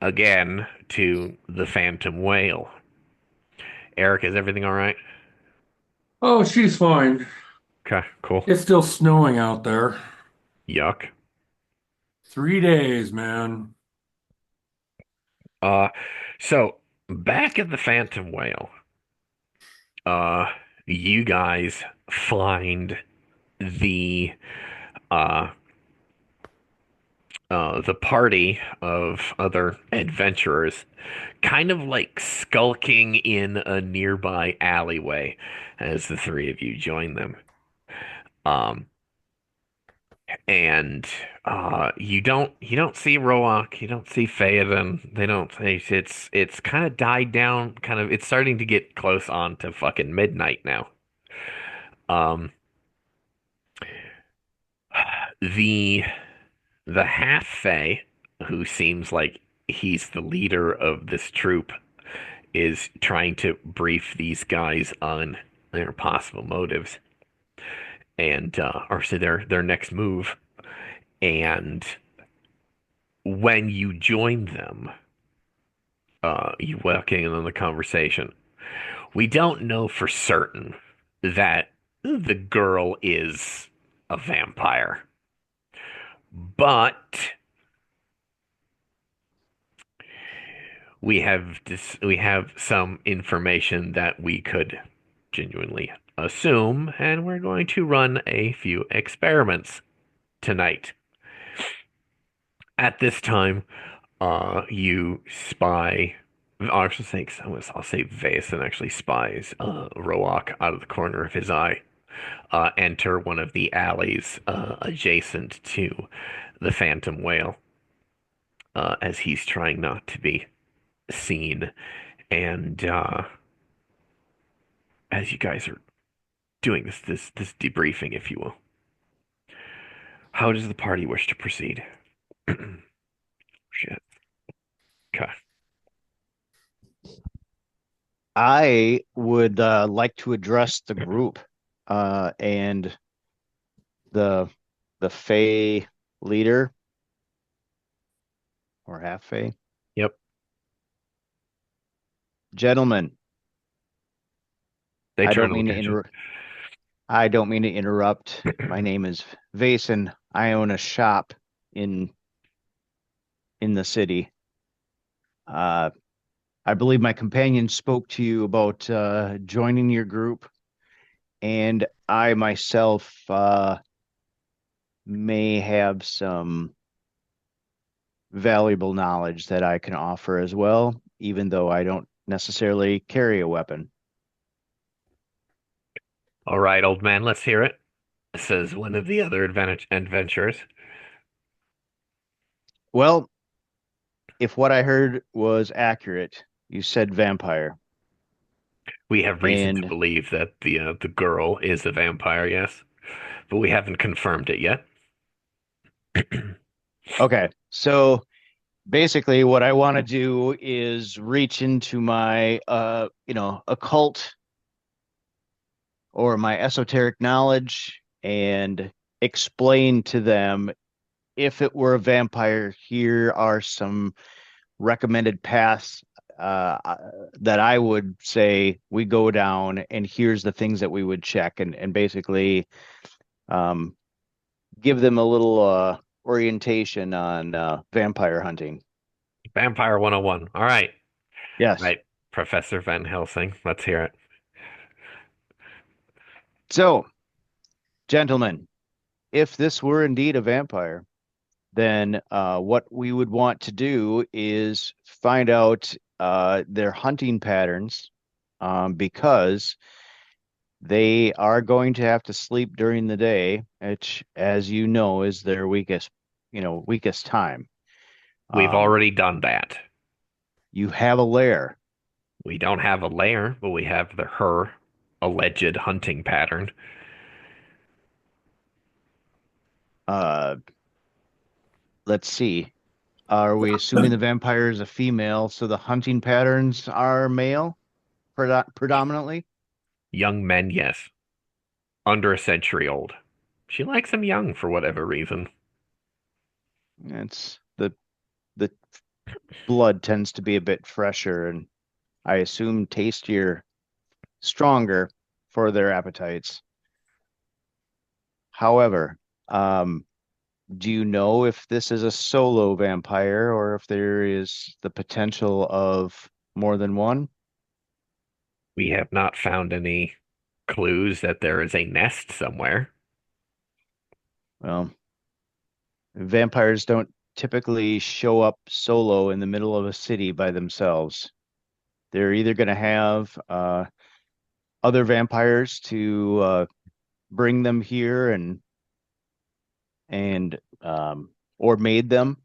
again to the Phantom Whale. Eric, is everything all right? Oh, she's fine. Okay, cool. It's still snowing out there. Yuck. 3 days, man. Uh, so back at the Phantom Whale, uh, you guys find the uh the party of other adventurers kind of like skulking in a nearby alleyway as the three of you join them. Um, and you don't see Roak, you don't see Theoden. They don't. It's kind of died down. Kind of, it's starting to get close on to fucking midnight now. Um, the the half Fae, who seems like he's the leader of this troop, is trying to brief these guys on their possible motives and or say their next move. And when you join them, you walk in on the conversation. We don't know for certain that the girl is a vampire, but we have some information that we could genuinely assume, and we're going to run a few experiments tonight. At this time, you spy. I'll say Vaeson actually spies Roak out of the corner of his eye. Enter one of the alleys adjacent to the Phantom Whale as he's trying not to be seen. And as you guys are doing this debriefing, if you will, how does the party wish to proceed? Shit. Okay. I would like to address the group and the Fey leader or half Fey. Yep. Gentlemen, They I turn don't to mean look to at you. I don't mean to interrupt. My name is Vason. I own a shop in the city. Uh, I believe my companion spoke to you about joining your group, and I myself may have some valuable knowledge that I can offer as well, even though I don't necessarily carry a weapon. All right, old man, let's hear it, says one of the other adventurers. Well, if what I heard was accurate, you said vampire. We have reason to And believe that the girl is a vampire, yes, but we haven't confirmed it yet. okay, so basically what I want to do is reach into my occult or my esoteric knowledge and explain to them, if it were a vampire, here are some recommended paths that I would say we go down, and here's the things that we would check, and basically um, give them a little orientation on vampire hunting. Vampire 101. All right. Yes. Right. Professor Van Helsing. Let's hear it. So, gentlemen, if this were indeed a vampire, then what we would want to do is find out their hunting patterns, because they are going to have to sleep during the day, which, as you know, is their weakest time. We've Um, already done that. you have a lair. We don't have a lair, but we have her alleged hunting pattern. Uh, let's see. Are we assuming the vampire is a female, so the hunting patterns are male predominantly? Young men, yes. Under a century old. She likes them young for whatever reason. It's the blood tends to be a bit fresher and I assume tastier, stronger for their appetites. However, um, do you know if this is a solo vampire or if there is the potential of more than one? We have not found any clues that there is a nest somewhere. Well, vampires don't typically show up solo in the middle of a city by themselves. They're either going to have other vampires to bring them here and or made them,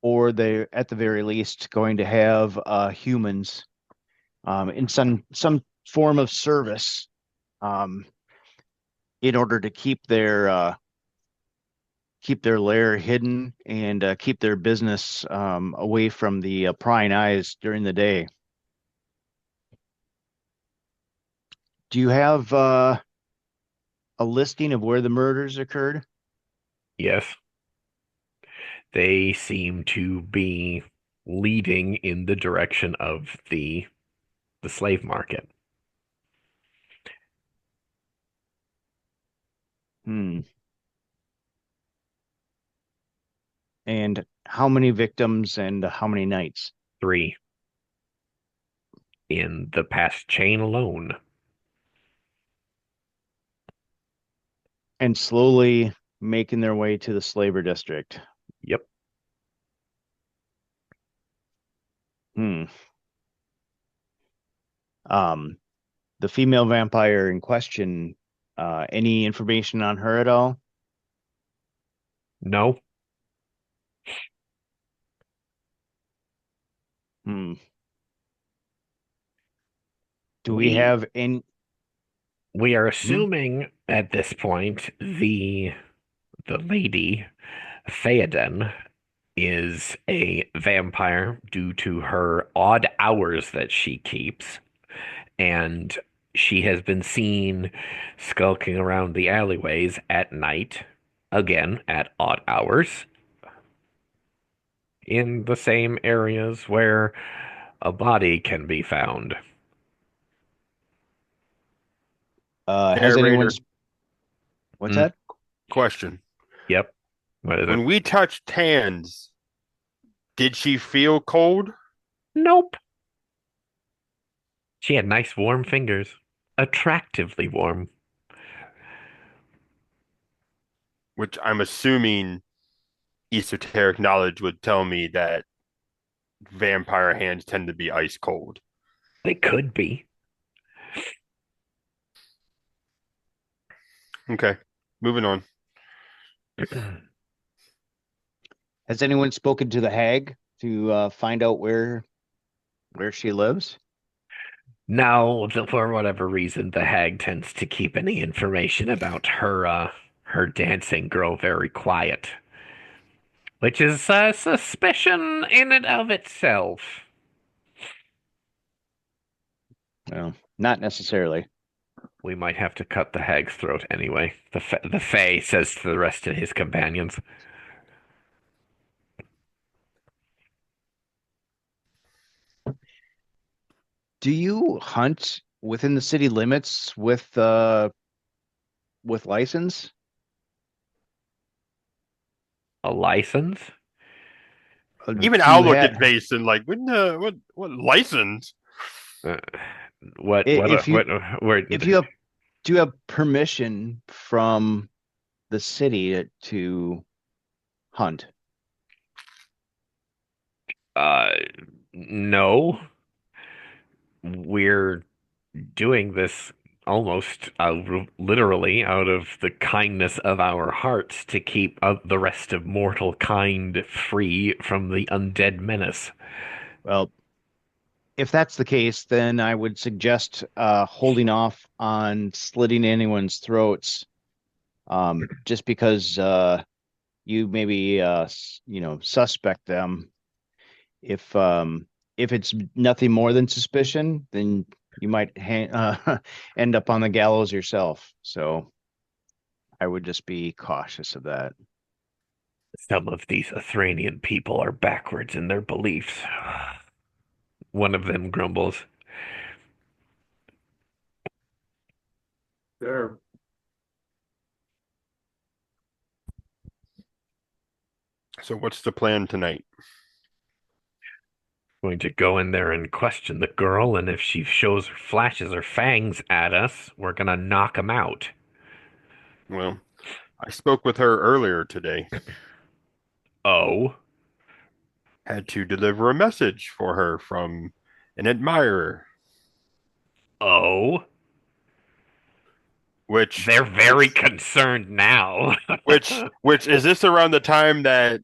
or they're at the very least going to have humans in some form of service um, in order to keep their lair hidden and keep their business away from the prying eyes during the day. Do you have a listing of where the murders occurred? Yes, they seem to be leading in the direction of the slave market. Hmm. And how many victims and how many nights? 3 in the past chain alone. And slowly making their way to the slaver district. Yep. Hmm. Um, the female vampire in question, any information on her at all? No, Hmm. Do we we have any? we are Hmm? assuming at this point the lady Theoden is a vampire due to her odd hours that she keeps, and she has been seen skulking around the alleyways at night, again at odd hours, in the same areas where a body can be found. Has anyone? Narrator, What's Mm, that? question. yep. What is it? When we touched hands, did she feel cold? Nope. She had nice warm fingers. Attractively warm. Which I'm assuming esoteric knowledge would tell me that vampire hands tend to be ice cold. They could be. Okay, moving on. Has anyone spoken to the hag to find out where she lives? Now, for whatever reason, the hag tends to keep any information about her dancing girl very quiet, which is a suspicion in and of itself. Well, not necessarily. We might have to cut the hag's throat anyway. The Fae says to the rest of his companions. Do you hunt within the city limits with license? A license? Even Do you I'll look have at Basin like, what license? Uh, what if you where if you have do you have permission from the city to hunt? uh no, we're doing this almost literally out of the kindness of our hearts to keep the rest of mortal kind free from the undead menace. Well, if that's the case, then I would suggest holding off on slitting anyone's throats, just because you maybe suspect them. If it's nothing more than suspicion, then you might end up on the gallows yourself. So I would just be cautious of that. Some of these Athranian people are backwards in their beliefs. One of them grumbles. They're So what's the plan tonight? Going to go in there and question the girl, and if she flashes her fangs at us, we're gonna knock him out. Well, I spoke with her earlier today. Oh, Had to deliver a message for her from an admirer, oh, which they're very concerned now. which is this around the time that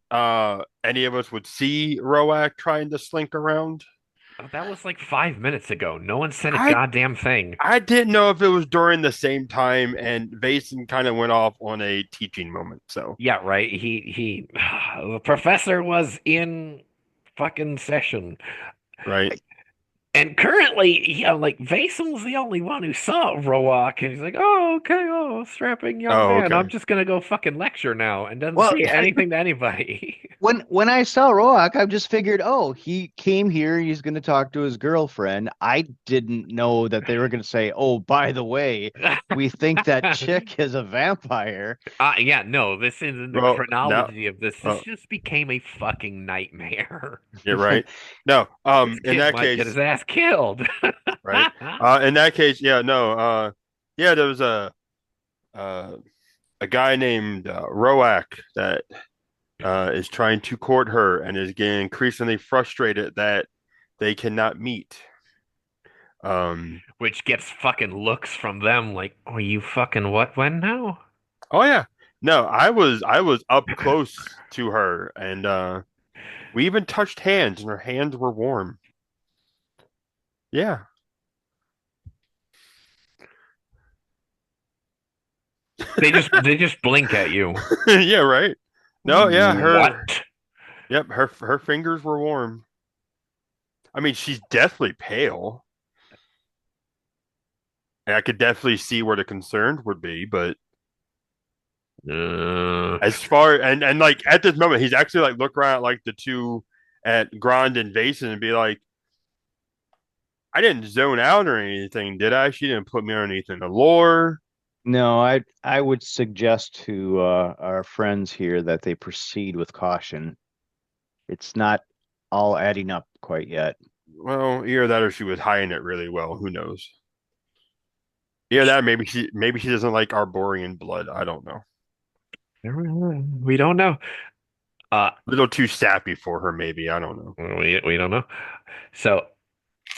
any of us would see Roak trying to slink around? Oh, that was like 5 minutes ago. No one said a I goddamn thing. I didn't know if it was during the same time, and Vason kind of went off on a teaching moment. So, Yeah, right. The professor was in fucking session. right. And currently, yeah, like Vason was the only one who saw Roark, and he's like, "Oh, okay, oh, strapping young Oh, man. I'm okay. just gonna go fucking lecture now," and doesn't Well, say anything to anybody. when I saw Roak, I just figured, oh, he came here. He's going to talk to his girlfriend. I didn't know that they were going to say, oh, by the way, we think that chick is a vampire. Yeah, no, this isn't the Well, no. chronology of this. This Oh, just became a fucking nightmare. yeah, right. No. This In kid that might get his case, ass killed. right. In that case, yeah, no. Yeah, there was uh a guy named Roak that is trying to court her and is getting increasingly frustrated that they cannot meet. Um, Which gets fucking looks from them like, oh, you fucking what? When now? oh yeah, no, I was up close to her, and we even touched hands, and her hands were warm. Yeah, They just blink at you. yeah, right. No, yeah, her, What? yep, her fingers were warm. I mean, she's deathly pale, and I could definitely see where the concern would be, but Uh, as far and like at this moment, he's actually like look around at like the two at Grand and Vason and be like, I didn't zone out or anything, did I? She didn't put me underneath in the lore. No, I would suggest to our friends here that they proceed with caution. It's not all adding up quite yet. Well, either that or she was hiding it really well. Who knows? Either that, maybe she doesn't like Arborean blood. I don't know. we don't know. Uh, A little too sappy for her, maybe. I don't know. we don't know. So,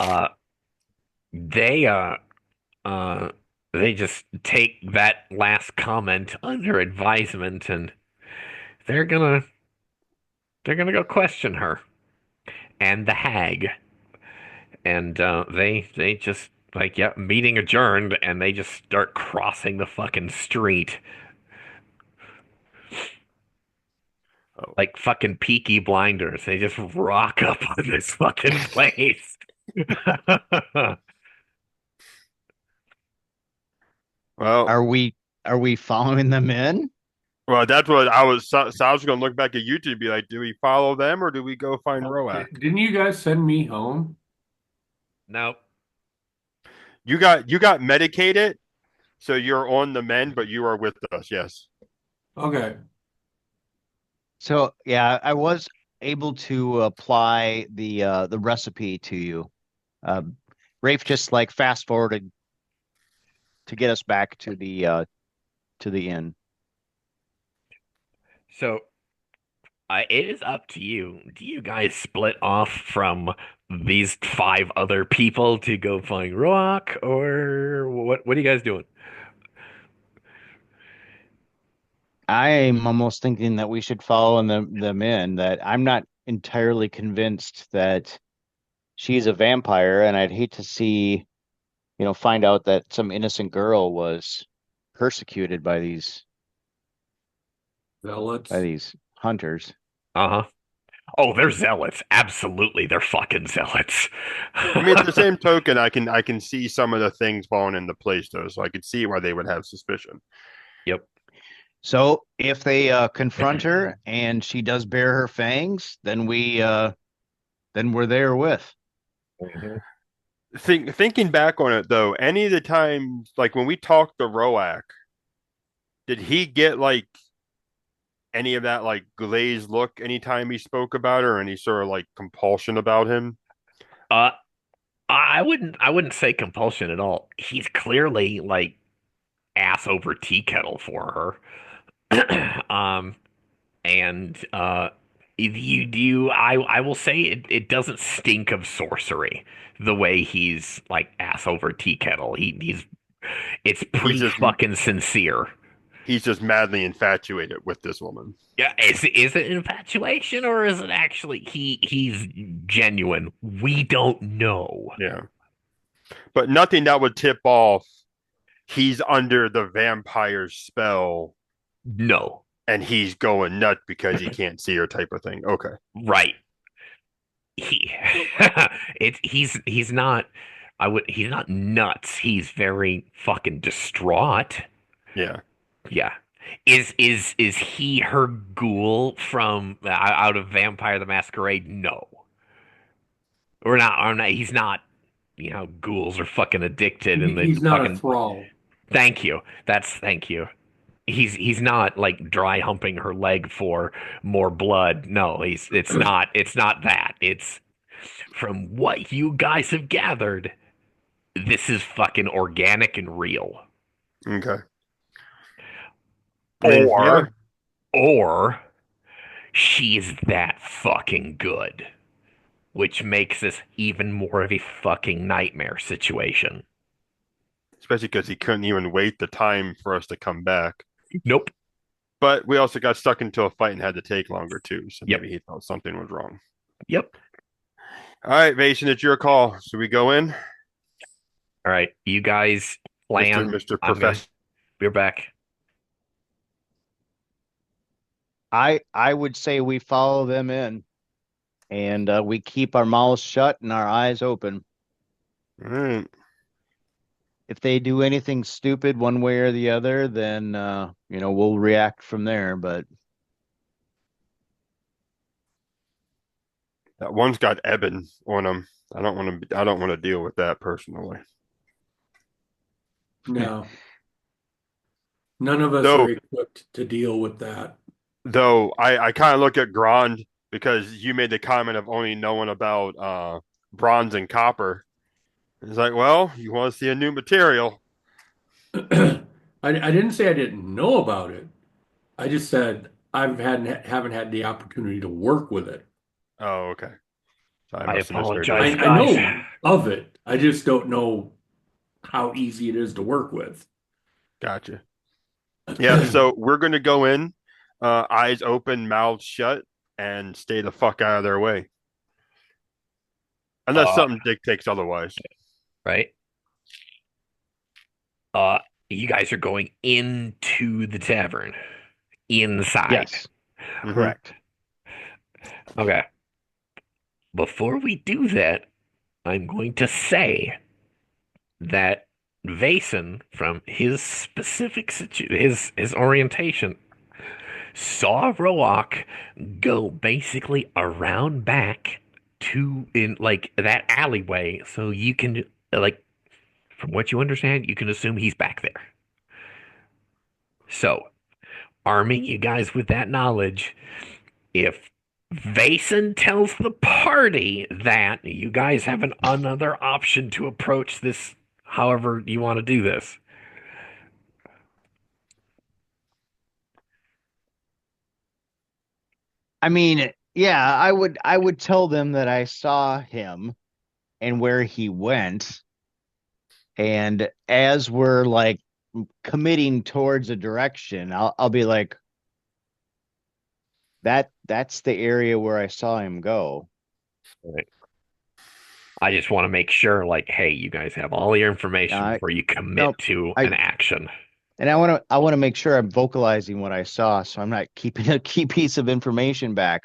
uh, they uh uh they just take that last comment under advisement, and they're gonna they're gonna go question her and the hag, and they just like, yeah, meeting adjourned, and they just start crossing the fucking street Oh, like fucking Peaky Blinders. They just rock up on this fucking place. well, Are we following them in? well. That's what I was. So I was going to look back at YouTube and be like, do we follow them or do we go find Roak? didn't you guys send me home? Nope. You got medicated, so you're on the mend, but you are with us. Yes. Okay. So yeah, I was able to apply the recipe to you. Rafe just like fast forwarded to get us back to the inn. So it is up to you. Do you guys split off from these five other people to go find Rock, or what are you guys doing? I'm almost thinking that we should follow them in. That I'm not entirely convinced that she's a vampire, and I'd hate to see, find out that some innocent girl was persecuted by Zealots. these hunters. Uh-huh. Oh, they're zealots. Absolutely, they're fucking zealots. I mean, at the same token, I can see some of the things falling into place though, so I could see why they would have suspicion. Yep. So if they confront her and she does bare her fangs, then we're there with. Mhm. Thinking back on it though, any of the times like when we talked to Roak, did he get like any of that like glazed look anytime he spoke about her, or any sort of like compulsion about him? Uh, I wouldn't say compulsion at all. He's clearly like ass over tea kettle for her. And if you do, I will say it doesn't stink of sorcery the way he's like ass over tea kettle. He's it's He's pretty just fucking sincere. he's just madly infatuated with this woman. Yeah, is it infatuation or is it actually he's genuine? We don't know. Yeah. But nothing that would tip off he's under the vampire's spell No. and he's going nuts because he can't see her type of thing. Okay. Right. He he's not he's not nuts. He's very fucking distraught. Yeah. Yeah. Is he her ghoul from out of Vampire the Masquerade? No. Or not he's not, ghouls are fucking addicted and they He's not a fucking thrall. thank you. Thank you. He's not like dry humping her leg for more blood. No, it's not that. It's from what you guys have gathered, this is fucking organic and real. Okay. I mean, yeah. Or or she's that fucking good, which makes this even more of a fucking nightmare situation. Especially because he couldn't even wait the time for us to come back. Nope. But we also got stuck into a fight and had to take longer too. So Yep. maybe he thought something was wrong. Yep. All right, Mason, it's your call. So we go in, All right. You guys plan. Mr. I'm gonna Professor. be back. I would say we follow them in and we keep our mouths shut and our eyes open. All right. If they do anything stupid one way or the other, then we'll react from there. But That one's got Eben on him. I don't want to. I don't want to deal with that personally. No, none of us Though, are equipped to deal with that. I kind of look at Grond because you made the comment of only knowing about bronze and copper. It's like, well, you want to see a new material? I didn't say I didn't know about it. I just said haven't had the opportunity to work with it. Oh, okay. I I must have misheard apologize, I, you. I guys. know of it. I just don't know how easy it is to work with. Gotcha. Yeah, so we're going to go in, eyes open, mouths shut, and stay the fuck out of their way. Unless Uh, something dictates otherwise. right. Uh, you guys are going into the tavern inside. yes, Mhm. correct. Okay. Before we do that, I'm going to say that Vason, from his specific his orientation, saw Roak go basically around back to in like that alleyway. So you can like, from what you understand, you can assume he's back there. So, arming you guys with that knowledge, if Vason tells the party that you guys have another option to approach this, however you want to do this. I mean, yeah, I would tell them that I saw him and where he went. And as we're like committing towards a direction, I'll be like, that's the area where I saw him go. Right. I just want to make sure, like, hey, you guys have all your information I before you commit Nope. to I an action. and I want to make sure I'm vocalizing what I saw, so I'm not keeping a key piece of information back.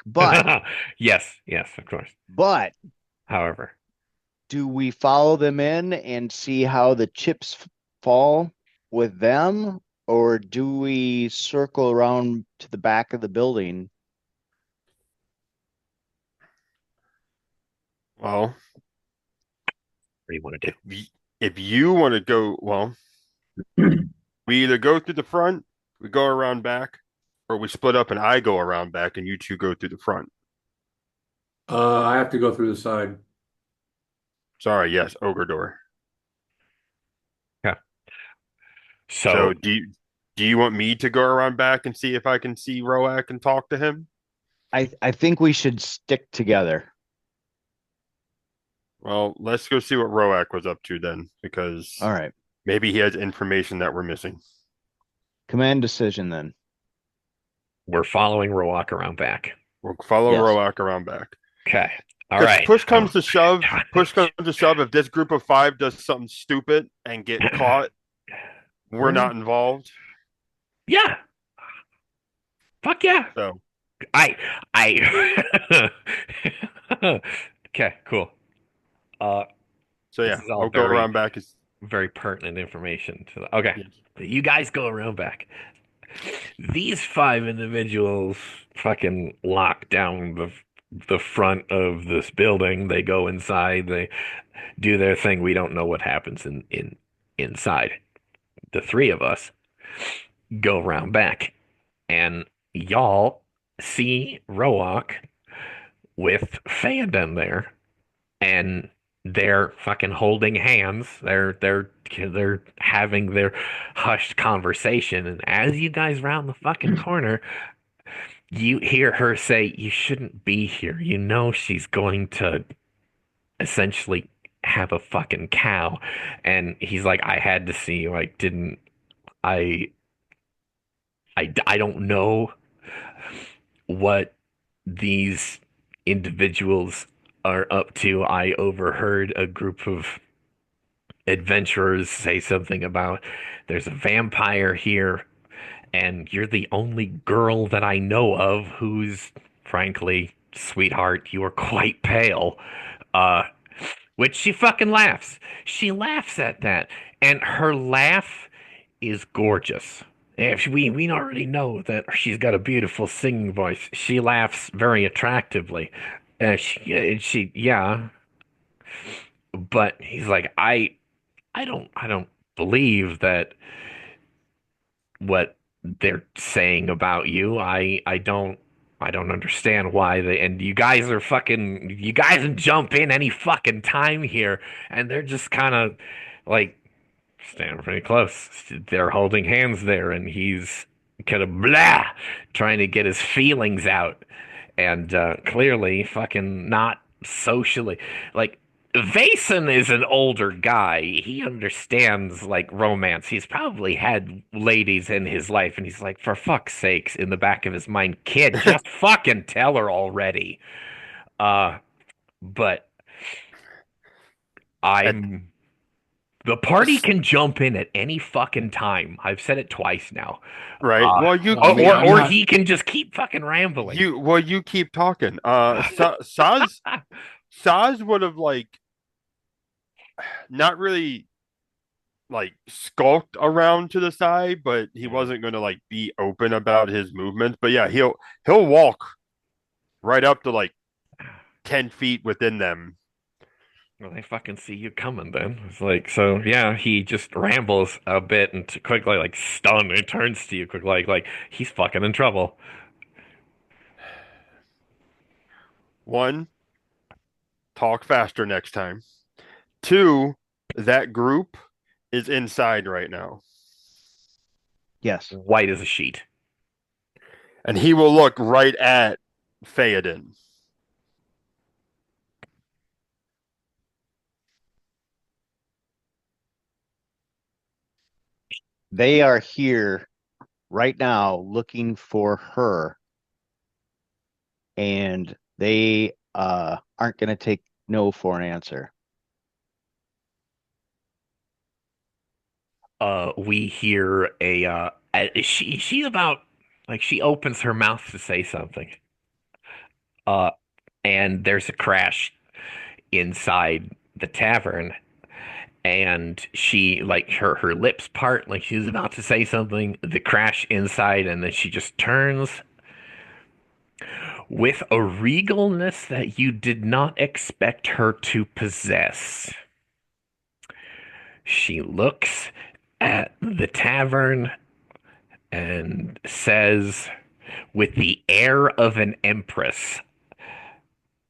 Yes, yes, of course. But However, do we follow them in and see how the chips fall with them, or do we circle around to the back of the building? Well, What do you want to do? if you want to go, well, we either go through the front, we go around back, or we split up and I go around back and you two go through the front. I have to go through the side. Sorry, yes, ogre door. Yeah. So So do you want me to go around back and see if I can see Roak and talk to him? I think we should stick together. Well, let's go see what Roak was up to then, because All right. maybe he has information that we're missing. Command decision then. we're following Roak around back. We'll follow Yes. Roak around back. Okay. All Because right. push comes Oh, to shove, God. push comes to shove. If this group of five does something stupid and get caught, we're not involved. Yeah. Fuck yeah. So I Okay, cool. Uh yeah, this is all I'll go very around back. very pertinent information to the okay. Yes. You guys go around back. These five individuals fucking lock down the front of this building. They go inside, they do their thing. We don't know what happens in inside. The three of us go around back, and y'all see Roak with Fandon there, and they're fucking holding hands. They're having their hushed conversation, and as you guys round the fucking corner, you hear her say, "You shouldn't be here." You know she's going to essentially have a fucking cow, and he's like, "I had to see you. I didn't. I I don't know what these individuals are up to. I overheard a group of adventurers say something about there's a vampire here, and you're the only girl that I know of who's, frankly, sweetheart, you are quite pale." Uh, which she fucking laughs. She laughs at that, and her laugh is gorgeous. If we already know that she's got a beautiful singing voice. She laughs very attractively. She yeah, but he's like, I don't believe that what they're saying about you. I don't understand why they and you guys can jump in any fucking time here, and they're just kind of like standing pretty close. They're holding hands there, and he's kind of blah, trying to get his feelings out, and clearly fucking not socially. Like, Vason is an older guy. He understands like romance. He's probably had ladies in his life, and he's like, for fuck's sakes, in the back of his mind, kid, just fucking tell her already. Uh, but At, I'm the party can jump in at any fucking time. I've said it twice now. right. Well, you I mean, Or I'm or not- he can just keep fucking rambling. you keep talking. Saz would have like not really like skulked around to the side, but he wasn't going to like be open about his movements. But yeah, he'll walk right up to like 10 feet within them. Well, they fucking see you coming then. It's like, so yeah, he just rambles a bit and quickly, like, stunned, and turns to you quickly, like he's fucking in trouble. One, talk faster next time. Two, that group is inside right now, Yes. White as a sheet. and he will look right at Theoden. They are here right now looking for her, and they aren't going to take no for an answer. We hear she about like she opens her mouth to say something. Uh, and there's a crash inside the tavern, and she like her lips part like she's about to say something, the crash inside, and then she just turns with a regalness that you did not expect her to possess. She looks at the tavern and says, with the air of an empress,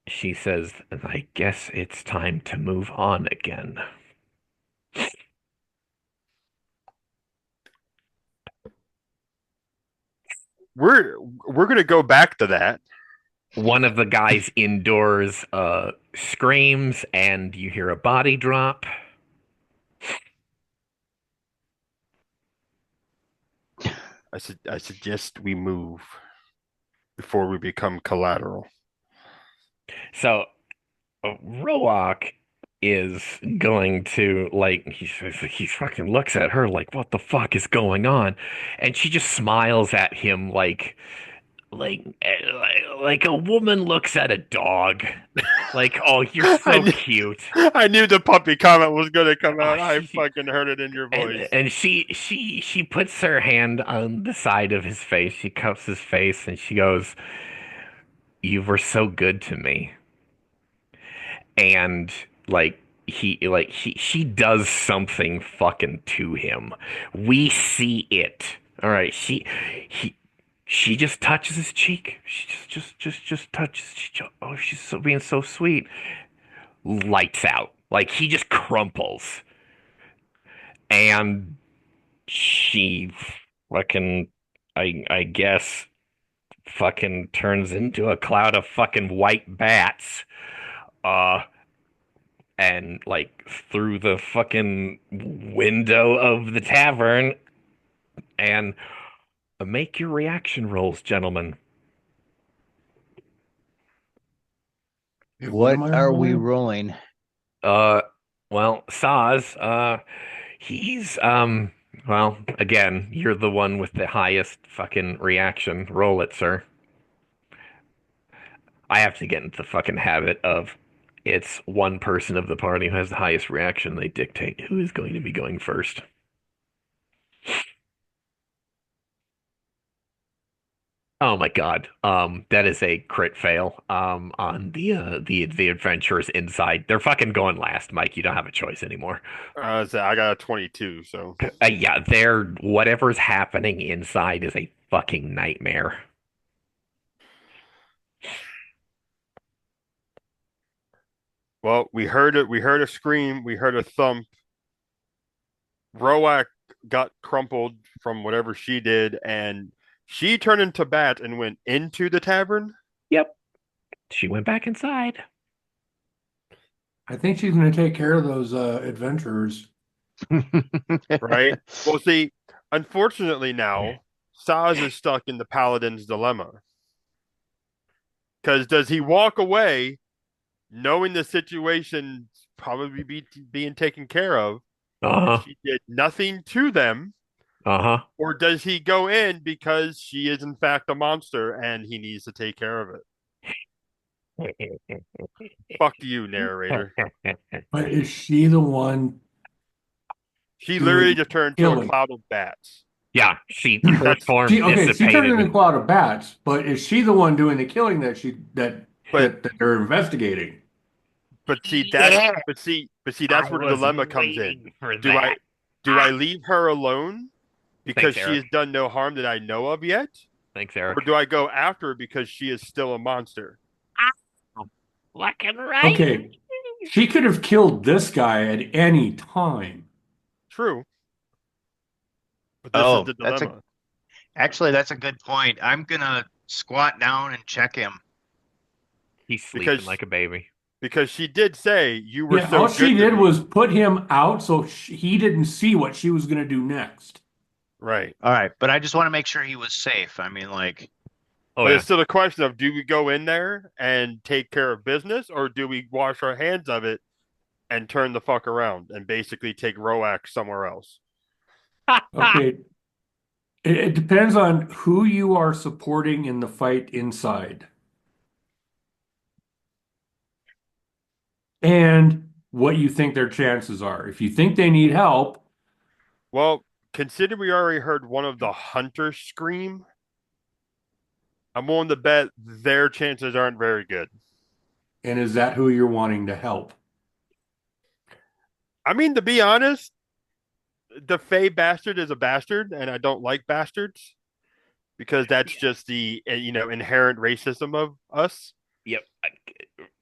she says, I guess it's time to move on again. We're gonna go back to that. One of the guys indoors screams, and you hear a body drop. I suggest we move before we become collateral. So Roak is going to like he fucking looks at her like what the fuck is going on, and she just smiles at him like a woman looks at a dog. Like, oh, you're I so knew, cute. I knew the puppy comment was gonna come Oh, out. I fucking heard it in your voice. and she puts her hand on the side of his face. She cups his face and she goes, "You were so good to me." And she does something fucking to him. We see it. All right, he she just touches his cheek. She just touches. Oh, she's so being so sweet. Lights out. Like he just crumples, and she fucking, I guess, fucking turns into a cloud of fucking white bats. Uh, and like through the fucking window of the tavern, and make your reaction rolls, gentlemen. What am What I are we rolling? rolling? Uh, well, Saz, he's well, again, you're the one with the highest fucking reaction. Roll it, sir. I have to get into the fucking habit of it's one person of the party who has the highest reaction. They dictate who is going to be going first. Oh my God. That is a crit fail. On the adventurers inside. They're fucking going last, Mike. You don't have a choice anymore. So I got a 22, so Yeah, they're whatever's happening inside is a fucking nightmare. well, we heard it. We heard a scream. We heard a thump. Roak got crumpled from whatever she did, and she turned into bat and went into the tavern. Yep. She went back inside. I think she's going to take care of those adventurers. Right? Well, see, unfortunately now, Saz is stuck in the paladin's dilemma. Because does he walk away knowing the situation probably being taken care of, and Uh-huh. she did nothing to them, Uh-huh. or does he go in because she is in fact a monster and he needs to take care of it? Fuck you, narrator. But is she the one She literally doing just turned into a killing? cloud of bats. Yeah, her That's form She turned into a dissipated. cloud of bats, but is she the one doing the killing but that they're investigating? but see that's Yeah, but see I that's where the was dilemma comes in. waiting for Do I that. do I leave her alone because Thanks, she has Eric. done no harm that I know of yet? Thanks, Or Eric. do I go after her because she is still a monster? Looking right. Okay, she could have killed this guy at any time. True. But this is Oh, the dilemma. that's a good point. I'm gonna squat down and check him. He's sleeping Because like a baby. because she did say you were Yeah, so all she good to did me. was put him out so he didn't see what she was going to do next. Right. All right, but I just want to make sure he was safe. I mean, like, Oh But yeah. it's still a question of do we go in there and take care of business or do we wash our hands of it and turn the fuck around and basically take Roak somewhere else? Okay, it depends on who you are supporting in the fight inside. And what you think their chances are. If you think they need help, Well, consider we already heard one of the hunters scream. I'm willing to bet their chances aren't very good. and is that who you're wanting to help? I mean, to be honest, the Fey bastard is a bastard, and I don't like bastards because that's just the inherent racism of us. Yep.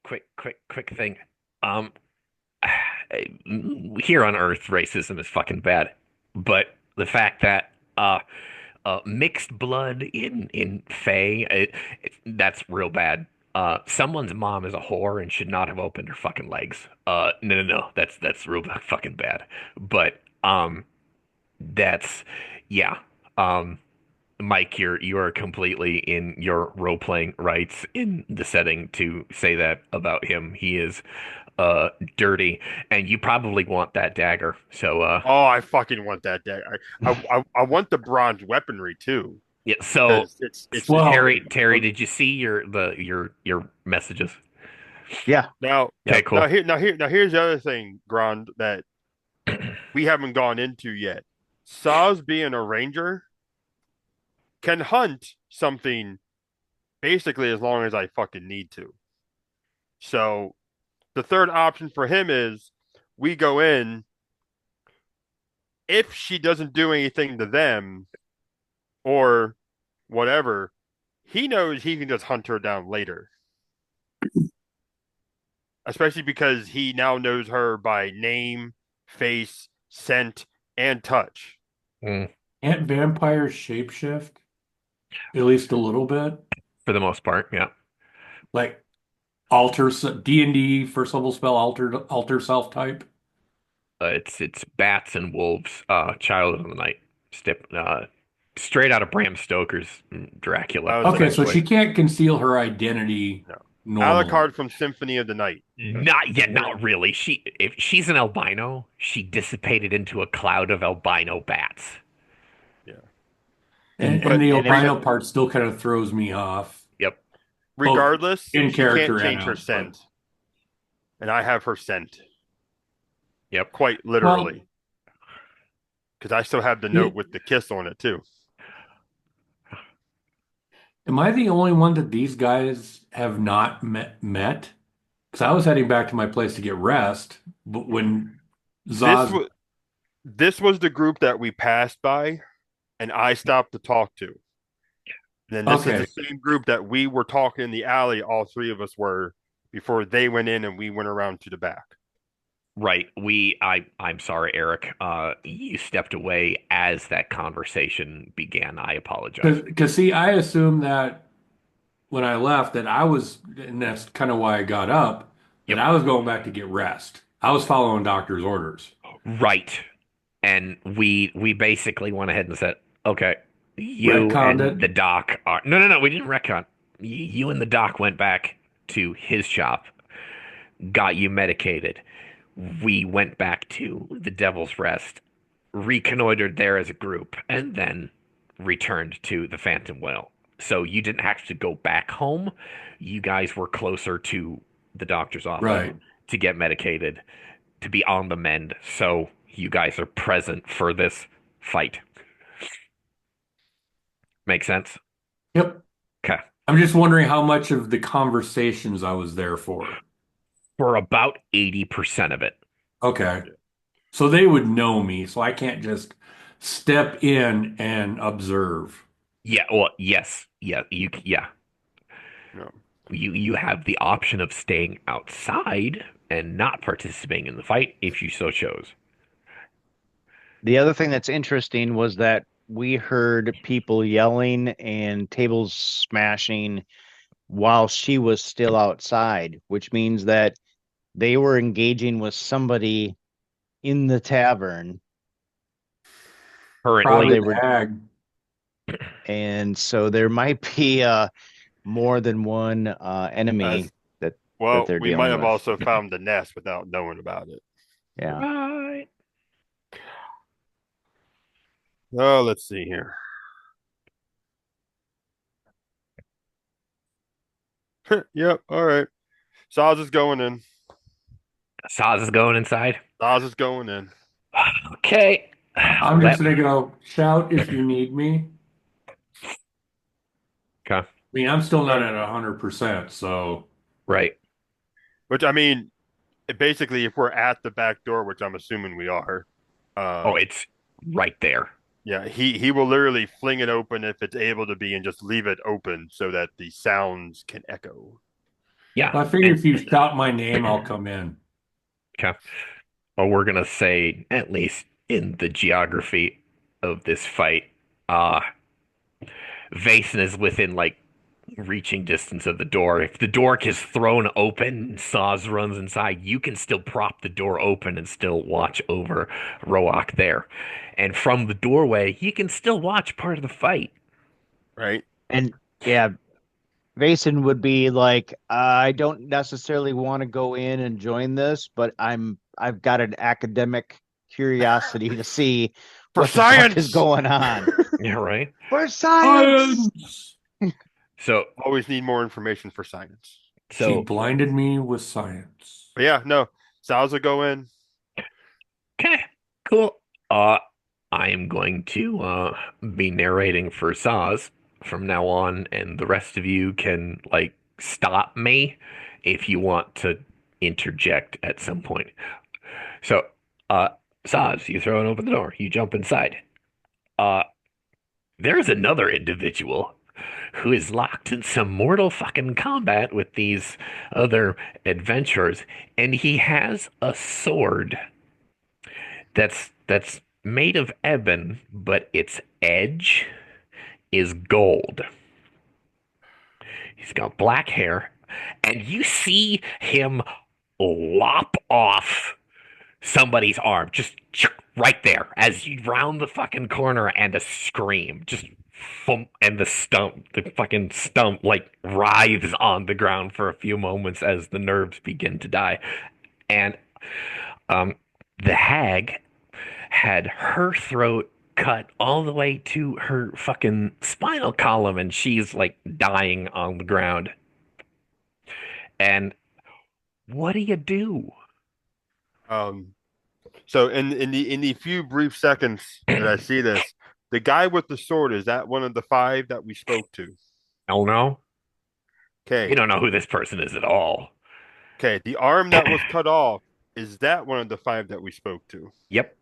Quick thing. Um, here on Earth, racism is fucking bad, but the fact that mixed blood in Fae, that's real bad. Someone's mom is a whore and should not have opened her fucking legs. No, that's real fucking bad. But that's yeah. Um, Mike, you are completely in your role playing rights in the setting to say that about him. He is dirty, and you probably want that dagger. So Oh, I fucking want that day. I want the bronze weaponry too yeah. So because it's Well, Terry, did you see your messages? Yeah. now Okay, cool. here's the other thing, Grand, that we haven't gone into yet. Saz being a ranger can hunt something basically as long as I fucking need to. So the third option for him is we go in. If she doesn't do anything to them or whatever, he knows he can just hunt her down later. Especially because he now knows her by name, face, scent, and touch. Mm, can't vampires shapeshift? At least a little bit? for the most part, yeah. Like alter D&D first level spell alter self type? It's bats and wolves. Child of the Night. Straight out of Bram Stoker's Dracula, Okay, so essentially. she can't conceal her identity No. normally. Alucard from Symphony of the Night. Not yet, not really. If she's an albino, she dissipated into a cloud of albino bats. Yeah. And, And and But the and if albino part still kind of throws me off, Yep. both regardless, in she can't character and change her out. But scent. And I have her scent, Yep. quite well, literally. Because I still have the note it, with the kiss on it too. am I the only one that these guys have not met? Because I was heading back to my place to get rest, but when This Zaz, was this was the group that we passed by and I stopped to talk to. Then this is okay, the same group that we were talking in the alley, all three of us were, before they went in and we went around to the back. Right. I'm sorry, Eric. You stepped away as that conversation began. I apologize. because see, I assumed that when I left that I was, and that's kind of why I got up, that Yep. I was going back to get rest. I was following doctor's orders. Right. And we basically went ahead and said, okay, you Retconned and the it. doc are no, we didn't retcon. You and the doc went back to his shop, got you medicated. We went back to the Devil's Rest, reconnoitered there as a group, and then returned to the Phantom Well. So you didn't have to go back home. You guys were closer to the doctor's office Right. to get medicated, to be on the mend. So you guys are present for this fight. Make sense? Yep. Okay. I'm just wondering how much of the conversations I was there for. For about 80% of it. Okay. So they would know me, so I can't just step in and observe. Yeah, well, yes. Yeah. No. You have the option of staying outside and not participating in the fight if you so chose. the other thing that's interesting was that we heard people yelling and tables smashing while she was still outside, which means that they were engaging with somebody in the tavern while Currently, Probably they the were, hag. and so there might be more than one As enemy that well, they're we might dealing have with. also found the nest without knowing about it. Yeah. right. Oh, let's see here. Yep. All right. Saz is going in. Saz is going inside. Oz is going in. Okay. I'm just Let gonna go shout if you need me. Okay. I mean, I'm still not at 100%, so Right. Which I mean, basically, if we're at the back door, which I'm assuming we are, Oh, uh, it's right there. yeah, he will literally fling it open if it's able to be, and just leave it open so that the sounds can echo. Yeah. I figure And if you shout my name, I'll come in. okay. Well, we're gonna say at least in the geography of this fight, uh Vason is within like reaching distance of the door. If the door is thrown open, Saz runs inside, you can still prop the door open and still watch over Roak there. And from the doorway, you can still watch part of the fight. Right? And yeah, Vason would be like, I don't necessarily want to go in and join this, but I've got an academic curiosity to see For what the fuck is science, going on. Yeah, right. For science. Science! So, always need more information for science. She so blinded me with science. But yeah, no, Sal's will go in. okay, cool. Uh, I am going to be narrating for Saz from now on, and the rest of you can like stop me if you want to interject at some point. So, uh, Saz, you throw it open the door, you jump inside. Uh, there's another individual who is locked in some mortal fucking combat with these other adventurers, and he has a sword that's made of ebon, but its edge is gold. He's got black hair, and you see him lop off somebody's arm, just right there, as you round the fucking corner, and a scream, just and the fucking stump, like writhes on the ground for a few moments as the nerves begin to die, and um, the hag had her throat cut all the way to her fucking spinal column, and she's like dying on the ground. And what do you do? Um, so in the few brief seconds that I see this, the guy with the sword, is that one of the five that we spoke to? Oh no, we Okay, don't know who this person is at all. okay. The arm that was cut off, is that one of the five that we spoke to? Yep.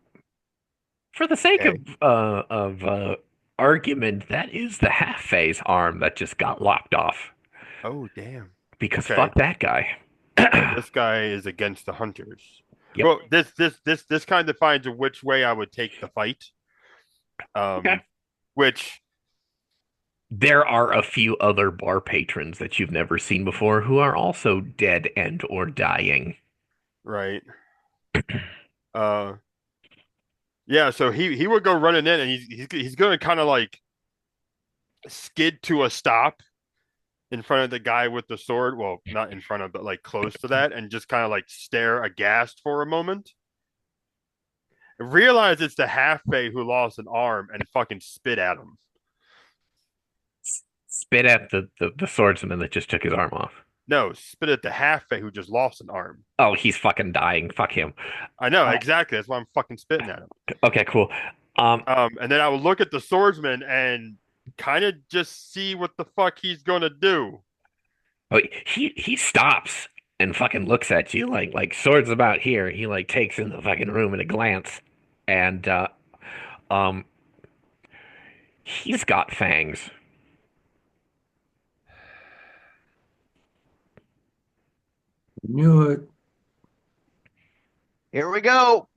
For the sake Okay. of argument, that is the half phase arm that just got lopped off. Oh, damn. Because Okay. fuck that guy. So this guy is against the hunters. Yep. Well, this kind of defines which way I would take the fight. Okay. Which There are a few other bar patrons that you've never seen before who are also dead and or dying. right. Uh, yeah. So he would go running in, and he's going to kind of like skid to a stop in front of the guy with the sword. Well, not in front of, but like close to that, and just kind of like stare aghast for a moment. Realize it's the half bay who lost an arm and fucking spit at him. Spit at the swordsman that just took his arm off. No, spit at the half bay who just lost an arm. Oh, he's fucking dying. Fuck him. I know Uh, exactly. That's why I'm fucking spitting at him. okay, cool. Um, And then I would look at the swordsman and kind of just see what the fuck he's gonna do. oh, he stops and fucking looks at you like swords about here. He like takes in the fucking room at a glance, and um, he's got fangs. Knew it. Here we go.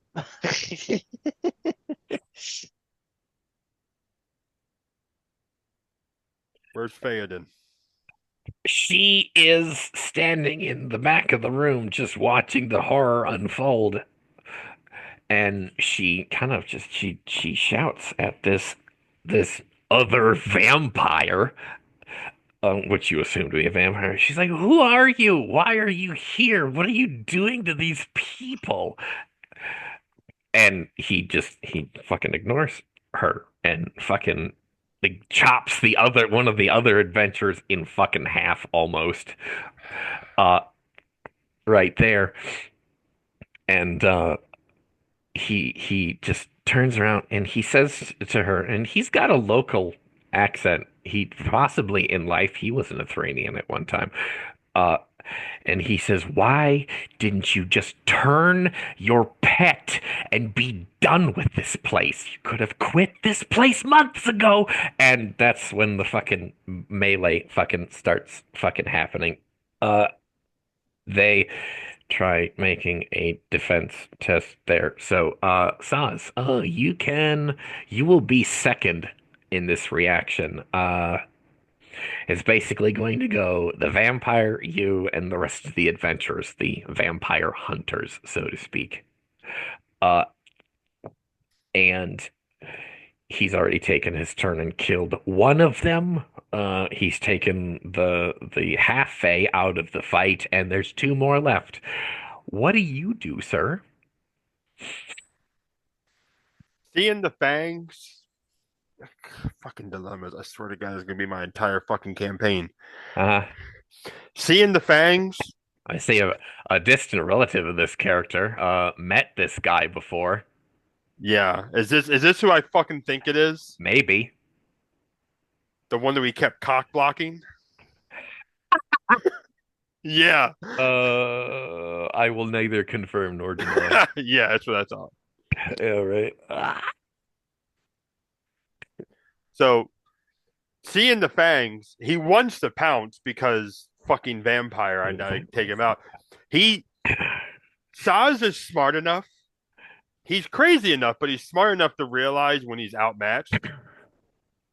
Where's Theoden? She is standing in the back of the room, just watching the horror unfold, and she kind of just she shouts at this other vampire, which you assume to be a vampire. She's like, "Who are you? Why are you here? What are you doing to these people?" And he fucking ignores her and fucking like chops the other one of the other adventurers in fucking half almost. Uh, right there. And he just turns around and he says to her, and he's got a local accent. He possibly in life he was an Athranian at one time. Uh, and he says, "Why didn't you just turn your pet and be done with this place? You could have quit this place months ago." And that's when the fucking melee fucking starts fucking happening. Uh, they try making a defense test there. So, Saz, you will be second in this reaction. It's basically going to go the vampire, you, and the rest of the adventurers, the vampire hunters, so to speak. Uh, and he's already taken his turn and killed one of them. He's taken the half fae out of the fight, and there's two more left. What do you do, sir? Seeing the fangs, fucking dilemmas. I swear to God, is gonna be my entire fucking campaign. Uh, Seeing the fangs. I say a distant relative of this character met this guy before. Yeah, is this who I fucking think it is? Maybe. The one that we kept cock blocking? Yeah, I will neither confirm nor deny. yeah, that's what I thought. Yeah, right. So seeing the fangs, he wants to pounce because fucking vampire. I take him out. He Saz is smart enough. He's crazy enough, but he's smart enough to realize when he's outmatched.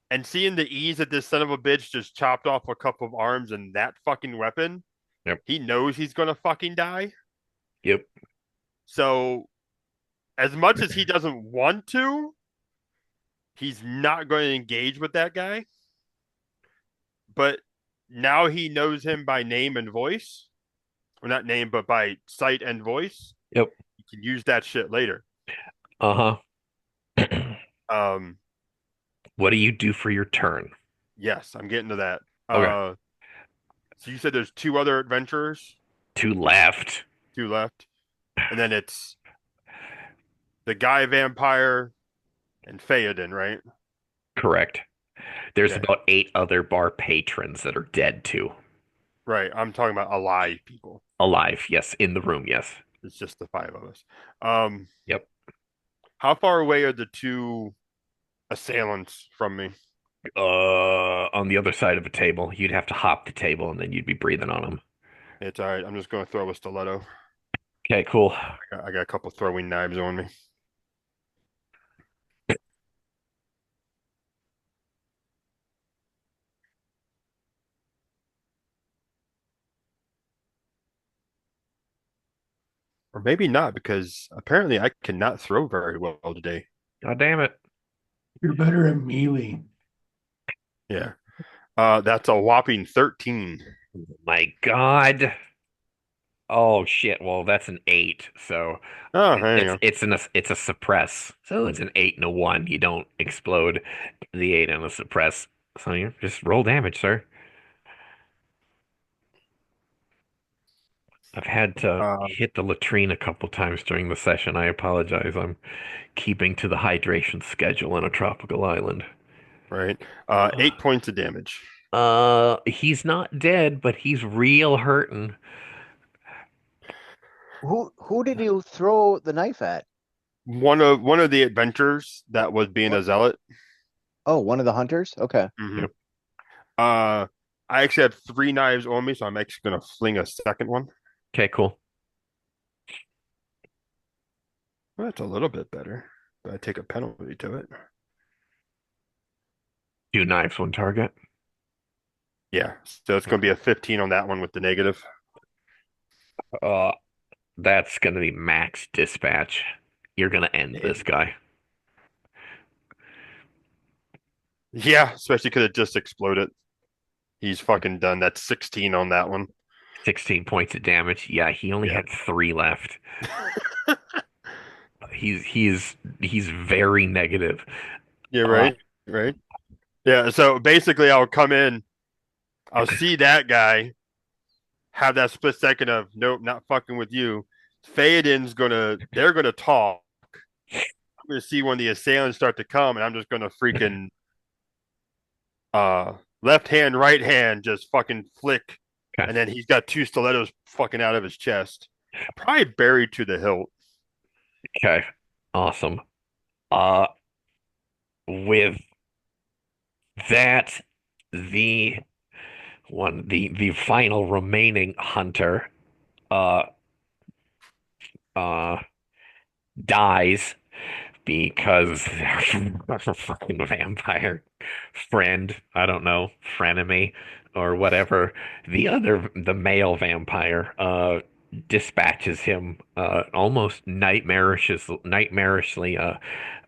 And seeing the ease that this son of a bitch just chopped off a couple of arms and that fucking weapon, Yep. he knows he's gonna fucking die. Yep. So as much as he doesn't want to, he's not going to engage with that guy. But now he knows him by name and voice. Or not name, but by sight and voice. Yep. You can use that shit later. Uh-huh. Um, What do you do for your turn? yes, I'm getting to that. Okay. So you said there's two other adventurers, Two left. two left, and then it's the guy vampire and Theoden, right? Correct. There's Okay, about eight other bar patrons that are dead too. right. I'm talking about alive people. Alive, yes. In the room, yes. It's just the five of us. Um, Yep. how far away are the two assailants from me? On the other side of a table. You'd have to hop the table and then you'd be breathing on them. It's all right. I'm just going to throw a stiletto. Okay, cool. I got a couple throwing knives on me. Or maybe not, because apparently I cannot throw very well today. God damn it. You're better at melee. Yeah. That's a whopping 13. My God. Oh shit. Well, that's an eight. So Oh, there you go. it's a suppress. So it's an eight and a one. You don't explode the eight and a suppress. So you just roll damage, sir. I've had to Uh, hit the latrine a couple times during the session. I apologize. I'm keeping to the hydration schedule on a tropical island. right. 8 points of damage. He's not dead, but he's real hurting. Who did you throw the knife at? One of the adventurers that was being a What? zealot. Oh, one of the hunters? Okay. Mhm. Yep. I actually have three knives on me, so I'm actually gonna fling a second one. Okay, cool. Well, that's a little bit better, but I take a penalty to it. Two knives, one target. Yeah, so it's gonna be a 15 on that one with the negative. Uh, that's gonna be max dispatch. You're gonna end this guy. Yeah, especially because it just exploded. He's fucking done. That's 16 on that one. 16 points of damage. Yeah, he only Yeah. had three left. He's very negative. Yeah, Uh, right, right. Yeah, so basically I'll come in, I'll see that guy have that split second of nope, not fucking with you. they're gonna talk. I'm gonna see when the assailants start to come, and I'm just gonna freaking left hand, right hand, just fucking flick, Okay. and then he's got two stilettos fucking out of his chest, probably buried to the hilt. Okay. Awesome. Uh, with that, the the final remaining hunter uh uh dies because their fucking vampire friend, I don't know, frenemy or whatever, the male vampire, dispatches him almost nightmarishly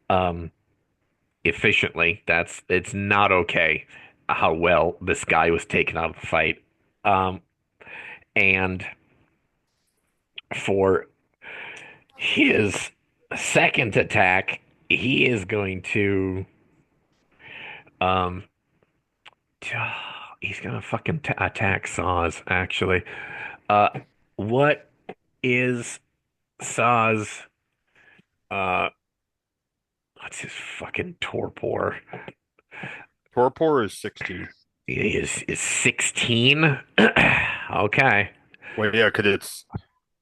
um efficiently. It's not okay how well this guy was taken out of the fight. Um, and for his second attack, he is going to um he's gonna fucking attack Saz actually. Uh, what is Saz? Uh, what's his fucking torpor? Torpor is 16. He is 16. Okay. Wait, yeah, because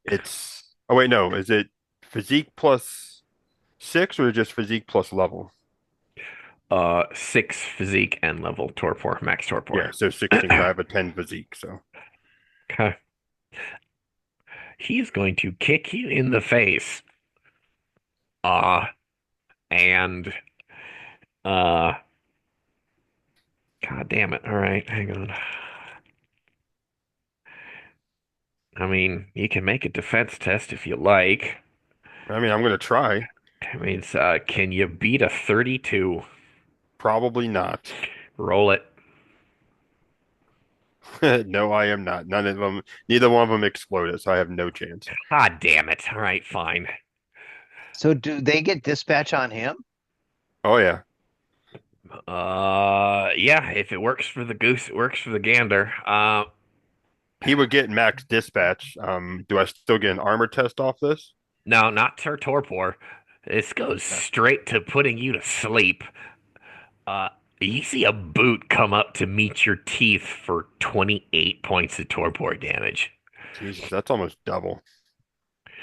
it's. Oh wait, no, is it physique plus 6 or just physique plus level? 6 physique and level torpor, max torpor. Yeah, so 16 because I have a 10 physique. So Okay. He's going to kick you in the face. Uh, and uh God damn it. All right, hang on. I mean, you can make a defense test if you like. I mean, I'm gonna try. I mean, can you beat a 32? Probably not. Roll it. No, I am not. None of them. Neither one of them exploded, so I have no chance. God damn it. All right, fine. So do they get dispatch on him? Oh yeah, Yeah, if it works for the goose, it works for the gander. he would get max dispatch. Do I still get an armor test off this? No, not torpor. This goes Okay. straight to putting you to sleep. Uh, you see a boot come up to meet your teeth for 28 points of torpor damage. Jesus, that's almost double.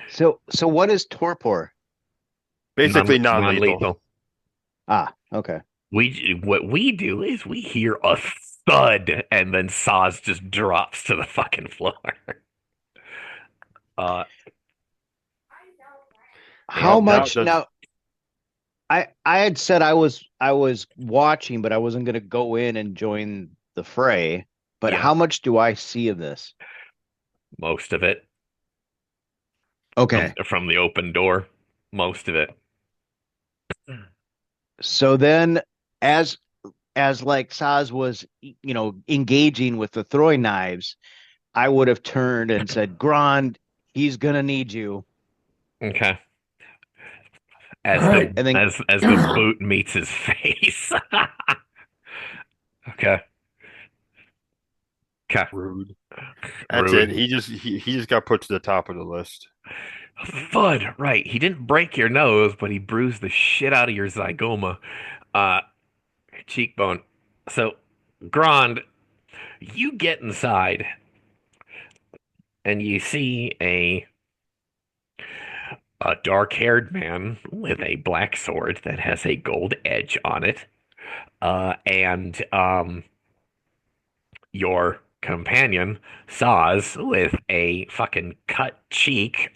So what is torpor? Basically non-lethal. Non-lethal. Ah, okay. What we do is we hear a thud and then Saz just drops to the fucking floor. Uh, How and Now, much does now? I had said I was watching, but I wasn't going to go in and join the fray. But Yeah. how much do I see of this? most of it Okay. from the open door, most of it. So then as like Saz was, engaging with the throwing knives, I would have turned and said, Grand, he's gonna need you. Okay. All right. And then As the boot meets his face. Okay. Okay. rude. That's Rude. it. He just got put to the top of the list. Thud, right. He didn't break your nose, but he bruised the shit out of your zygoma, uh, cheekbone. So, Grand, you get inside and you see a dark-haired man with a black sword that has a gold edge on it, and your companion Saz with a fucking cut cheek,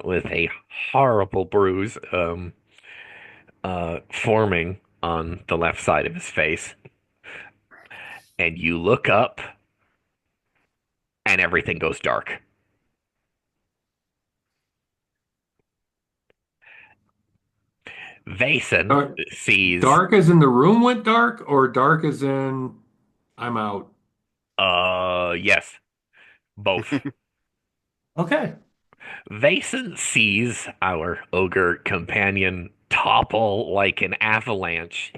with a horrible bruise, forming on the left side of his face, and you look up, and everything goes dark. Vason Dark, sees, dark as in the room went dark, or dark as in I'm out. yes, both. Okay. Vason sees our ogre companion topple like an avalanche,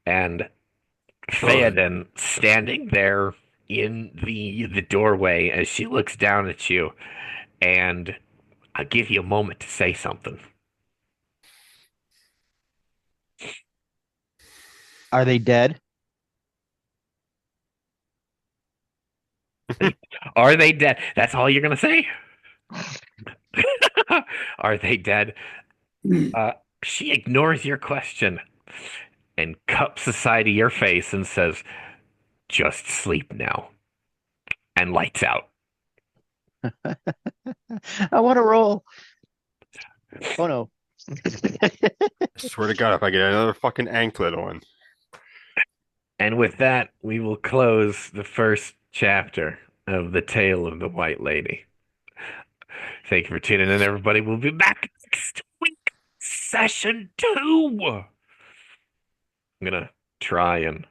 and Theoden standing there in the doorway as she looks down at you, and I'll give you a moment to say something. Are they dead? Are they dead? That's all you're gonna say? Are they dead? Uh, she ignores your question and cups the side of your face and says, "Just sleep now," and lights out. I want to roll. Oh no. I swear to God, if I get another fucking anklet on. And with that, we will close the first chapter of The Tale of the White Lady. Thank you for tuning in, everybody. We'll be back next week, session 2. I'm gonna try and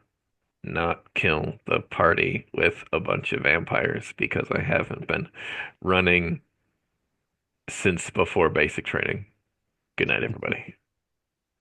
not kill the party with a bunch of vampires because I haven't been running since before basic training. Good night, everybody.